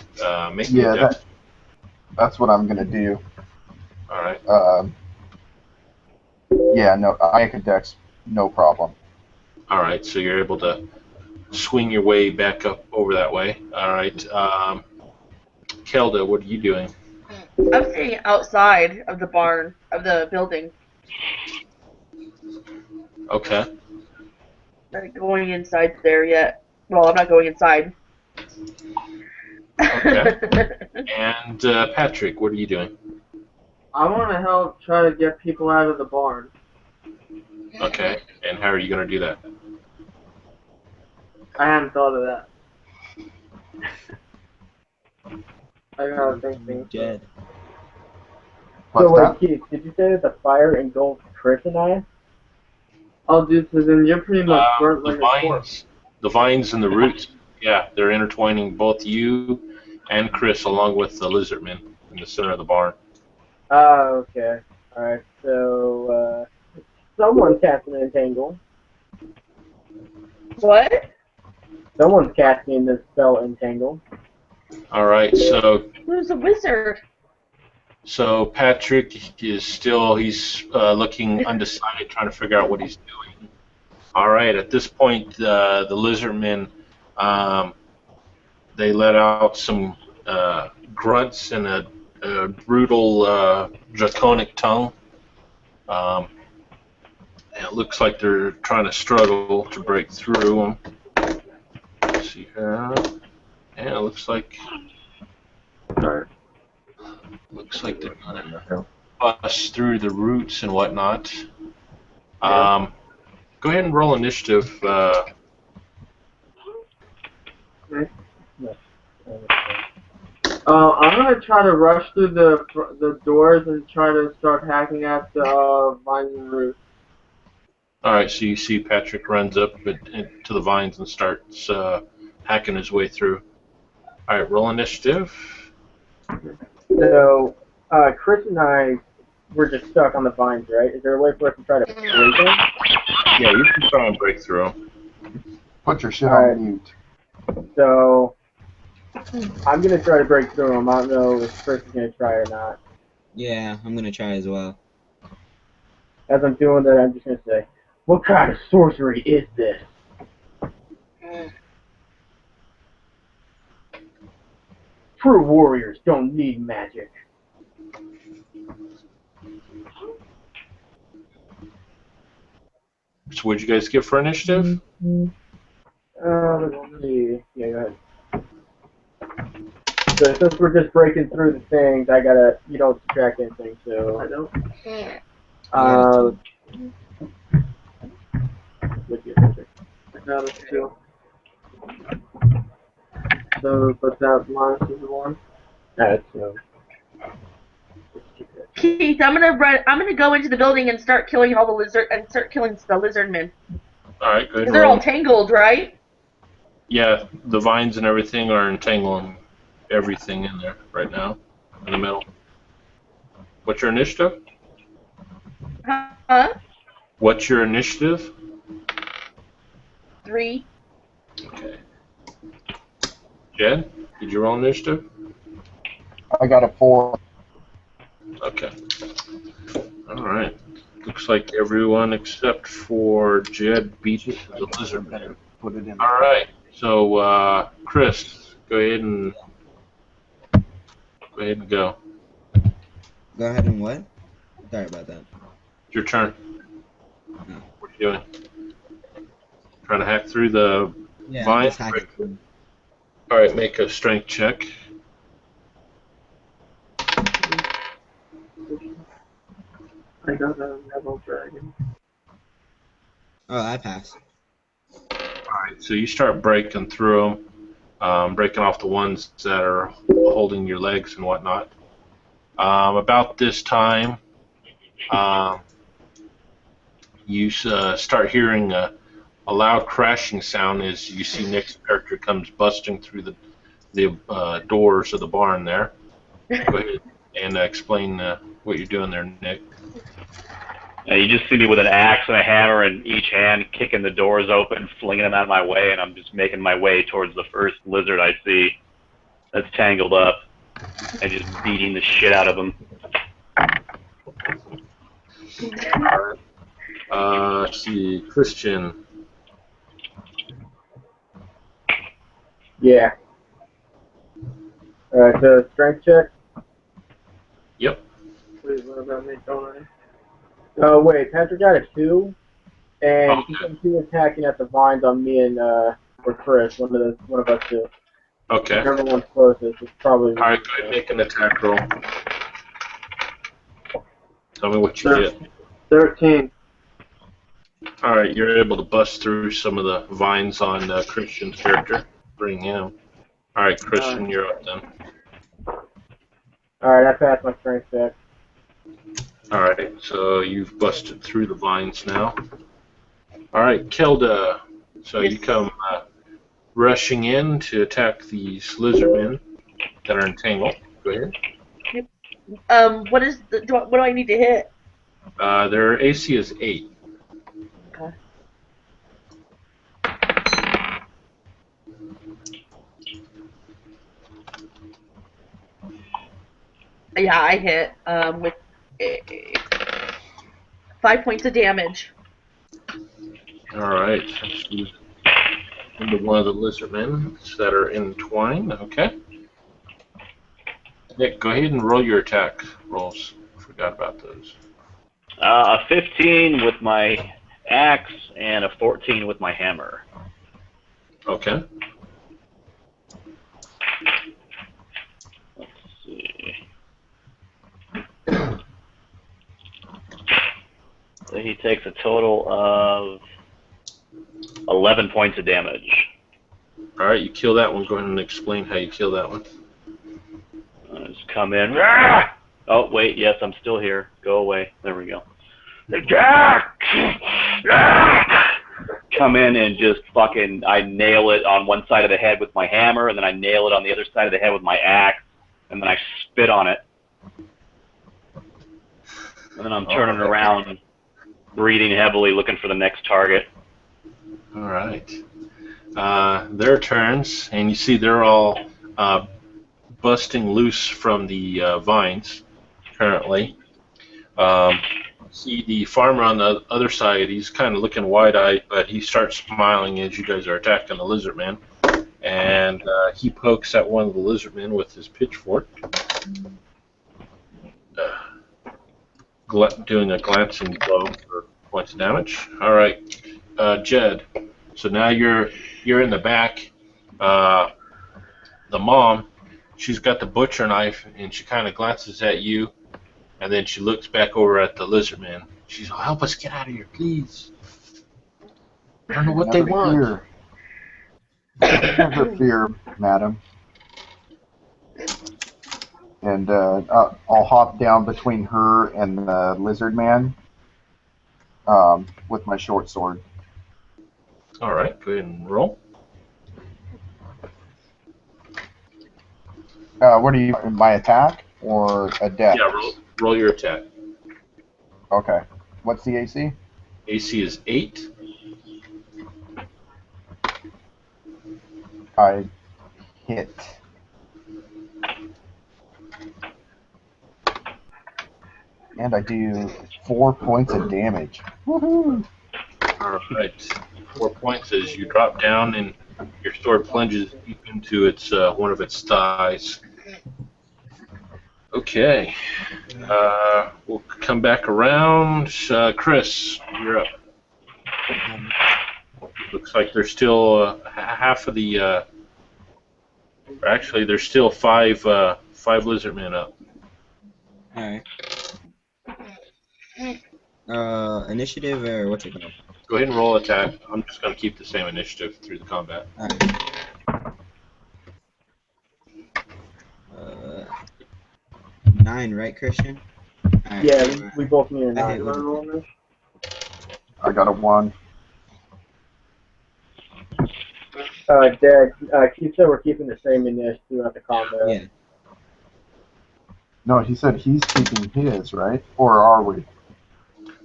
That's what I'm gonna do. All right. Yeah, no, I can dex, no problem. All right, so you're able to swing your way back up over that way. All right. Kelda, what are you doing? I'm staying outside of the barn, of the building. Okay. Not going inside there yet. Well, I'm not going inside. Okay. And Patrick, what are you doing? I want to help try to get people out of the barn. Okay. And how are you going to do that? I hadn't thought of that. I gotta think things. Jed. So What's wait, that? Keith, did you say that the fire engulfed Chris and I? Oh, dude, so then you're pretty much burnt like a corpse. The vines and the roots, yeah, they're intertwining both you and Chris along with the lizardmen in the center of the barn. Oh, okay. Alright, so, someone's casting Entangle. What? Someone's casting this spell Entangle. All right, so Who's a wizard? Patrick is still, he's looking undecided, trying to figure out what he's doing. All right, at this point, the lizardmen, they let out some grunts and a brutal draconic tongue. And it looks like they're trying to struggle to break through them. Let's see here. And it looks like they're gonna bust through the roots and whatnot. Go ahead and roll initiative. I'm gonna try to rush through the doors and try to start hacking at the vines and roots. All right, so you see Patrick runs up to the vines and starts hacking his way through. All right, roll initiative. So, Chris and I were just stuck on the vines, right? Is there a way for us to try to break them? Yeah, you can try and break through them. Put your shit Alright. on mute. So, I'm gonna try to break through them. I don't know if Chris is gonna try or not. Yeah, I'm gonna try as well. As I'm doing that, I'm just gonna say, "What kind of sorcery is this?" True warriors don't need magic. So what'd you guys get for initiative? Let's see. Yeah, go ahead. So since we're just breaking through the things, you don't subtract anything, so. I don't. With your magic. No, that's 2. So, but that minus is 1. That's 2. Keith, I'm gonna go into the building and start killing all the lizard men. All right, go ahead. Because they're all tangled, right? Yeah, the vines and everything are entangling everything in there right now, in the middle. What's your initiative? Huh? What's your initiative? 3. Okay. Jed, did you roll initiative? I got a 4. Okay. All right. Looks like everyone except for Jed beat the lizard man. Put it in. All right. So, Chris, go ahead and go. Go ahead and what? Sorry about that. It's your turn. No. What are you doing? Trying to hack through the Yeah, vine? just hack it. All right, make a strength check. I got a level dragon. Oh, I passed. Alright, so you start breaking through them, breaking off the ones that are holding your legs and whatnot. About this time, you start hearing a loud crashing sound as you see Nick's character comes busting through the doors of the barn there. Go ahead and explain what you're doing there, Nick. You just see me with an axe and a hammer in each hand, kicking the doors open, flinging them out of my way, and I'm just making my way towards the first lizard I see that's tangled up, and just beating the shit out of them. See, Christian. Yeah. Alright, so strength check. Yep. Wait, what about me? Don't I? Oh, wait, Patrick got a 2, and he continued attacking at the vines on me and or Chris, one of us two. Okay. Whichever one's closest, it's probably. All right, go ahead and make an attack roll. Tell me what you get. 13. All right, you're able to bust through some of the vines on Christian's character. Bring him. All right, Christian, you're up then. All right, I passed my strength check. All right, so you've busted through the vines now. All right, Kelda. So you come rushing in to attack these lizardmen that are entangled. Go ahead. What do I need to hit? Their AC is 8. Okay. Yeah, I hit with 5 points of damage. All right. Into one of the lizardmen that are entwined. Okay. Nick, go ahead and roll your attack rolls. Forgot about those. A 15 with my axe and a 14 with my hammer. Okay. Let's see. So he takes a total of 11 points of damage. All right, you kill that one. Go ahead and explain how you kill that one. Just come in. Rah! Oh, wait, yes, I'm still here. Go away. There we go. Jack! Come in and just fucking, I nail it on one side of the head with my hammer, and then I nail it on the other side of the head with my axe, and then I spit on it. And then I'm turning around, breathing heavily, looking for the next target. All right. Their turns, and you see they're all busting loose from the vines currently. See the farmer on the other side, he's kind of looking wide-eyed, but he starts smiling as you guys are attacking the lizard man. And he pokes at one of the lizard men with his pitchfork, doing a glancing blow for points of damage. All right, Jed. So now you're in the back. The mom, she's got the butcher knife, and she kind of glances at you, and then she looks back over at the lizard man. She's like, "Help us get out of here, please. I don't know what they want." Never fear, madam. And I'll hop down between her and the lizard man with my short sword. All right, go ahead and roll. What do you, my attack or a dex? Yeah, roll your attack. Okay. What's the AC? AC is 8. I hit. And I do 4 points of damage. Woohoo! All right, 4 points as you drop down and your sword plunges deep into its one of its thighs. Okay, we'll come back around. Chris, you're up. Looks like there's still half of the. Or actually, there's still five lizard men up. Alright. Initiative or what's it called? Go ahead and roll attack. I'm just going to keep the same initiative through the combat. Alright. 9, right, Christian? Alright, Yeah, we both need a I 9. hit You want to roll this? I got a 1. Dad, you said we're keeping the same initiative throughout the combat. Yeah. No, he said he's keeping his, right? Or are we?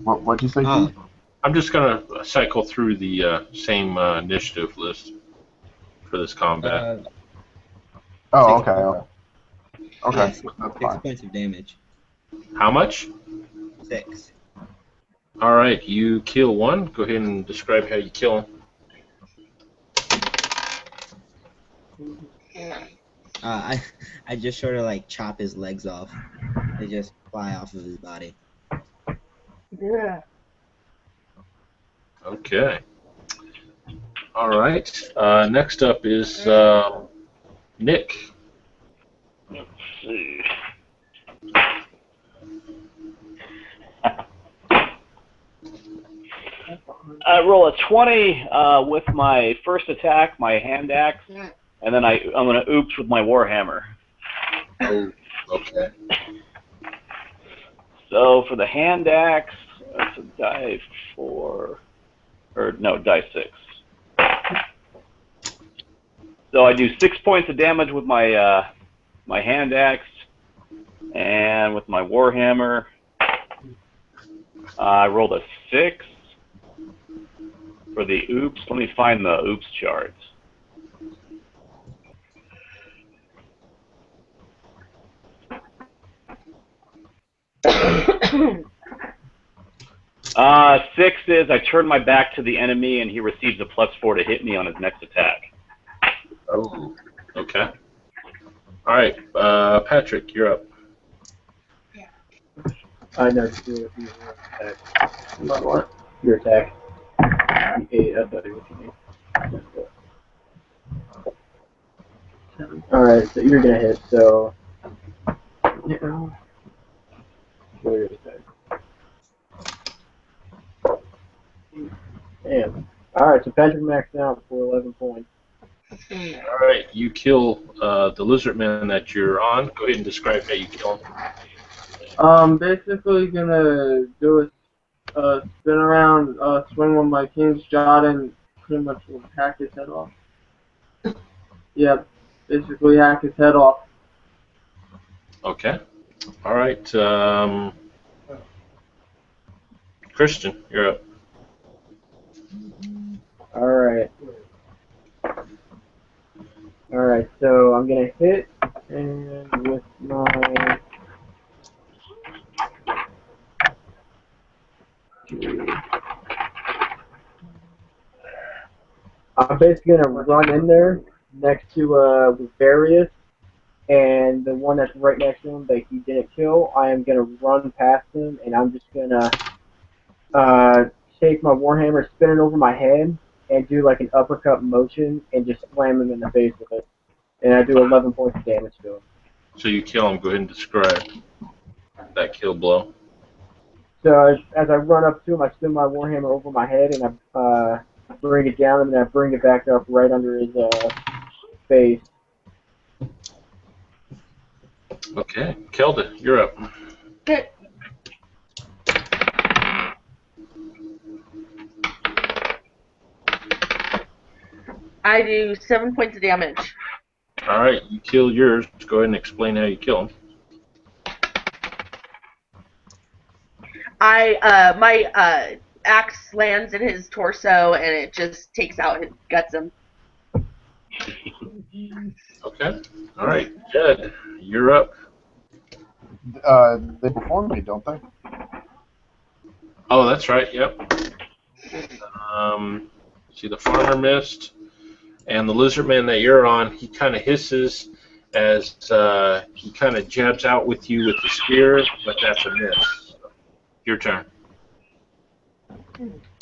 What'd you say, Keith? I'm just going to cycle through the same initiative list for this combat. Oh, 6 okay. Okay, Yeah, that's 6 fine. points of damage. How much? 6. All right, you kill one. Go ahead and describe how you kill him. I just sort of like chop his legs off. They just fly off of his body. Yeah. Okay. All right. Next up is Nick. Let's see. I roll a 20 with my first attack, my hand axe, and then I'm going to oops with my warhammer. Oh, okay. So for the hand axe, that's a die 4, or no, die 6. So I do 6 points of damage with my my hand axe, and with my warhammer, I rolled a 6 for the oops. Let me find the oops chart. Six is I turn my back to the enemy and he receives a +4 to hit me on his next attack. Oh, okay. All right, Patrick, you're up. I know, your attack. Your attack. 8. I'll tell you what you need. Alright, so you're gonna hit, so. Yeah. What are you gonna say? Damn. Alright, so Patrick maxed out for 11 points. All right, you kill the lizard man that you're on. Go ahead and describe how you kill him. Basically gonna do a spin around, swing with my king's shot and pretty much will hack his head off. Yeah, basically hack his head off. Okay. All right. Christian, you're up. Alright. Alright, so I'm gonna hit, and with my. I'm basically gonna run in there next to Various, and the one that's right next to him that he didn't kill. I am gonna run past him, and I'm just gonna take my warhammer, spin it over my head, and do like an uppercut motion, and just slam him in the face with it. And I do 11 points of damage to him. So you kill him. Go ahead and describe that kill blow. So as I run up to him, I spin my warhammer over my head, and I bring it down, and then I bring it back up right under his face. Okay. Kelda, you're up. Good. I do 7 points of damage. All right, you kill yours. Go ahead and explain how you kill him. My axe lands in his torso and it just takes out his guts him. Okay. All right, Jed, you're up. They perform me, don't they? Oh, that's right. Yep. See, the farmer missed, and the lizard man that you're on, he kind of hisses as he kind of jabs out with you with the spear, but that's a miss. Your turn.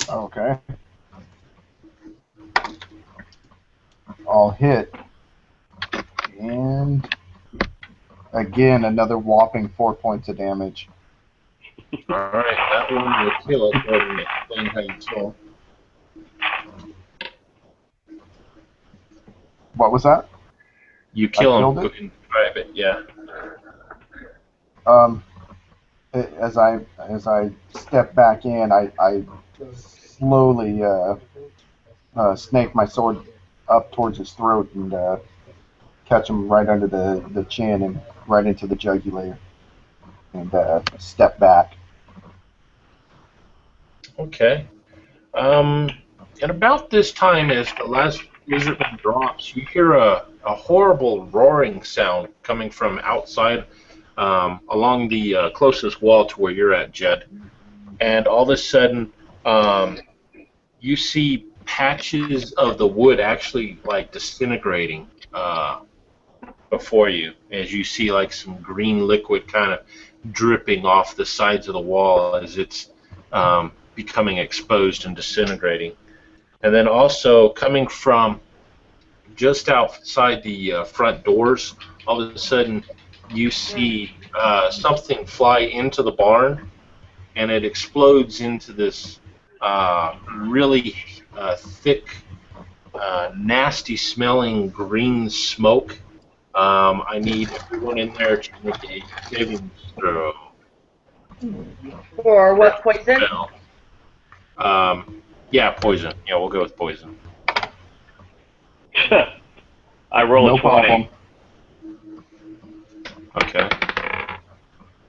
Okay. I'll hit. And again, another whopping 4 points of damage. All right, that one will kill it. Go ahead and explain how you kill. What was that? You kill him. killed Go it? ahead and describe it. Yeah. As I step back in, I slowly snake my sword up towards his throat and catch him right under the chin and right into the jugular, and step back. Okay. At about this time, as the last lizardman drops, you hear a horrible roaring sound coming from outside along the closest wall to where you're at, Jed. And all of a sudden, you see patches of the wood actually like disintegrating before you, as you see like some green liquid kind of dripping off the sides of the wall as it's becoming exposed and disintegrating. And then also coming from just outside the front doors, all of a sudden you see something fly into the barn, and it explodes into this really thick, nasty-smelling green smoke. I need everyone in there to make a saving throw. For what poison? Yeah, poison. Yeah, we'll go with poison. I roll No a 20. problem. Okay.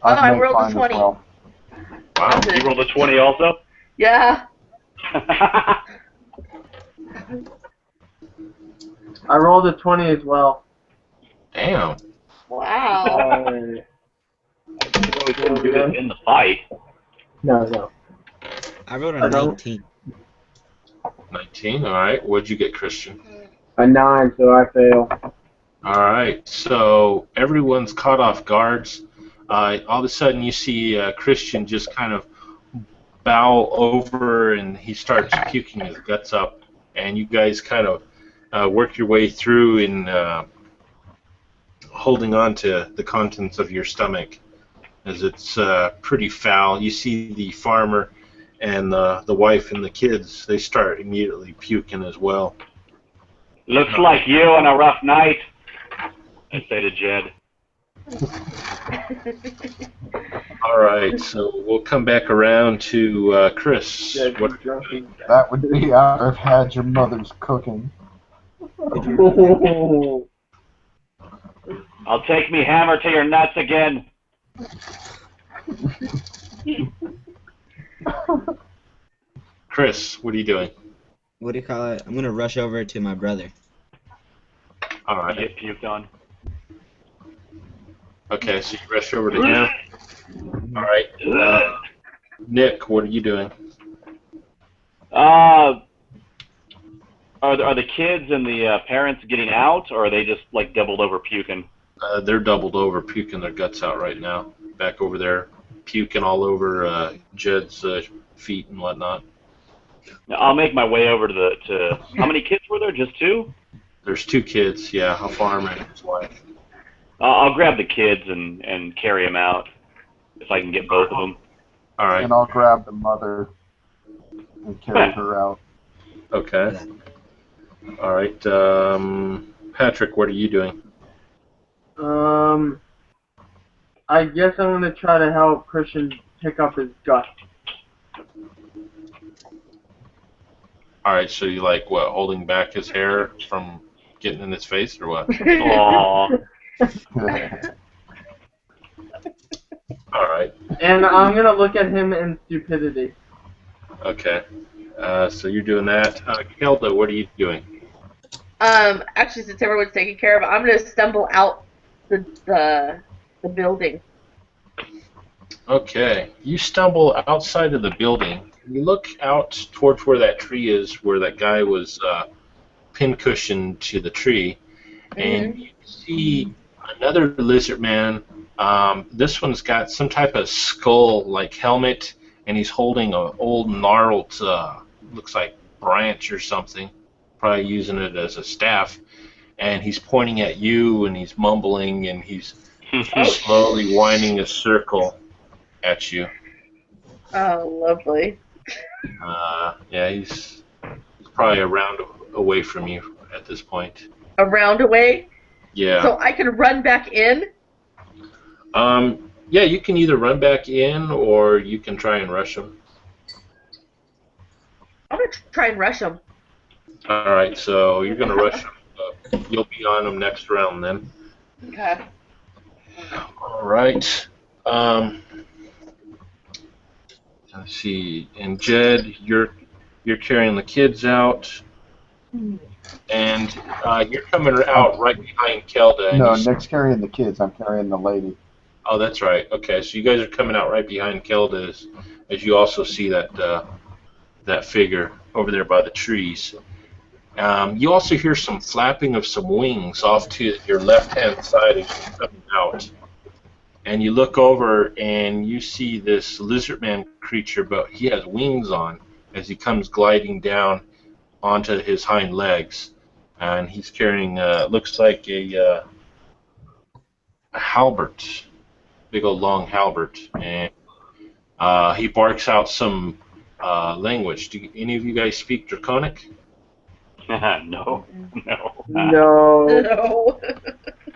I make rolled a mine as 20. well. Wow. You rolled a 20 also? Yeah. I rolled a 20 as well. Damn. Wow. We couldn't do it in the fight. No. I wrote a 19. 19. All right. What'd you get, Christian? A 9, so I fail. All right. So everyone's caught off guards. All of a sudden, you see Christian just kind of bow over and he starts puking his guts up, and you guys kind of work your way through in holding on to the contents of your stomach, as it's pretty foul. You see the farmer and the wife and the kids, they start immediately puking as well. Looks like you on a rough night, I say to Jed. All right, so we'll come back around to Chris. Yeah, What he's drunk. That would be I've had your mother's cooking. I'll take me hammer to your nuts again. Chris, what are you doing? What do you call it? I'm gonna rush over to my brother. All I right. get puked on. Okay, so you rush over to him. All right. Nick, what are you doing? Are the kids and the parents getting out, or are they just like doubled over puking? They're doubled over, puking their guts out right now. Back over there, puking all over Jed's feet and whatnot. I'll make my way over to how many kids were there? Just two? There's two kids, yeah, a farmer and his wife. I'll grab the kids and carry them out if I can get both of them. All right. And I'll grab the mother and carry her out. Okay. All right. Patrick, what are you doing? I guess I'm gonna try to help Christian pick up his gut. All right, so you like what, holding back his hair from getting in his face, or what? Aww. All right. And I'm gonna look at him in stupidity. Okay. So you're doing that. Kelda, what are you doing? Actually, since everyone's taken care of, I'm gonna stumble out the building. Okay. You stumble outside of the building. You look out towards where that tree is, where that guy was pincushioned to the tree, and you see another lizard man. This one's got some type of skull-like helmet, and he's holding an old gnarled, looks like branch or something, probably using it as a staff, and he's pointing at you, and he's mumbling, and he's slowly winding a circle at you. Oh, lovely. Yeah, he's probably a round away from you at this point. A round away? Yeah. So I can run back in? Yeah, you can either run back in or you can try and rush him. I'm gonna try and rush him. All right, so you're gonna rush him. You'll be on him next round then. Okay. All right. Let's see. And Jed, you're carrying the kids out, and you're coming out right behind Kelda. And No, Nick's carrying the kids. I'm carrying the lady. Oh, that's right. Okay, so you guys are coming out right behind Kelda as you also see that that figure over there by the trees. You also hear some flapping of some wings off to your left-hand side as you're coming out. And you look over and you see this lizardman creature, but he has wings on as he comes gliding down onto his hind legs. And he's carrying, looks like a halbert, big old long halbert. And he barks out some language. Do any of you guys speak Draconic? No. No. No.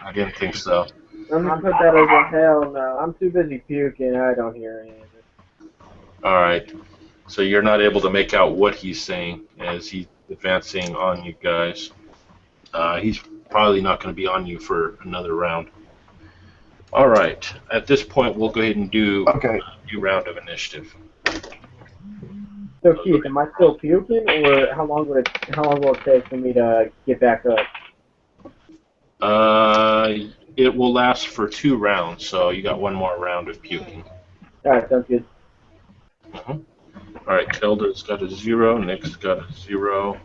I didn't think so. I'm gonna put that as a hell no. I'm too busy puking. I don't hear any of it. All right. So you're not able to make out what he's saying as he's advancing on you guys. He's probably not going to be on you for another round. All right. At this point, we'll go ahead and do a new round of initiative. So Keith, am I still puking, or how long will it take for me to get back up? It will last for 2 rounds, so you got 1 more round of puking. All right, sounds good. All right, Kelda's got a 0. Nick's got a 0.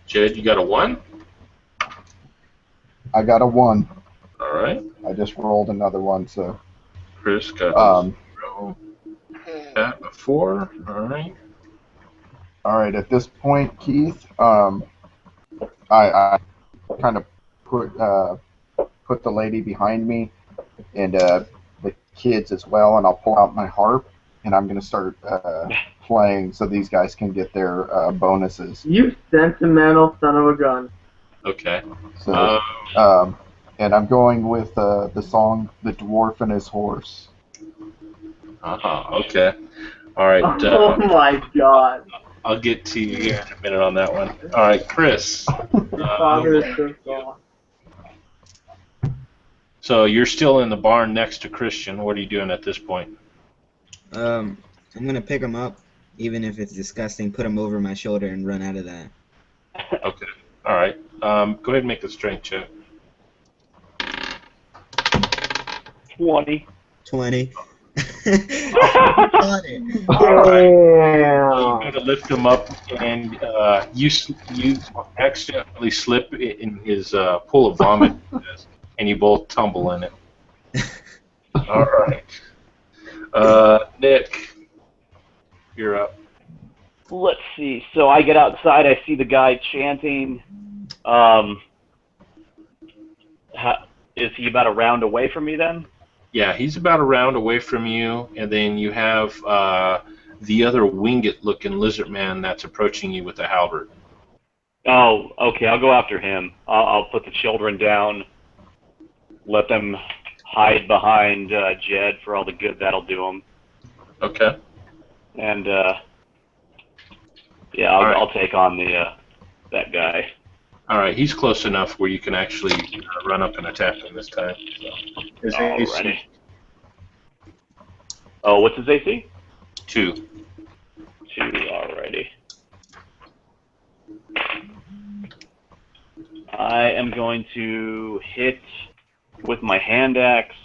Jed, you got a 1? I got a 1. All right. I just rolled another one, so. Chris got Um, 0. At a 4. All right. all right, at this point, Keith, I kind of put the lady behind me and the kids as well, and I'll pull out my harp, and I'm going to start playing so these guys can get their bonuses. You sentimental son of a gun. Okay. So, and I'm going with the song "The Dwarf and His Horse." Okay. All right. Oh my god. I'll get to you here in a minute on that one. All right, Chris. This song is so soft. So you're still in the barn next to Christian. What are you doing at this point? I'm gonna pick him up, even if it's disgusting. Put him over my shoulder and run out of that. Okay. All right. Go ahead and make a strength check. 20. 20. All right. Damn. You go to lift him up, and you accidentally slip in his pool of vomit, and you both tumble in it. All right. Nick, you're up. Let's see. So I get outside. I see the guy chanting. Is he about a round away from me then? Yeah, he's about a round away from you, and then you have the other winged-looking lizard man that's approaching you with a halberd. Oh, okay. I'll go after him. I'll put the children down. Let them hide behind Jed for all the good that'll do them. Okay. And yeah, I'll take on that guy. All right, he's close enough where you can actually run up and attack him this time. So, Alrighty. Oh, what's his AC? 2. 2, alrighty. I am going to hit with my hand axe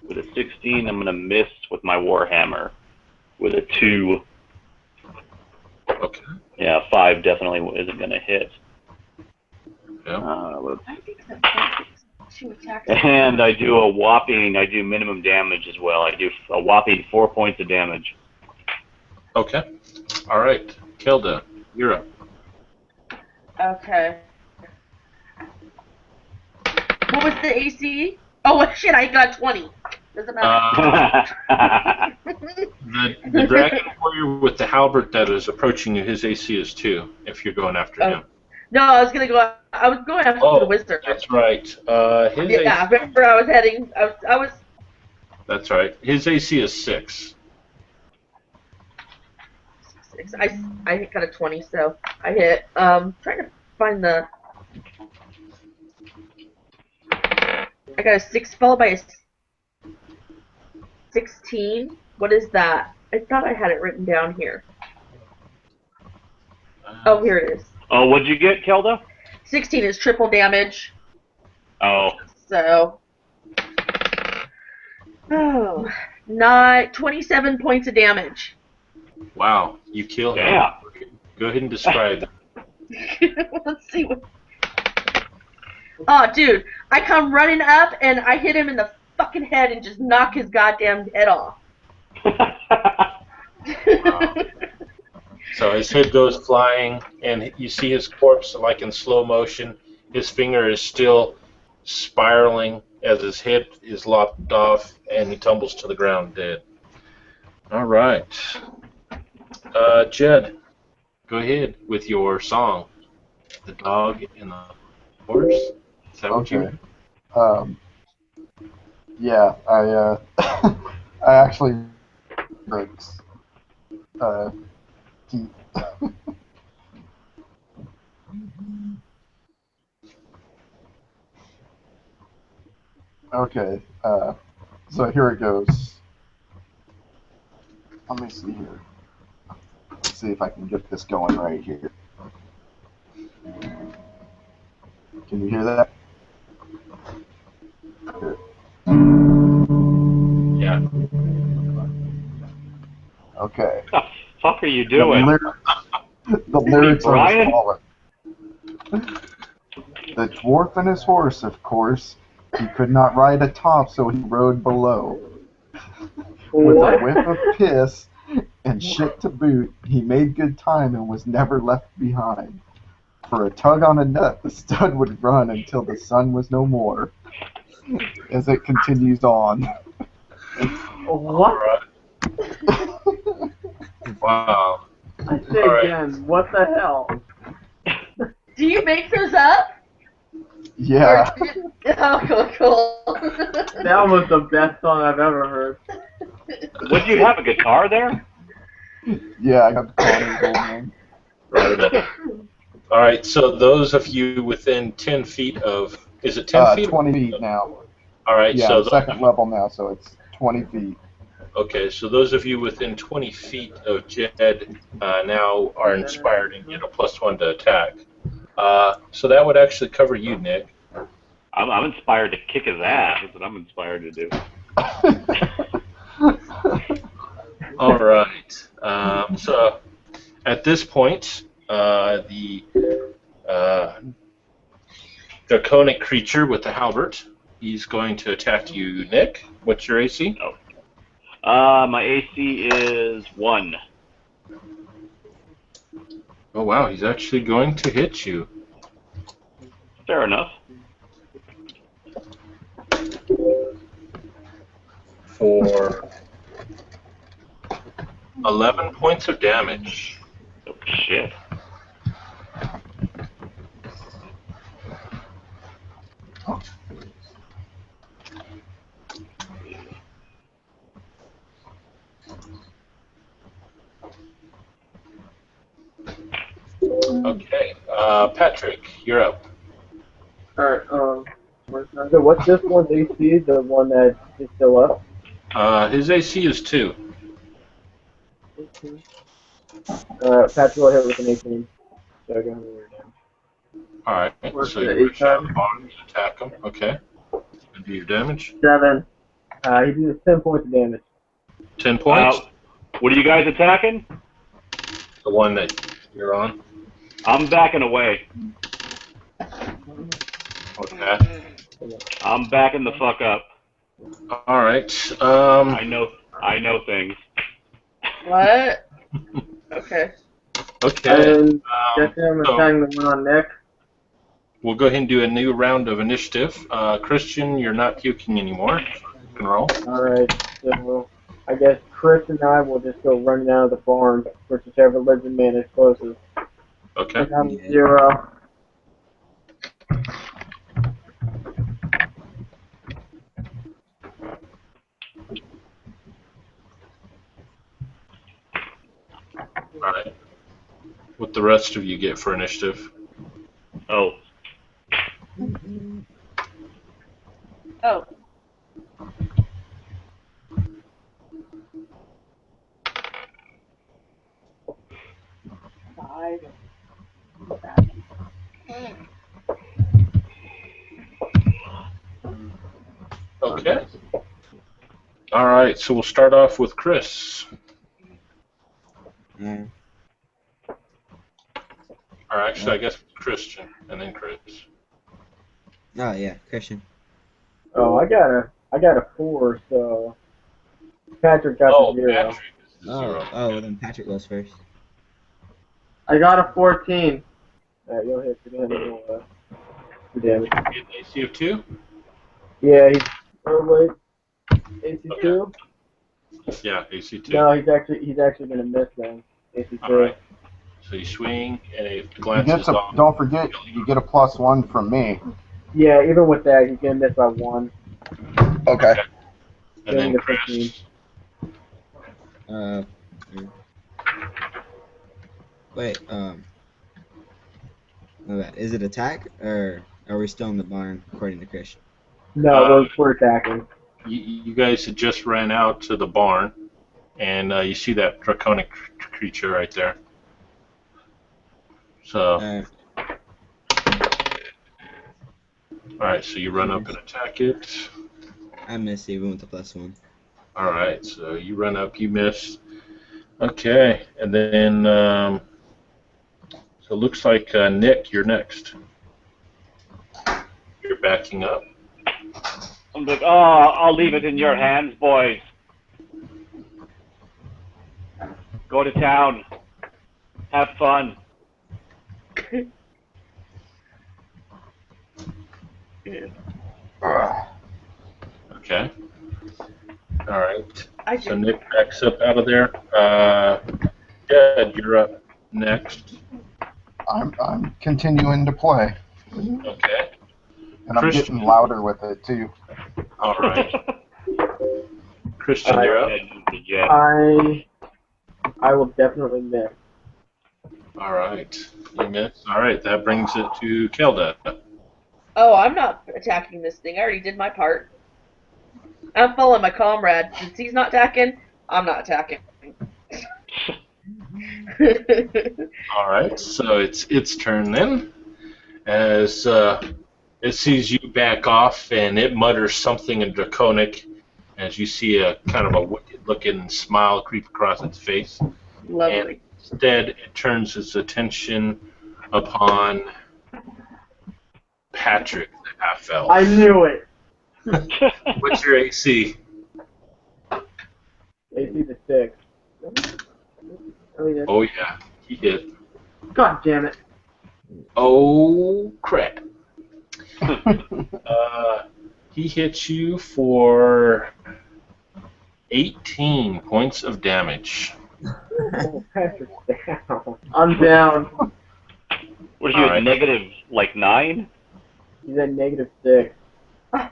with a 16. I'm going to miss with my warhammer with a 2. Okay. Yeah, 5 definitely isn't going to hit. Yeah. I think that she attacked. And I do minimum damage as well. I do a whopping 4 points of damage. Okay. All right. Kilda, you're up. Okay. What was the AC? Oh shit! I got 20. Doesn't matter. The dragon warrior with the halberd that is approaching you, his AC is 2. If you're going after him. No, I was going after the wizard. That's right. His Yeah, AC, remember I was heading. I was. that's right. His AC is 6. 6. I got a 20, so I hit. Trying to find the. I got a 6 followed by a 16. What is that? I thought I had it written down here. Oh, here it is. Oh, what'd you get, Kelda? 16 is triple damage. Oh. So. 27 points of damage. Wow, you kill him. Yeah. Go ahead and describe it. Let's see what. Oh, dude, I come running up and I hit him in the fucking head and just knock his goddamn head off. Wow. So his head goes flying, and you see his corpse like in slow motion. His finger is still spiraling as his head is lopped off, and he tumbles to the ground dead. All right. Jed, go ahead with your song. The dog and the horse. Is that what you mean? Yeah, I I actually breaks teeth. Okay, so here it goes. Let me see here. Let's see if I can get this going right here. Can you hear that? Here. Yeah. Okay. What the fuck are you doing? The lyrics are as Brian? follows. The dwarf and his horse, of course. He could not ride atop, so he rode below. With a What? whiff of piss and shit to boot, he made good time and was never left behind. For a tug on a nut, the stud would run until the sun was no more. As it continues on. What? Wow. I say All right. again, what the hell? Do you make those up? Yeah. Oh, cool. That was the best song I've ever heard. Would you have a guitar there? Yeah, I got the Connor's old man. Right. All right. So those of you within 10 feet of, is it 10 feet? 20 feet now. All right. Yeah, So the second level now, so it's 20 feet. okay. So those of you within 20 feet of Jed now are inspired and get a +1 to attack. So that would actually cover you, Nick. I'm inspired to kick his ass. That's what I'm inspired to do. All right. So at this point, the draconic creature with the halberd, he's going to attack you, Nick. What's your AC? My AC is 1. Oh, wow. He's actually going to hit you. Fair enough. For 11 points of damage. Oh, shit. Okay. Patrick, you're up. Alright, so what's this one's AC, the one that is still up? His AC is 2. Patrick will hit with an 18. So I got him down. All right. What's So the you rush out AC? the barn to attack him. Okay. And do your damage. 7. He deals 10 points of damage. 10 points. What are you guys attacking? The one that you're on. I'm backing away. Okay. I'm backing the fuck up. All right. I know things. What? Okay. Okay. And guessing I'm so- attacking the one on Nick. We'll go ahead and do a new round of initiative. Christian, you're not puking anymore. You can roll. Alright, so I guess Chris and I will just go running out of the barn for whichever lizard man is closest. Okay. And I'm Yeah. 0. All right. What the rest of you get for initiative? Oh, Oh. Five. Okay. All right. So we'll start off with Chris. Yeah. Or actually, I guess Christian, and then Chris. Oh yeah, Christian. Oh, I got a 4, so Patrick got Oh, the 0. Patrick is the Oh, 0. well then Patrick goes first. I got a 14. Alright, you'll hit the damage. You get an AC of 2? Yeah, he's. Oh wait, AC2? Yeah, AC 2. No, he's actually gonna miss then. AC2. All right. So you swing, and it He glances gets a, off. don't forget, you get a +1 from me. Yeah, even with that, he's gonna miss by 1. Okay. And then the Chris. 15. Mm. Wait, my bad. Is it attack, or are we still in the barn, according to Christian? No, we're attacking. You guys had just ran out to the barn, and you see that draconic creature right there. So, alright, so you run up and attack it. I miss even with the +1. Alright, so you run up, you miss. Okay, and then, so it looks like Nick, you're next. you're backing up. I'm like, oh, I'll leave it in your hands, boys. Go to town. Have fun. Okay. All right. I So do. Nick backs up out of there. Ed, you're up next. I'm continuing to play, Okay. and I'm Christian. getting louder with it too. All right. Christian, you're up. I will definitely miss. All right. You miss. All right. That brings it to Kelda. Oh, I'm not attacking this thing. I already did my part. I'm following my comrade. Since he's not attacking, I'm not attacking. All right. So it's its turn then. As it sees you back off, and it mutters something in Draconic, as you see a kind of a wicked-looking smile creep across its face. Lovely. And instead, it turns its attention upon Patrick, the half-elf. I knew it. What's your AC? AC the 6. Oh yeah, he hit. God damn it. Oh crap. He hits you for 18 points of damage. Oh, Patrick's down. I'm down. What are you, Alright. negative, like, 9? He's at negative 6.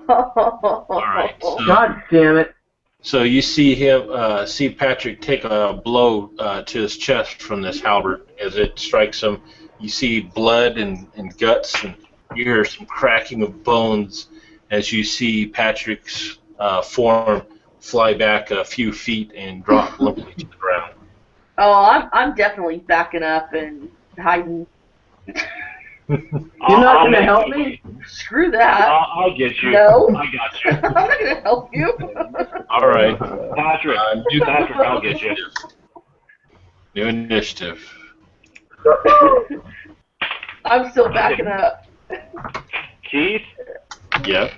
Alright, so, God damn it. so you see him, see Patrick take a blow to his chest from this halberd as it strikes him. You see blood and guts, and you hear some cracking of bones as you see Patrick's form fly back a few feet and drop limply to the ground. Oh, I'm definitely backing up and hiding. You're not going to help me? Screw that. I'll get you. No. I got you. I'm not going to help you. All right. Patrick, Patrick, I'll get you. New initiative. I'm still backing up. Keith, Yep.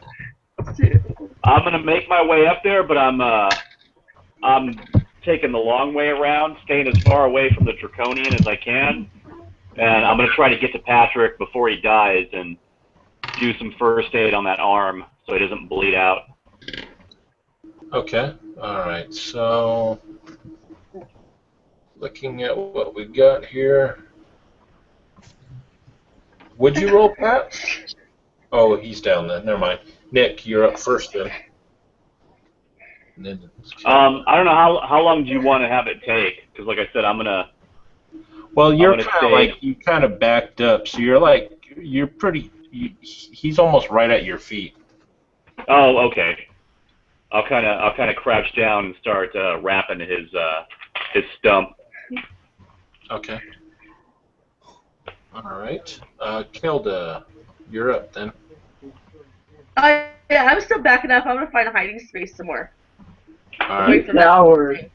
I'm gonna make my way up there, but I'm taking the long way around, staying as far away from the Draconian as I can, and I'm gonna try to get to Patrick before he dies and do some first aid on that arm so he doesn't bleed out. Okay. All right. So, looking at what we got here. Would you roll, Pat? Oh, he's down then. Never mind. Nick, you're up first then. And then I don't know how long do you want to have it take? Because like I said, I'm gonna. well, you're I'm gonna kind of like you kind of backed up, so you're pretty. He's almost right at your feet. Oh, okay. I'll kind of crouch down and start wrapping his stump. Okay. All right. Kelda, you're up then. Yeah, I'm still backing up. I'm going to find a hiding space somewhere. All Away right. from that. Coward.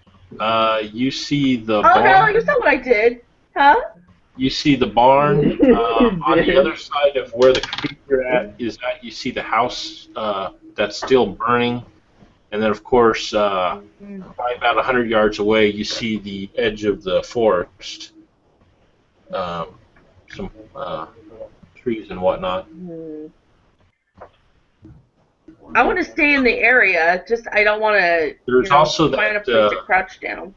You see the Oh, barn. no, you saw what I did. Huh? You see the barn. On the other side of where the creature at is at, you see the house that's still burning. And then, of course, probably about 100 yards away, you see the edge of the forest. Some trees and whatnot. I want to stay in the area. Just I don't want to. There's also find a that. place to crouch down.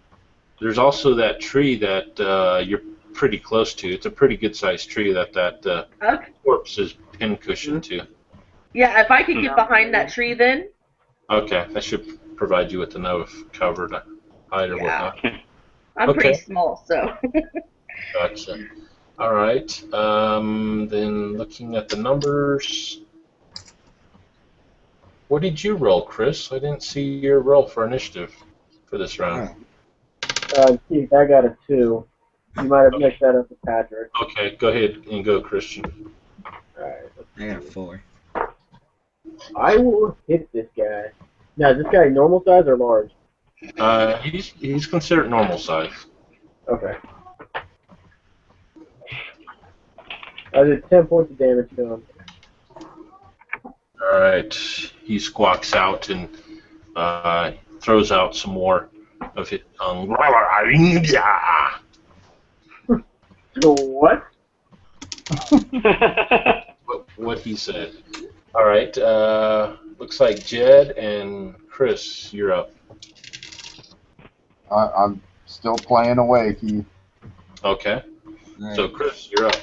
There's also that tree that you're pretty close to. It's a pretty good-sized tree that Okay. corpse is pincushioned to. Yeah, if I could get behind that tree, then. Okay, that should provide you with enough cover to hide or Yeah. whatnot. I'm Okay. pretty small, so. Gotcha. All right. Then looking at the numbers. What did you roll, Chris? I didn't see your roll for initiative for this round. Keith, I got a 2. You might have mixed that up with Patrick. Okay, go ahead and go, Christian. Alright. I got a 4. I will hit this guy. Now, is this guy normal size or large? He's considered normal size. Okay. I did 10 points of damage to him. All right. He squawks out and throws out some more of his tongue. So what? What he said. All right. Looks like Jed and Chris, you're up. I'm still playing away, Keith. Okay. Alright, So Chris, you're up.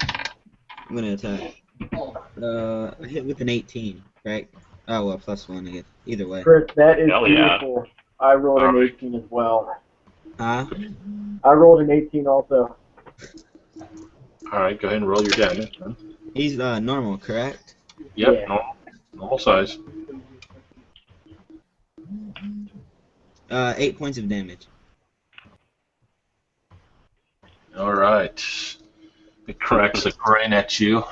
I'm gonna attack. I hit with an 18, right? Oh, well, +1, I guess. Either way. Chris, that is Hell yeah. beautiful. I rolled an Alright. 18 as well. Huh? I rolled an 18 also. All right. Go ahead and roll your damage. Then. He's normal, correct? Yep. Yeah. Normal size. 8 points of damage. All right. It cracks a grin at you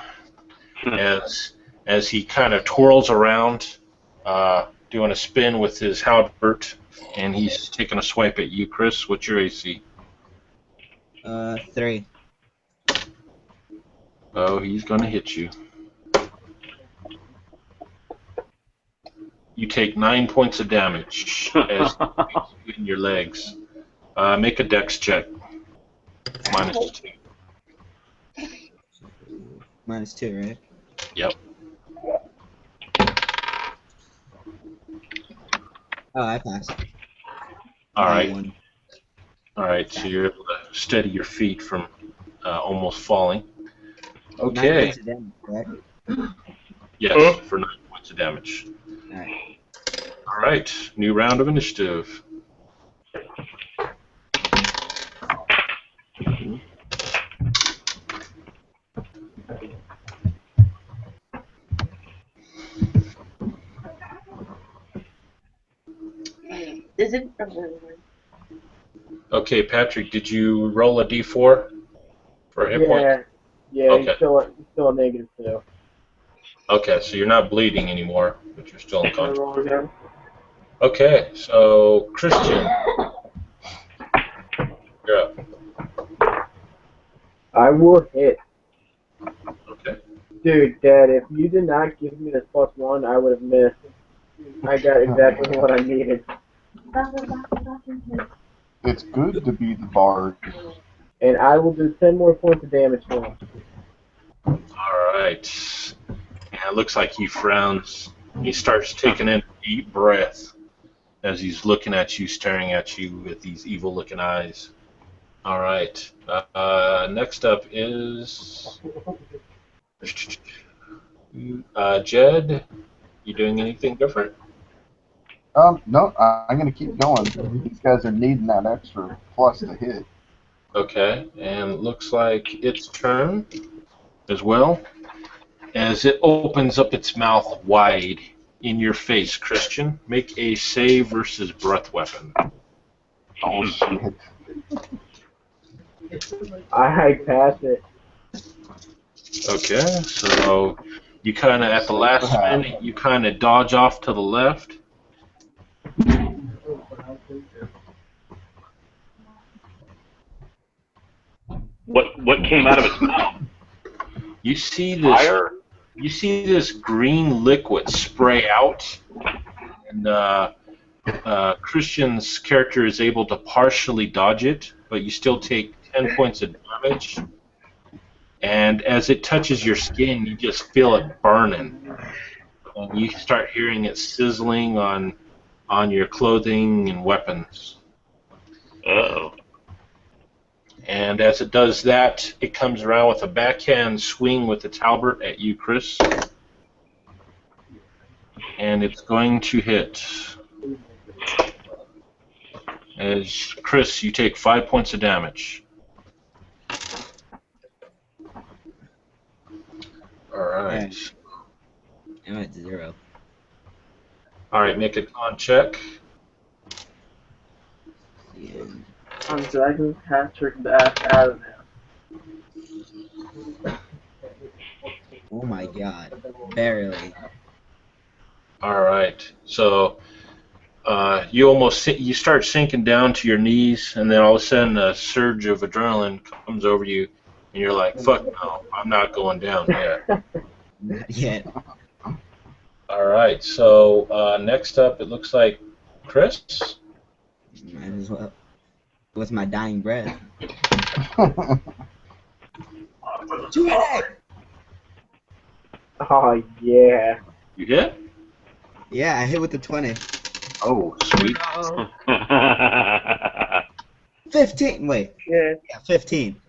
as he kind of twirls around, doing a spin with his halberd, and he's taking a swipe at you, Chris. What's your AC? 3. Oh, he's going to hit you. You take 9 points of damage as he beats you in your legs. Make a dex check. -2. -2, right? Yep. Oh, I passed. All right. 1. All right. So you're able to steady your feet from almost falling. 9 Okay. points of damage, correct? Yes, for 9 points of damage. Alright. All right. New round of initiative. Is it? Okay, Patrick, did you roll a d4 for a hit point? Yeah, Okay. he's still a -2. Okay, so you're not bleeding anymore, but you're still Can I unconscious. roll again? Okay, so Christian, you're up. I will hit. Okay. Dude, Dad, if you did not give me this +1, I would have missed. I got exactly what I needed. It's good to be the bard. And I will do 10 more points of damage to him. All right. And it looks like he frowns. He starts taking in a deep breath as he's looking at you, staring at you with these evil-looking eyes. All right. Next up is Jed. You doing anything different? No, I'm gonna keep going. These guys are needing that extra plus to hit. Okay, and it looks like its turn as well, as it opens up its mouth wide in your face. Christian, make a save versus breath weapon. Oh shit! I pass it. Okay, so you kind of, at the last minute, you kind of dodge off to the left. What came out of its mouth? You see this. Fire? You see this green liquid spray out, and Christian's character is able to partially dodge it, but you still take 10 points of damage. And as it touches your skin, you just feel it burning, and you start hearing it sizzling on your clothing and weapons. Uh-oh. And as it does that, it comes around with a backhand swing with its halberd at you, Chris. And it's going to hit. As Chris, you take 5 points of damage. Alright. I'm at 0. Alright, make a con check. Yeah. I'm dragging Patrick back out of there. Oh my god. Barely. Alright, so you start sinking down to your knees, and then all of a sudden a surge of adrenaline comes over you, and you're like, fuck no, I'm not going down yet. Not yet. All right. So next up, it looks like Chris. Might as well. With my dying breath. 20! Oh yeah. You hit? Yeah, I hit with the 20. Oh, sweet. 15! Wait. Yeah. Yeah, 15.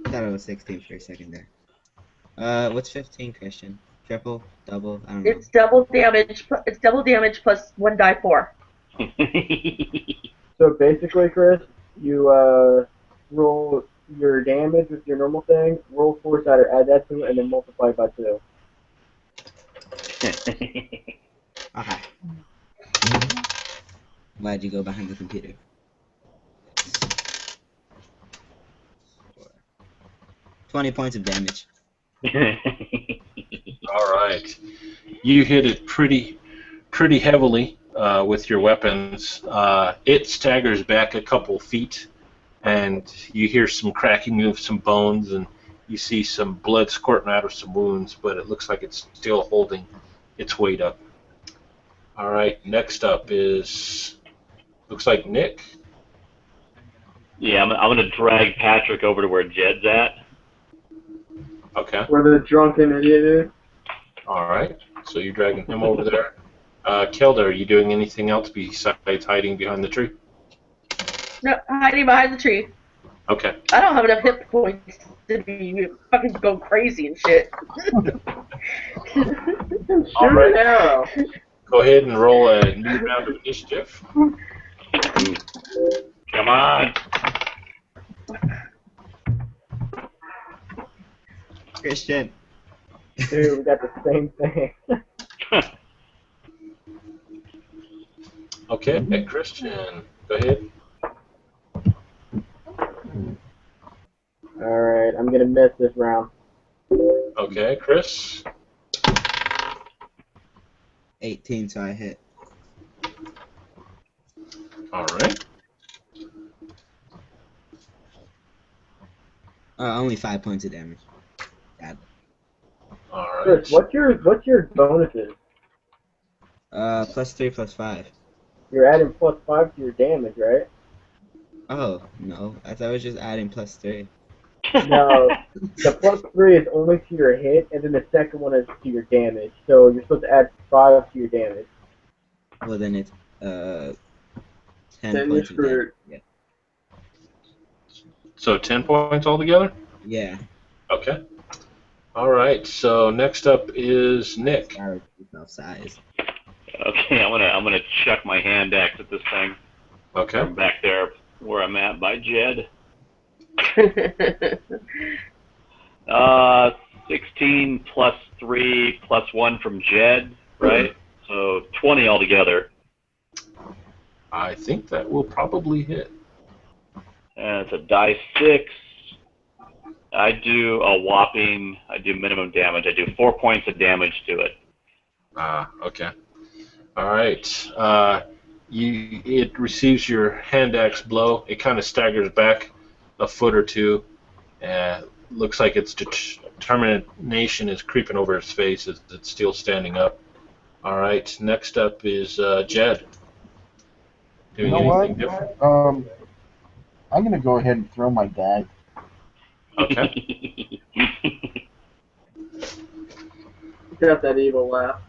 I thought it was 16 for a second there. What's 15, Christian? Triple? Double? I don't know. It's double damage. It's double damage plus 1d4. So basically, Chris, you roll your damage with your normal thing, roll force out or add that to it, and then multiply by 2. Okay. Why'd you go behind the computer? 20 points of damage. All right. You hit it pretty heavily with your weapons. It staggers back a couple feet, and you hear some cracking of some bones, and you see some blood squirting out of some wounds, but it looks like it's still holding its weight up. All right. Next up is looks like Nick. Yeah, I'm going to drag Patrick over to where Jed's at. Okay. Where the drunken idiot is. All right. So you're dragging him over there. Kelda, are you doing anything else besides hiding behind the tree? No, hiding behind the tree. Okay. I don't have enough hit points to be fucking go crazy and shit. Shoot right. an arrow. Go ahead and roll a new round of initiative. Come on. Christian. Dude, we got the same thing. Okay, Christian, go ahead. Alright, I'm gonna miss this round. Okay, Chris. 18, so I hit. All right. Only 5 points of damage. God. All right. Chris, what's your bonuses? Plus 3, plus 5. You're adding +5 to your damage, right? Oh, no. I thought I was just adding plus 3. No, the +3 is only to your hit, and then the second one is to your damage. So you're supposed to add 5 to your damage. Well, then it's, 10 Then points you're of damage. screwed. Yeah. So 10 points altogether? Yeah. Okay. All right, so next up is Nick. Sorry, yourself size. Okay, I'm gonna chuck my hand axe at this thing. Okay. I'm back there where I'm at by Jed. 16 plus 3 plus 1 from Jed, right? So 20 altogether. I think that will probably hit. And it's a die 6. I do minimum damage. I do 4 points of damage to it. Okay. All right. It receives your hand axe blow. It kind of staggers back a foot or two. Looks like its determination is creeping over its face as it's still standing up. All right. Next up is Jed. Doing anything different? I'm gonna go ahead and throw my dag. Okay. Got that evil laugh.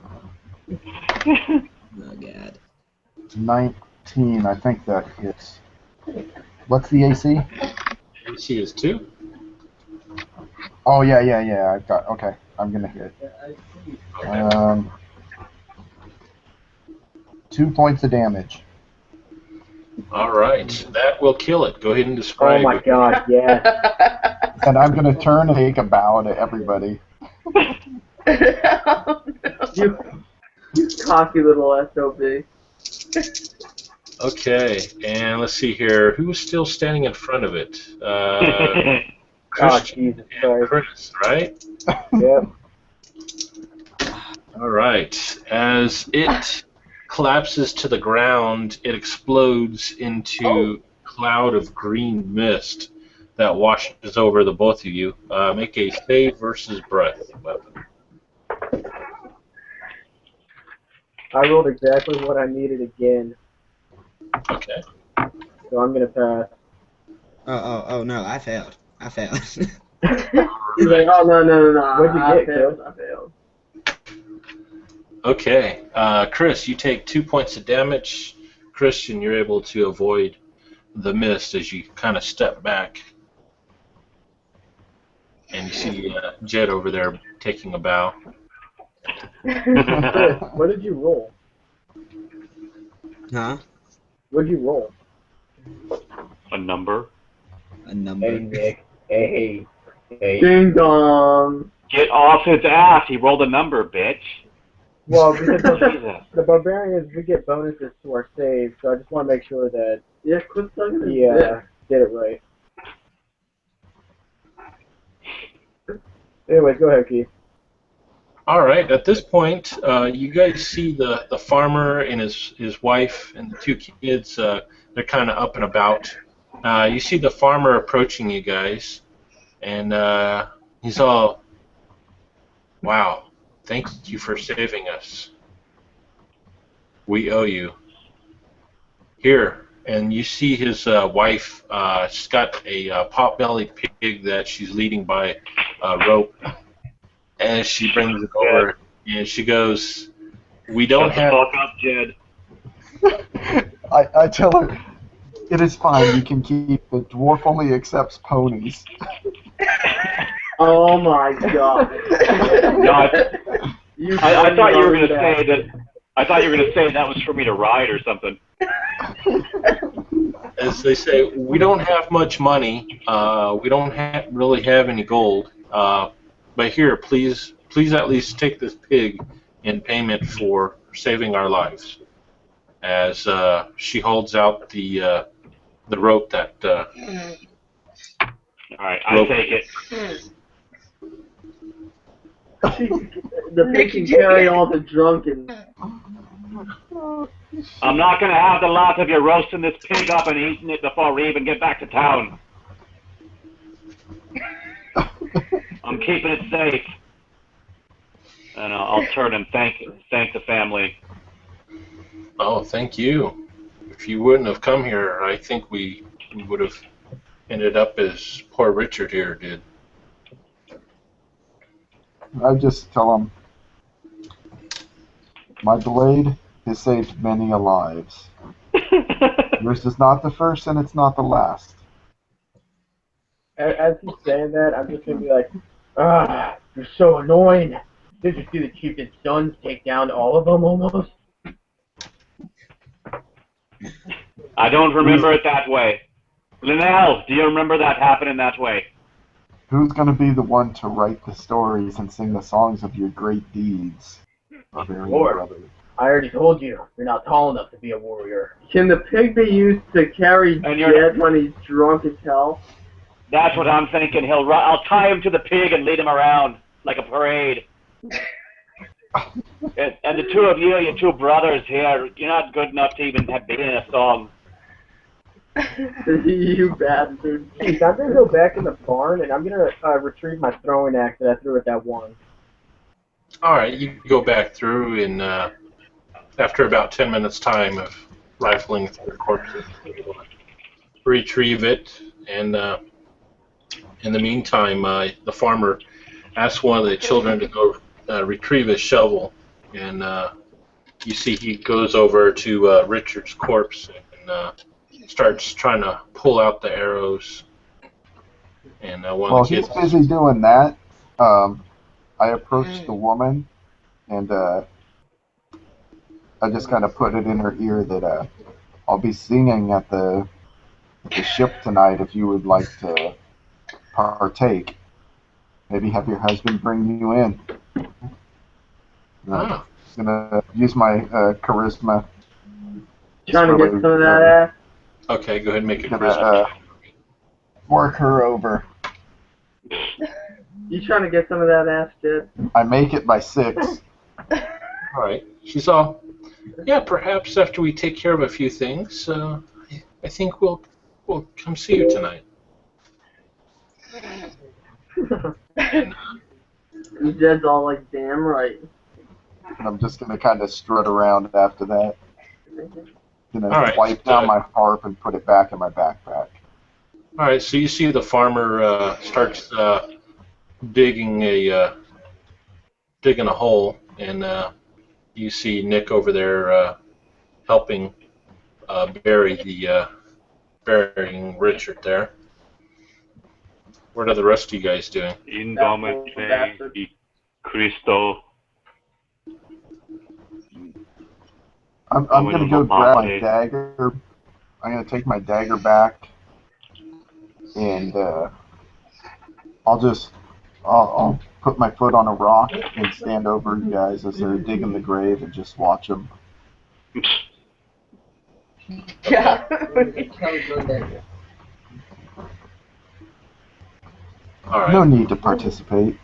Oh, God. 19, I think that hits. What's the AC? AC is 2. Oh yeah. I've got. Okay, I'm gonna hit. Okay. 2 points of damage. All right. That will kill it. Go ahead and Oh describe my it. god, yeah. And I'm gonna turn and take a bow to everybody. Oh, no. You cocky little SOB. Okay, and let's see here. Who's still standing in front of it? Oh, Christian Jesus and Christ. Chris, right? Yep. All right. As it collapses to the ground, it explodes into a cloud of green mist that washes over the both of you. Make a save versus breath weapon. I rolled exactly what I needed again, Okay. so I'm gonna pass. Oh no, I failed. He's like, oh no. What'd you get, Chris? I failed. Okay. Chris, you take 2 points of damage. Christian, you're able to avoid the mist as you kind of step back. And you see Jed over there taking a bow. Chris, what did you roll? Huh? What'd you roll? A number. A number. Nick. Hey. Ding dong. Get off his ass. He rolled a number, bitch. Well, because Jesus. the barbarians, we get bonuses to our save, so I just want to make sure that Yeah, quit sucking his he dick. did it right. Anyways, go ahead, Keith. All right. At this point, you guys see the farmer and his wife and the 2 kids. They're kind of up and about. You see the farmer approaching you guys, and he's all, "Wow, thank you for saving us. We owe you." Here, and you see his wife. She's got a pot-bellied pig that she's leading by a rope. As she brings it over, and she goes, "We don't Shut the have." fuck up, Jed. I tell her, it is fine, you can keep it. Dwarf only accepts ponies. Oh my god. No, I thought you were gonna say that. I thought you were gonna say that was for me to ride or something. As they say, we don't have much money. We don't really have any gold. But here, please at least take this pig in payment for saving our lives. As she holds out the rope that. All right, I take it. The pig can carry all the drunken. I'm not gonna have the lot of you roasting this pig up and eating it before we even get back to town. I'm keeping it safe. And I'll turn and thank the family. Oh, thank you. If you wouldn't have come here, I think we would have ended up as poor Richard here did. I just tell him, my blade has saved many a lives. Yours is not the first and it's not the last. As he's saying that, I'm just gonna be like, you're so annoying. Did you see the chief's sons take down all of them almost? I don't remember it that way. Linnell, do you remember that happening that way? Who's going to be the one to write the stories and sing the songs of your great deeds, barbarian Lord. brother? I already told you, you're not tall enough to be a warrior. Can the pig be used to carry And you're- Jed when he's drunk as hell? That's what I'm thinking. I'll tie him to the pig and lead him around like a parade. And the 2 of you, your 2 brothers here, you're not good enough to even have been in a song. You bastard. Keith, I'm gonna go back in the barn and I'm gonna retrieve my throwing axe that I threw at that one. All right, you go back through, and after about 10 minutes' time of rifling through the corpses, you retrieve it. And in the meantime, the farmer asks one of the children to go retrieve his shovel, and you see he goes over to Richard's corpse and starts trying to pull out the arrows. And one While of the he's kids. busy doing that, I approached the woman and I just kind of put it in her ear that I'll be singing at the ship tonight if you would like to partake. Maybe have your husband bring you in. I'm gonna use my charisma. Trying to get some of that ass? Okay, go ahead and make a Gonna charisma. work her over. You trying to get some of that ass, Jed? I make it by 6. All right. She's all, yeah, perhaps after we take care of a few things, I think we'll come see you tonight. Jed's all like, damn right. and I'm just gonna kind of strut around after that. Gonna All right. wipe down my harp and put it back in my backpack. All right, so you see the farmer starts digging a hole, and you see Nick over there helping burying Richard there. What are the rest of you guys doing? Indomite Cristo. I'm gonna go grab my dagger. I'm gonna take my dagger back, and I'll put my foot on a rock and stand over you guys as they're digging the grave and just watch them. Yeah. All right. No need to participate.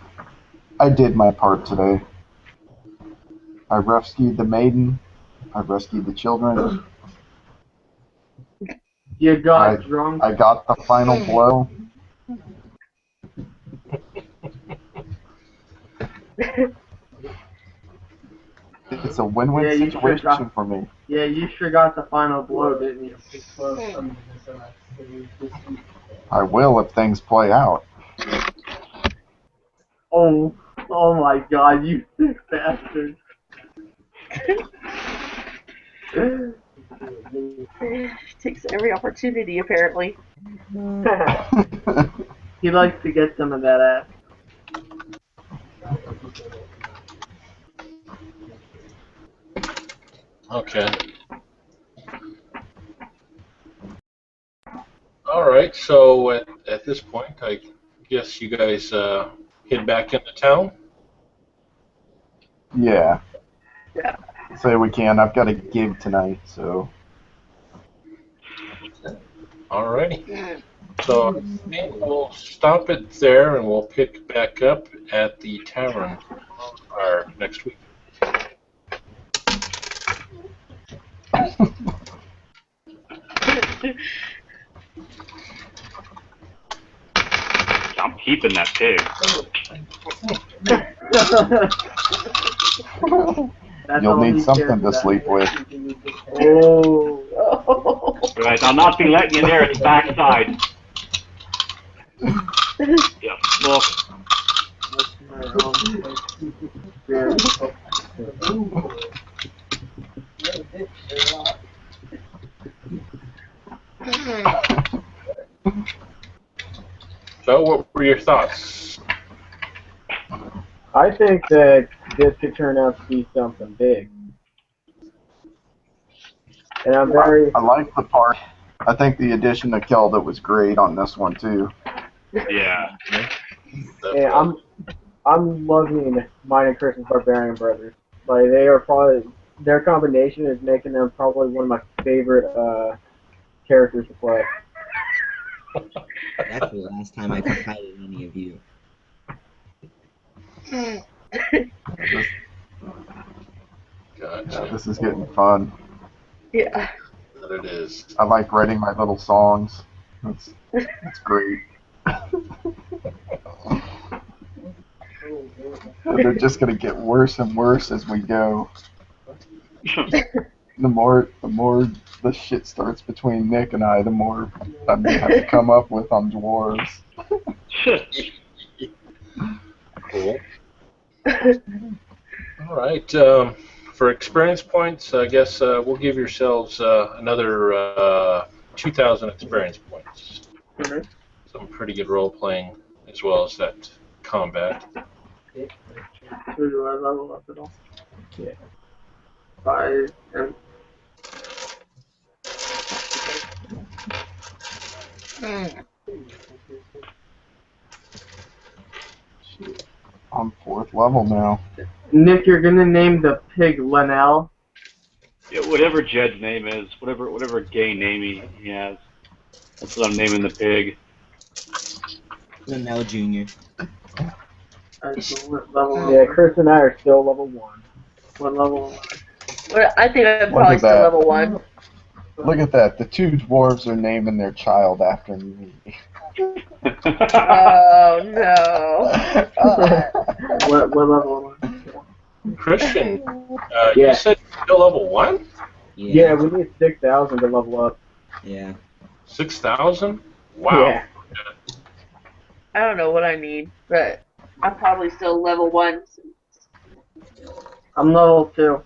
I did my part today. I rescued the maiden. I rescued the children. You got drunk. I got the final blow. It's a win-win Yeah, you sure situation for me. Yeah, you sure got the final blow, didn't you? I will if things play out. Oh my God, you sick bastard. Takes every opportunity, apparently. He likes to get some of that ass. Okay. All right. So at this point, I guess you guys head back into town. Yeah. Yeah. Say we can. I've got a gig tonight, so. Alrighty. So I think we'll stop it there, and we'll pick back up at the tavern next week. I'm keeping that pig. You'll need something to sleep with. Oh. Right, I'll not be letting you near its backside. Yeah, look. So, what were your thoughts? I think that this could turn out to be something big. And I'm very... I like the part. I think the addition of Kelda was great on this one, too. Yeah. Yeah, I'm loving mine and Chris's Barbarian Brothers. Like, they are probably... Their combination is making them probably one of my favorite characters to play. That's the last time I confided in any of you. Gotcha. This is getting fun. Yeah. That it is. I like writing my little songs. It's great. They're just gonna get worse and worse as we go. The more the shit starts between Nick and I, the more I'm gonna have to come up with on dwarves. Cool. All right. For experience points, I guess we'll give yourselves another 2,000 experience points. Mhm. Some pretty good role playing as well as that combat. So do I level up at all? Yeah. 5 and... I'm 4th level now. Nick, you're gonna name the pig Linnell. Yeah, whatever Jed's name is, whatever gay name he has, that's what I'm naming the pig. Linnell Jr. What level? Yeah, Chris and I are still level 1. What level? Well, I think I'm Look probably at still that. level 1. Look at that. The 2 dwarves are naming their child after me. Oh no. What level? Christian, Yeah. you said you're still level 1? Yeah, we need 6,000 to level up. Yeah. 6,000? Wow. Yeah. I don't know what I need, but I'm probably still level 1. I'm level 2.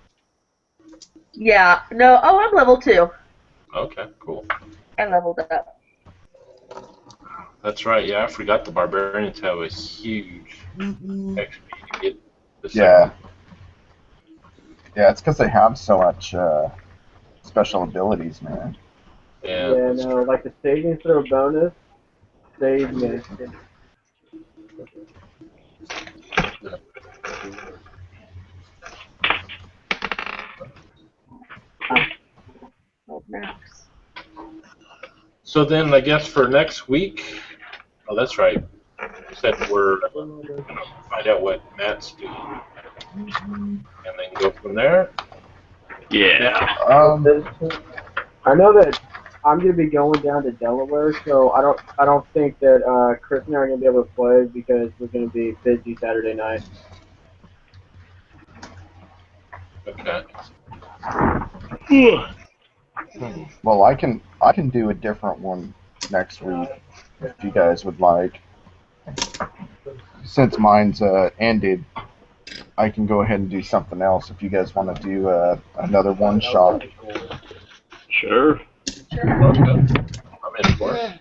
Yeah, no, oh, I'm level 2. Okay, cool. I leveled up. That's right. Yeah, I forgot the barbarians have a huge XP to get the Yeah. second. Yeah, it's because they have so much special abilities, man. Yeah, Yeah, that's no, like the saving throw bonus saved me. Oh, Max. So then, I guess for next week. Oh, that's right. You said we're gonna find out what Matt's doing, and then go from there. Yeah. I know that I'm gonna be going down to Delaware, so I don't think that Chris and I are gonna be able to play because we're gonna be busy Saturday night. Okay. Well, I can do a different one next week if you guys would like. Since mine's ended, I can go ahead and do something else if you guys want to do another one shot. Sure. Okay. I'm in for it.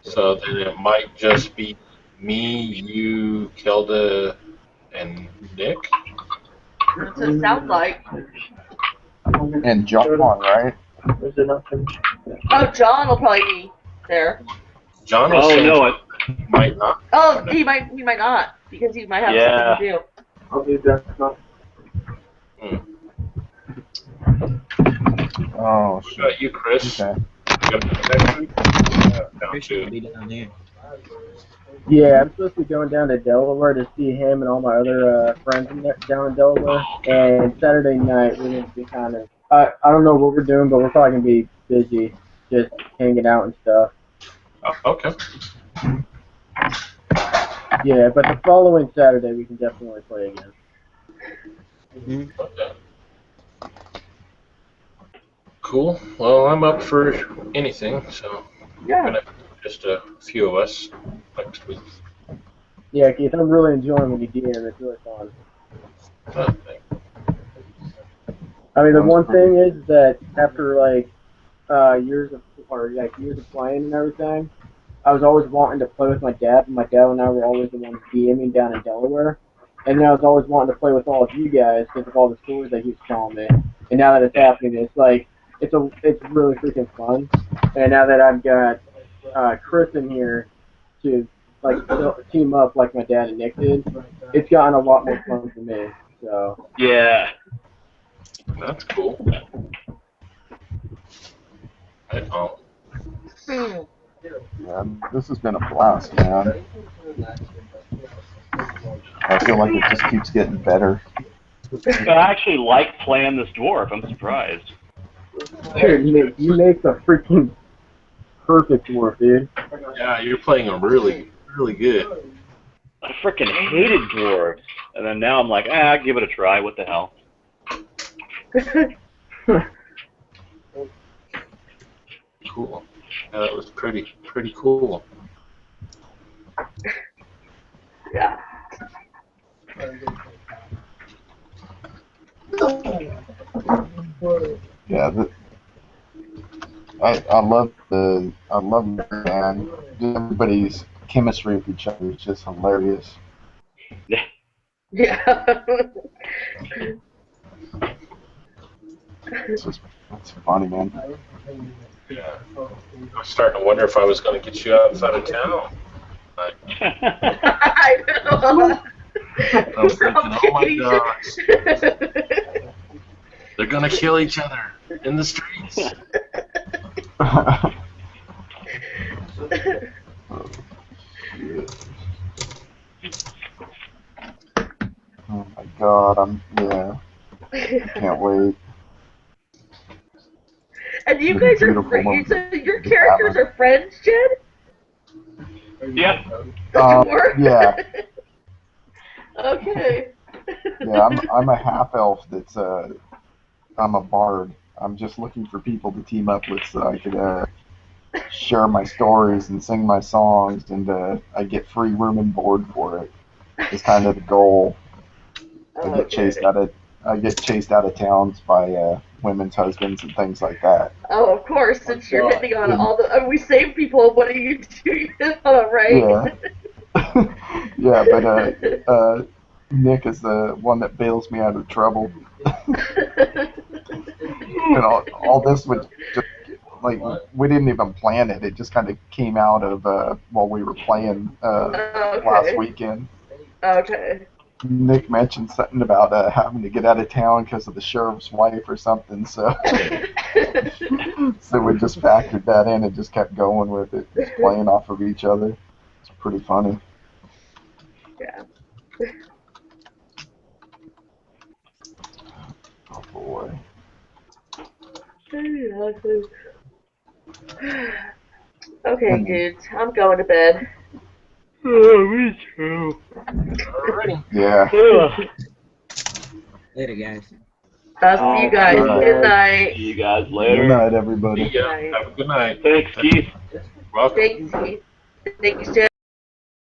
So then it might just be me, you, Kelda, and Nick. That's what it sounds like. And John, right? Is it nothing? Oh, John will probably be there. John was Oh saying no, he might not. Oh, he might not, because he might have Yeah. something to do. I'll do that. No. Oh, What shit. about you, Chris? Okay. You gonna be next week? Down Christian will to. be down there. Yeah, I'm supposed to be going down to Delaware to see him and all my other friends down in Delaware. And Saturday night we're gonna be kind of I don't know what we're doing, but we're probably gonna be busy, just hanging out and stuff. Oh, okay. Yeah, but the following Saturday we can definitely play again. Okay. Cool. Well, I'm up for anything, so Yeah. gonna just a few of us next week. Yeah, Keith, I'm really enjoying when you DM. It's really fun. Oh, thank I mean, the one thing is that after like years of playing and everything, I was always wanting to play with my dad, and my dad and I were always the ones DMing down in Delaware. And then I was always wanting to play with all of you guys because of all the stories that he was telling me. And now that it's happening, it's like it's really freaking fun. And now that I've got Chris in here to like team up like my dad and Nick did, it's gotten a lot more fun for me. So Yeah. That's cool. Right on. Yeah, this has been a blast, man. I feel like it just keeps getting better. I actually like playing this dwarf. I'm surprised. dude, Nick, you make the freaking perfect dwarf, dude. Yeah, you're playing them really, really good. I freaking hated dwarves, and then now I'm like, I'll give it a try. What the hell? Cool. Yeah, that was pretty cool. Yeah. Yeah, I love man. Everybody's chemistry with each other is just hilarious. Yeah. It's funny, man. Yeah. I was starting to wonder if I was going to get you outside of town. I know. I was thinking, oh my gosh, they're going to kill each other in the streets. Oh, oh my god, can't wait. And you It's a guys are beautiful moment so your to characters happen. are friends, Jed? Yeah. The dwarf? Yeah. Okay. Yeah, I'm a half elf that's I'm a bard. I'm just looking for people to team up with so I could share my stories and sing my songs, and I get free room and board for it. It's kind of the goal. I get chased out of towns by women's husbands and things like that. Oh, of course, since you're hitting on all the. We save people. What do you do? Right? Yeah, yeah, but Nick is the one that bails me out of trouble. And all this would just like we didn't even plan it. It just kind of came out of while we were playing last weekend. Okay. Nick mentioned something about having to get out of town because of the sheriff's wife or something. So, so we just factored that in and just kept going with it, just playing off of each other. It's pretty funny. Yeah. Oh boy. Okay, dudes, I'm going to bed. Oh, me too. Yeah. Later, guys. I'll see you guys. Alright. Good night. See you guys Good later. night, everybody. Yeah, have a good night. Thanks, Keith. Welcome. Thanks, Keith. Thanks, Jen.